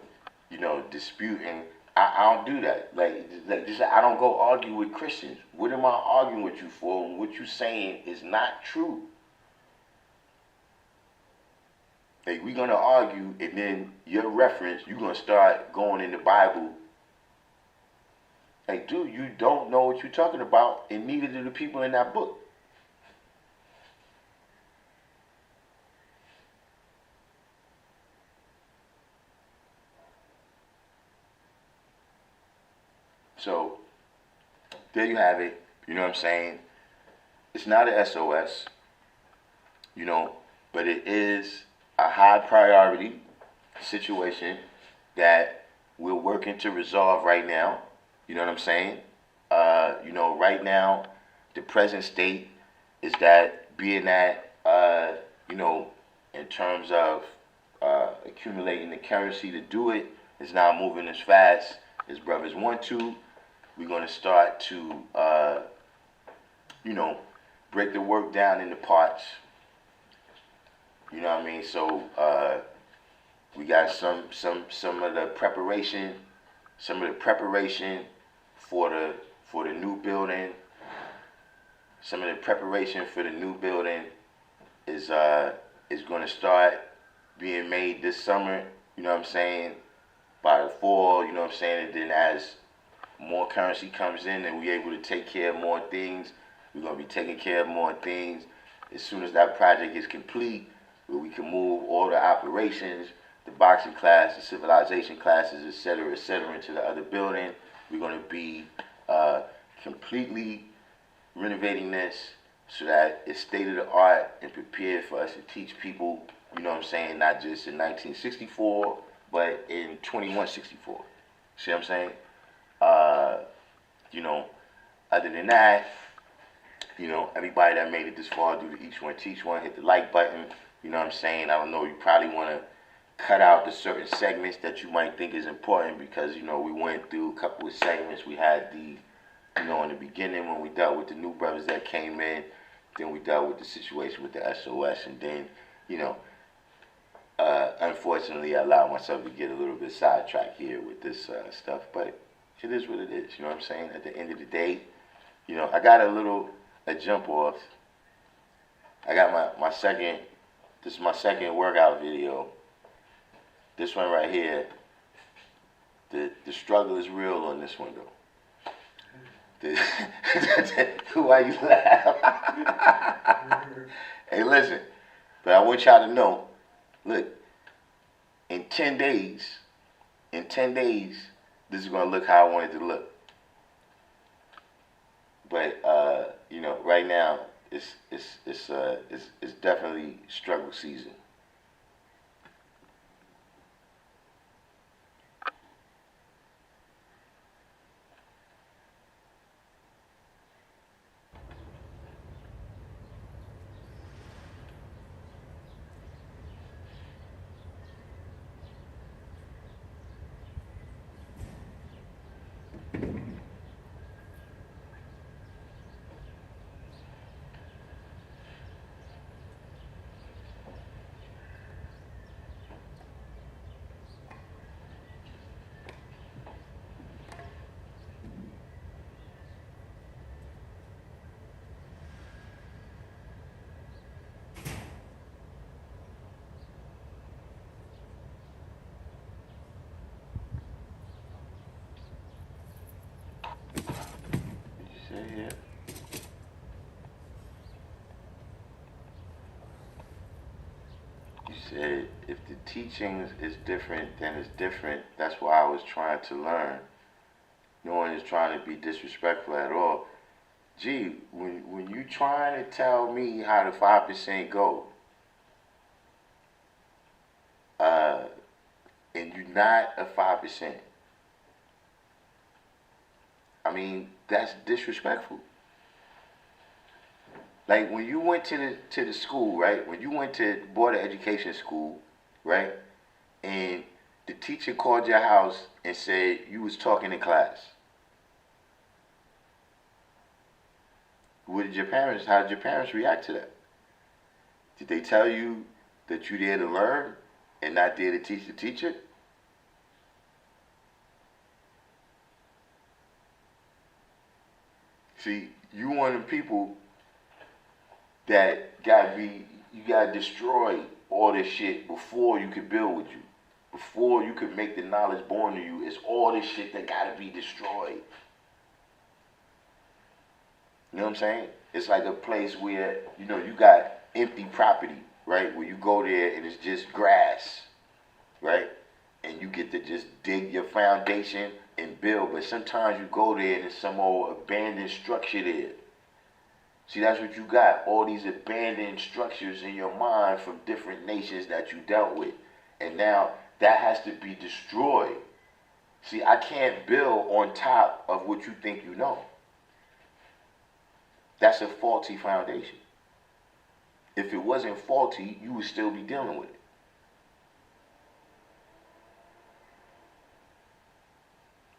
disputing, I don't do that. Like just I don't go argue with Christians. What am I arguing with you for? And what you saying is not true. Like we're gonna argue, and then your reference, you're gonna start going in the Bible. Like, dude, you don't know what you're talking about, and neither do the people in that book. So, there you have it. You know what I'm saying? It's not an SOS, you know, but it is a high priority situation that we're working to resolve right now. You know what I'm saying? You know, right now, the present state is that being that, you know, in terms of accumulating the currency to do it, is not moving as fast as brothers want to. We're going to start to, you know, break the work down into parts. You know what I mean? So we got some of the preparation, for the new building. Some of the preparation for the new building is going to start being made this summer. You know what I'm saying? By the fall, you know what I'm saying? And then as more currency comes in and we're able to take care of more things, we're going to be taking care of more things. As soon as that project is complete, where we can move all the operations, the boxing class, the civilization classes, etc., into the other building, we're going to be completely renovating this so that it's state of the art and prepared for us to teach people, you know what I'm saying, not just in 1964, but in 2164. See what I'm saying? You know, other than that, you know, everybody that made it this far, do the each one teach one, hit the like button. You know what I'm saying? I don't know, you probably want to cut out the certain segments that you might think is important because, you know, we went through a couple of segments. We had the, you know, in the beginning when we dealt with the new brothers that came in, then we dealt with the situation with the S.O.S, and then, you know, unfortunately, I allowed myself to get a little bit sidetracked here with this stuff, but it is what it is, you know what I'm saying? At the end of the day, you know, I got a jump off. I got this is my second workout video. This one right here, the struggle is real on this one though. Why you laugh? Hey, listen, but I want y'all to know, look, in 10 days, this is gonna look how I want it to look. But you know, right now it's definitely struggle season. Here. You said if the teachings is different, then it's different. That's why I was trying to learn. No one is trying to be disrespectful at all. Gee, when you trying to tell me how the 5% go, and you're not a 5%, I mean, that's disrespectful. Like when you went to the school, right? When you went to Board of Education school, right? And the teacher called your house and said you was talking in class. How did your parents react to that? Did they tell you that you're there to learn and not there to teach the teacher? See, you one of the people that you gotta destroy all this shit before you can build with you. Before you can make the knowledge born to you, it's all this shit that gotta be destroyed. You know what I'm saying? It's like a place where, you know, you got empty property, right? Where you go there and it's just grass, right? And you get to just dig your foundation and build. But sometimes you go there and there's some old abandoned structure there. See, that's what you got. All these abandoned structures in your mind from different nations that you dealt with. And now that has to be destroyed. See, I can't build on top of what you think you know. That's a faulty foundation. If it wasn't faulty, you would still be dealing with it.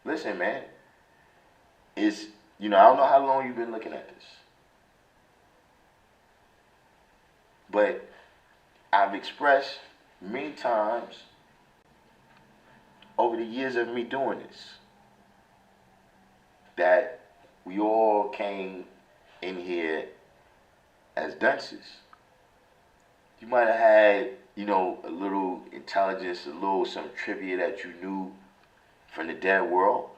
Listen, man, it's, I don't know how long you've been looking at this, but I've expressed many times over the years of me doing this that we all came in here as dunces. You might have had, a little intelligence, some trivia that you knew from the dead world.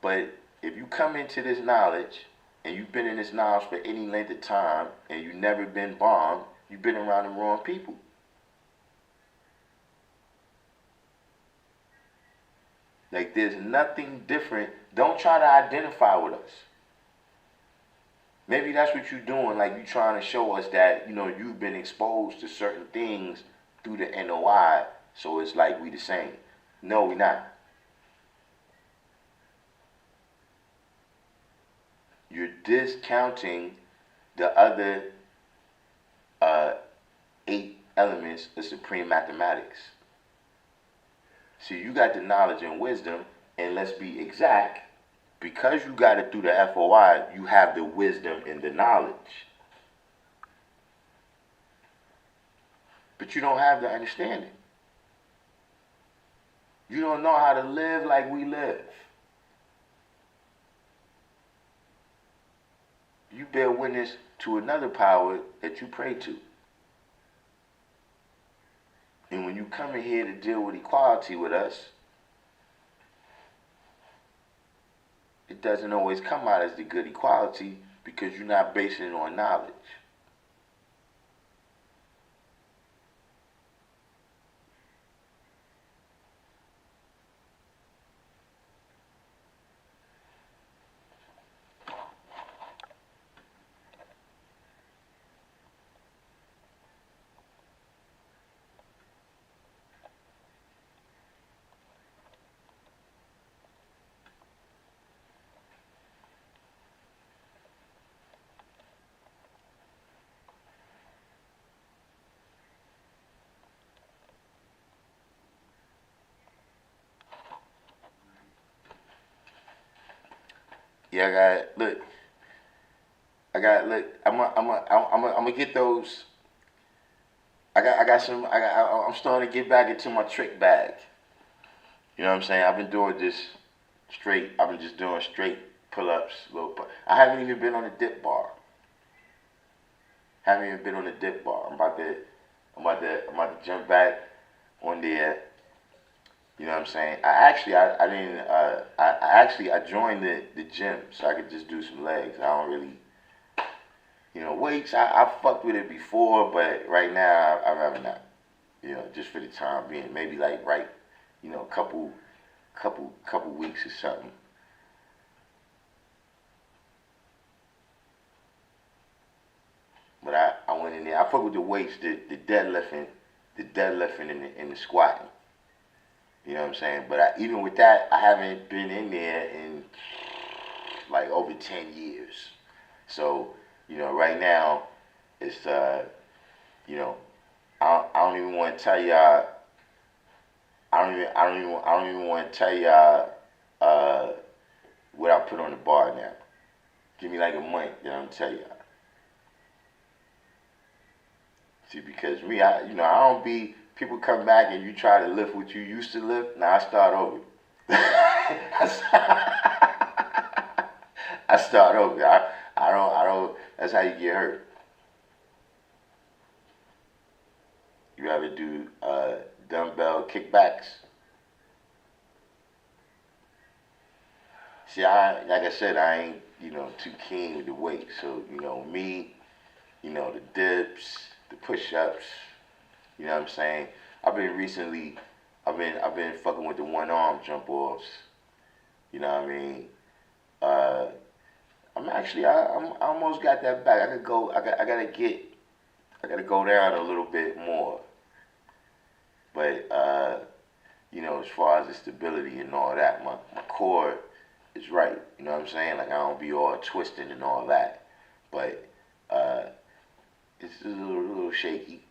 But if you come into this knowledge and you've been in this knowledge for any length of time and you've never been bombed, you've been around the wrong people. Like, there's nothing different. Don't try to identify with us. Maybe that's what you're doing, like you're trying to show us that, you've been exposed to certain things through the NOI, so it's like we the same. No, we're not. You're discounting the other 8 elements of supreme mathematics. See, you got the knowledge and wisdom, and let's be exact, because you got it through the FOI, you have the wisdom and the knowledge. But you don't have the understanding. You don't know how to live like we live. You bear witness to another power that you pray to. And when you come in here to deal with equality with us, it doesn't always come out as the good equality because you're not basing it on knowledge. Yeah, I'm gonna get those. I'm starting to get back into my trick bag. You know what I'm saying? I've been doing this straight. I've been just doing straight pull-ups, I haven't even been on the dip bar. I'm about to jump back on there. You know what I'm saying? I joined the gym so I could just do some legs. I don't really, weights. I fucked with it before, but right now I'd rather not. Just for the time being, maybe like couple weeks or something. But I went in there. I fuck with the weights, the deadlifting and the squatting. You know what I'm saying? But even with that, I haven't been in there in like over 10 years. So, right now, it's, I don't even want to tell y'all, I don't even want to tell y'all what I put on the bar now. Give me like a month, then I'm tell y'all. See, because me, I don't be, people come back and you try to lift what you used to lift. Now I start over. I start over. I don't, that's how you get hurt. You ever do dumbbell kickbacks? See, like I said, I ain't, too keen with the weight. So, me, the dips, the push-ups, You know what I'm saying? I've been fucking with the one-arm jump offs. You know what I mean? I almost got that back. I gotta go down a little bit more. But, you know, as far as the stability and all that, my core is right. You know what I'm saying? Like, I don't be all twisting and all that. But, it's a little shaky.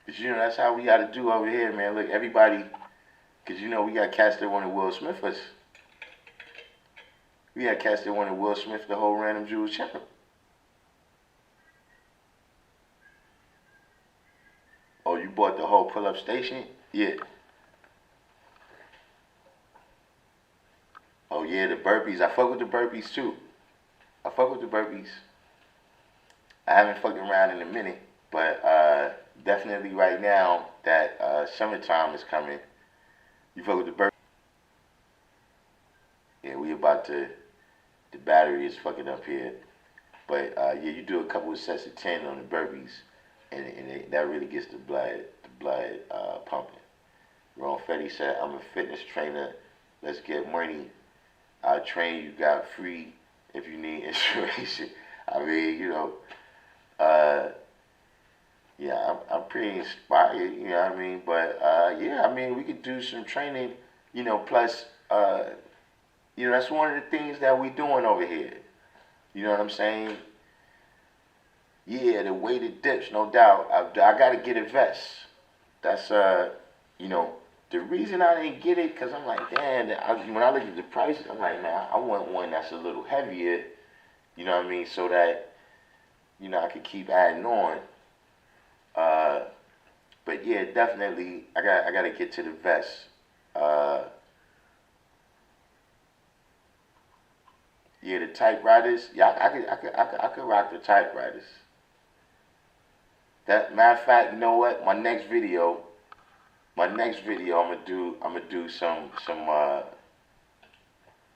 But, you know, that's how we gotta do over here, man. Look, everybody, because, you know, we got cats that want to Will Smith us. We had cats that want to Will Smith the whole Random Jewels channel. Oh, you bought the whole pull-up station? Yeah. Oh, yeah, the burpees. I fuck with the burpees, too. I fuck with the burpees. I haven't fucked around in a minute, but definitely right now that summertime is coming. You fuck with the burpees? Yeah, we about to, the battery is fucking up here. But yeah, you do a couple of sets of 10 on the burpees, and that really gets the blood pumping. Ron Fetty said, I'm a fitness trainer. Let's get money. I'll train you, got free if you need inspiration. I mean, you know, yeah, I'm pretty inspired, you know what I mean? But yeah, I mean, we could do some training, you know, plus, you know, that's one of the things that we doing over here. You know what I'm saying? Yeah, the weighted dips, no doubt. I got to get a vest. That's, you know, the reason I didn't get it, because I'm like, damn, when I look at the prices, I'm like, man, I want one that's a little heavier, you know what I mean, so that, you know, I could keep adding on. But yeah, definitely, I got to get to the vest. Yeah, the typewriters. Yeah, I could rock the typewriters. That matter of fact, you know what? My next video, I'm gonna do some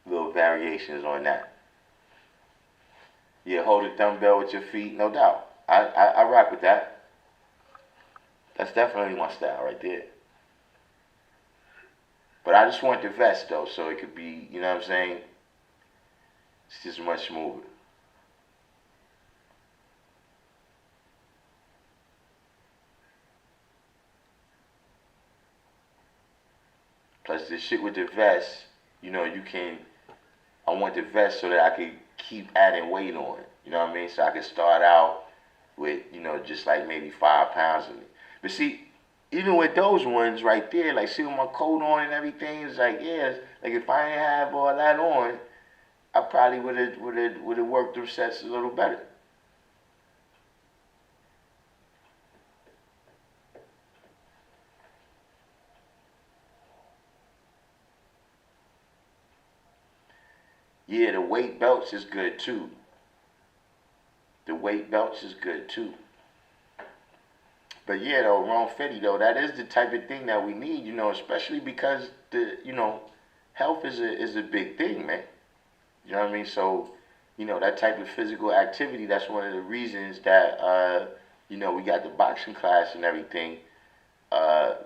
little variations on that. Yeah, hold a dumbbell with your feet, no doubt. I rock with that. That's definitely my style right there. But I just want the vest though, so it could be, you know what I'm saying? It's just much smoother. Plus the shit with the vest, you know, I want the vest so that I can keep adding weight on it. You know what I mean? So I can start out with, you know, just like maybe 5 pounds of it. But see, even with those ones right there, like see with my coat on and everything, it's like, yeah, like if I didn't have all that on, I probably would have worked through sets a little better. Yeah, the weight belts is good too. The weight belts is good too. But yeah, though, Ron Fetty, though, that is the type of thing that we need, you know, especially because you know, health is a big thing, man. You know what I mean? So, you know, that type of physical activity, that's one of the reasons that, you know, we got the boxing class and everything.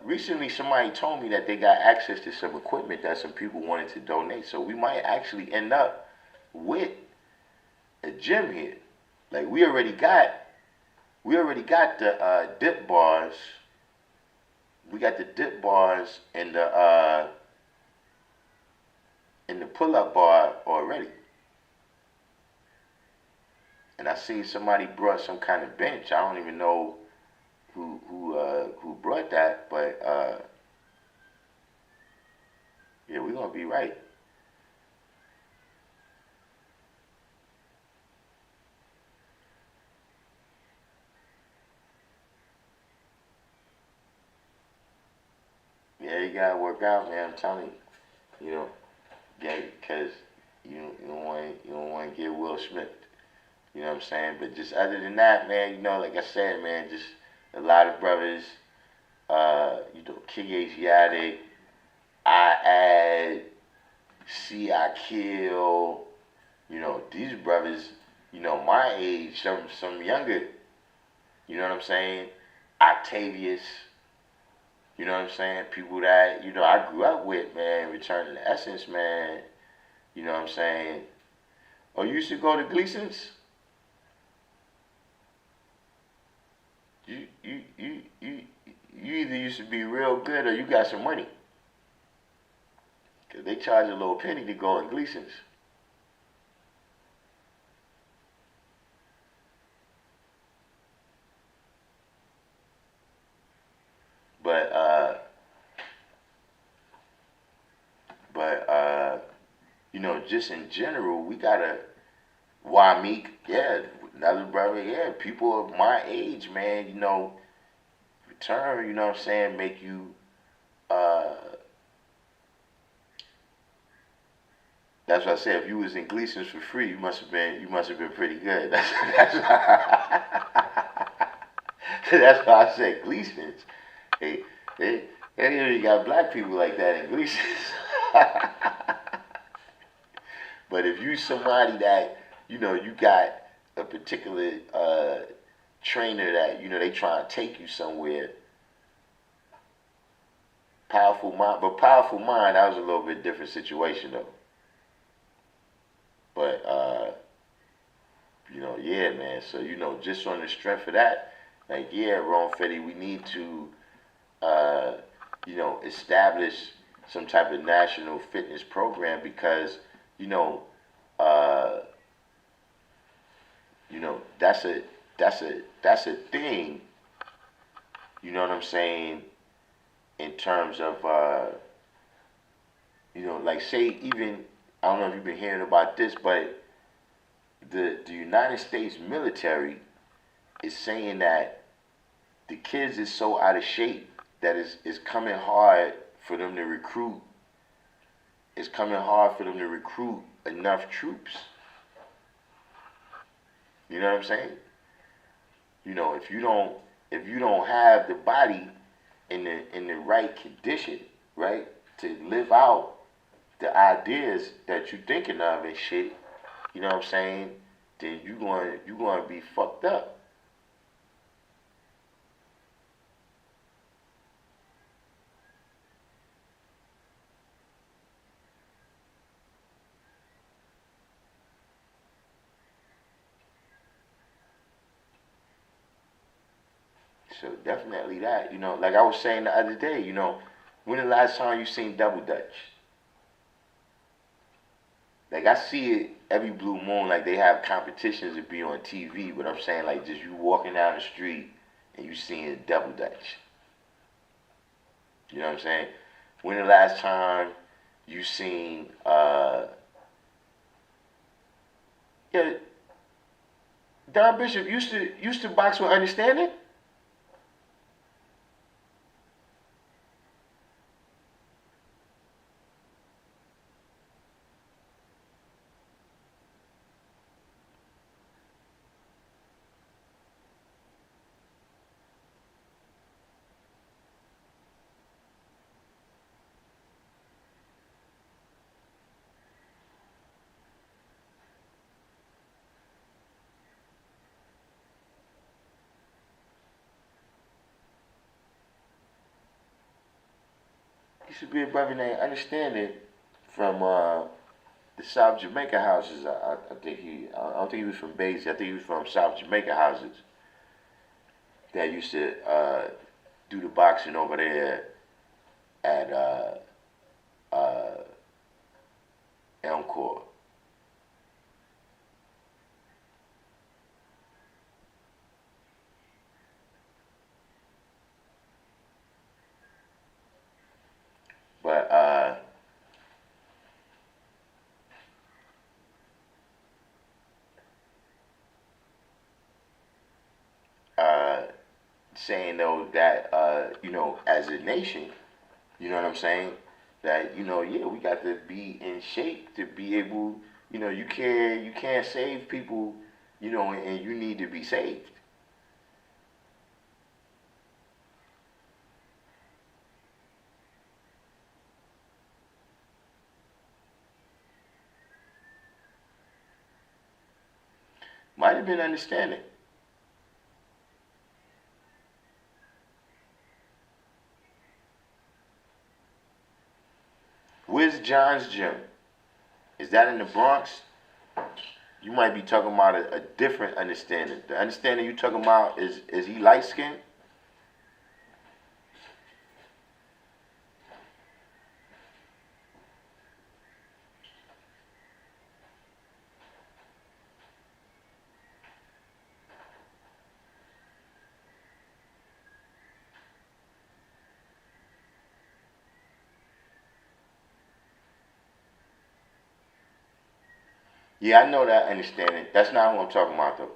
Recently, somebody told me that they got access to some equipment that some people wanted to donate. So we might actually end up with a gym here. Like we already got the dip bars. We got the dip bars and the pull-up bar already. And I seen somebody brought some kind of bench. I don't even know who brought that, but yeah, we're gonna be right. Yeah, you gotta work out, man. I'm telling you, you know, yeah, because you don't want to get Will Smith. You know what I'm saying? But just other than that, man, you know, like I said, man, just a lot of brothers, you know, King Asiatic, I Add, See I Kill, you know, these brothers, you know, my age, some younger, you know what I'm saying, Octavius, you know what I'm saying, people that, you know, I grew up with, man, Return to the Essence, man, you know what I'm saying. Oh, you used to go to Gleason's? You either used to be real good or you got some money. Because they charge a little penny to go in Gleason's. But you know, just in general, we gotta, Wamik, yeah, another brother, yeah, people of my age, man, you know, Return, you know what I'm saying, make you, that's what I said, if you was in Gleason's for free, you must have been pretty good. That's why I said Gleason's. Hey, you got black people like that in Gleason's. But if you somebody that, you know, you got a particular trainer that, you know, they try to take you somewhere, powerful mind, that was a little bit different situation though. But, you know, yeah, man, so, you know, just on the strength of that, like, yeah, Ron Fetty, we need to, you know, establish some type of national fitness program because, you know, that's a thing, you know what I'm saying, in terms of, you know, like say even, I don't know if you've been hearing about this, but the United States military is saying that the kids is so out of shape that it's coming hard for them to recruit. It's coming hard for them to recruit enough troops. You know what I'm saying? You know, if you don't have the body in the right condition, right, to live out the ideas that you're thinking of and shit, you know what I'm saying, then you're going to be fucked up. So definitely that, you know, like I was saying the other day, you know, when the last time you seen Double Dutch? Like I see it every blue moon, like they have competitions to be on TV, but I'm saying like just you walking down the street and you seeing Double Dutch. You know what I'm saying? When the last time you seen yeah, Don Bishop used to box with understanding? Used to be a brother named Understanding from the South Jamaica houses. I don't think he was from Basie. I think he was from South Jamaica houses. That used to do the boxing over there at Elm Court. But saying though that you know, as a nation, you know what I'm saying, that, you know, yeah, we got to be in shape to be able, you know, you can't save people, you know, and you need to be saved. Might have been Understanding. John's gym, is that in the Bronx? You might be talking about a different understanding. The understanding you talking about is he light skinned? Yeah, I know that understanding. That's not who I'm talking about though.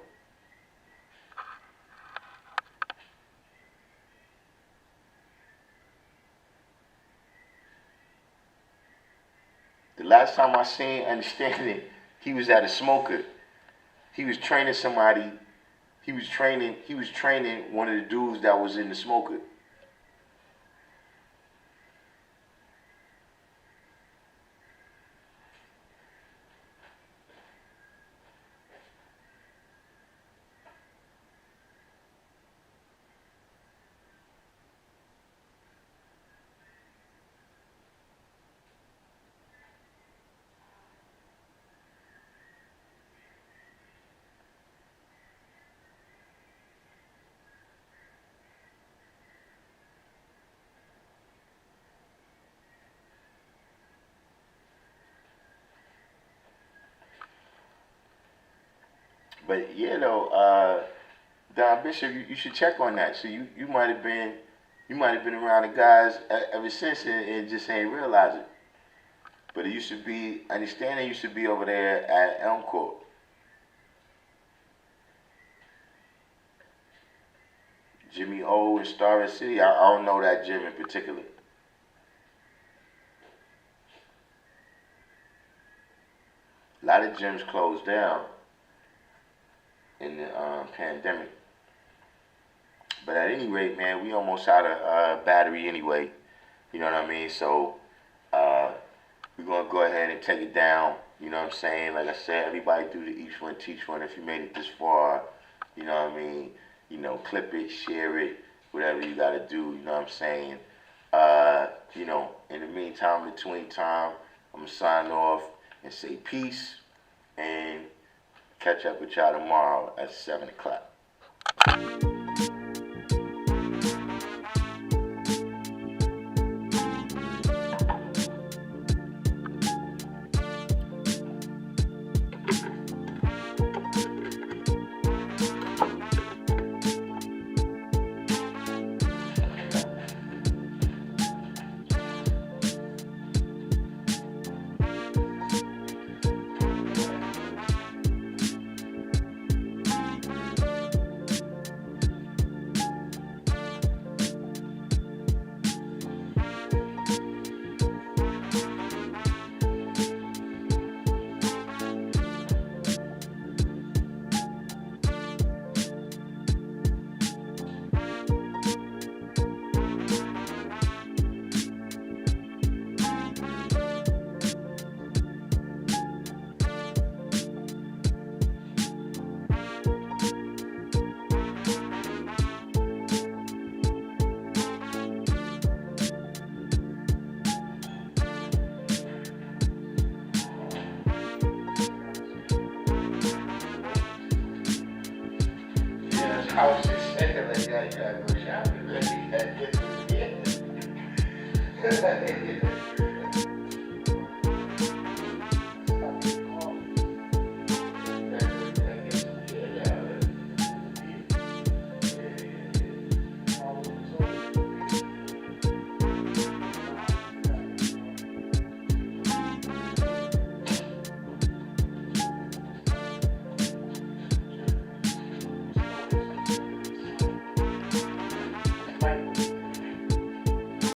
The last time I seen understanding, he was at a smoker. He was training somebody. He was training one of the dudes that was in the smoker. But yeah, though, Don Bishop, you should check on that. So you might have been around the guys ever since and just ain't realize it. But it used to be, understanding used to be over there at Elm Court. Jimmy O in Star City, I don't know that gym in particular. A lot of gyms closed down in the pandemic. But at any rate, man, we almost out of battery anyway. You know what I mean? So we're going to go ahead and take it down. You know what I'm saying? Like I said, everybody do the each one, teach one. If you made it this far, you know what I mean? You know, clip it, share it, whatever you got to do. You know what I'm saying? You know, in the meantime, between time, I'm going to sign off and say peace and catch up with y'all tomorrow at 7 o'clock. I was just saying, like, you gotta go shopping, man. You gotta get to the end.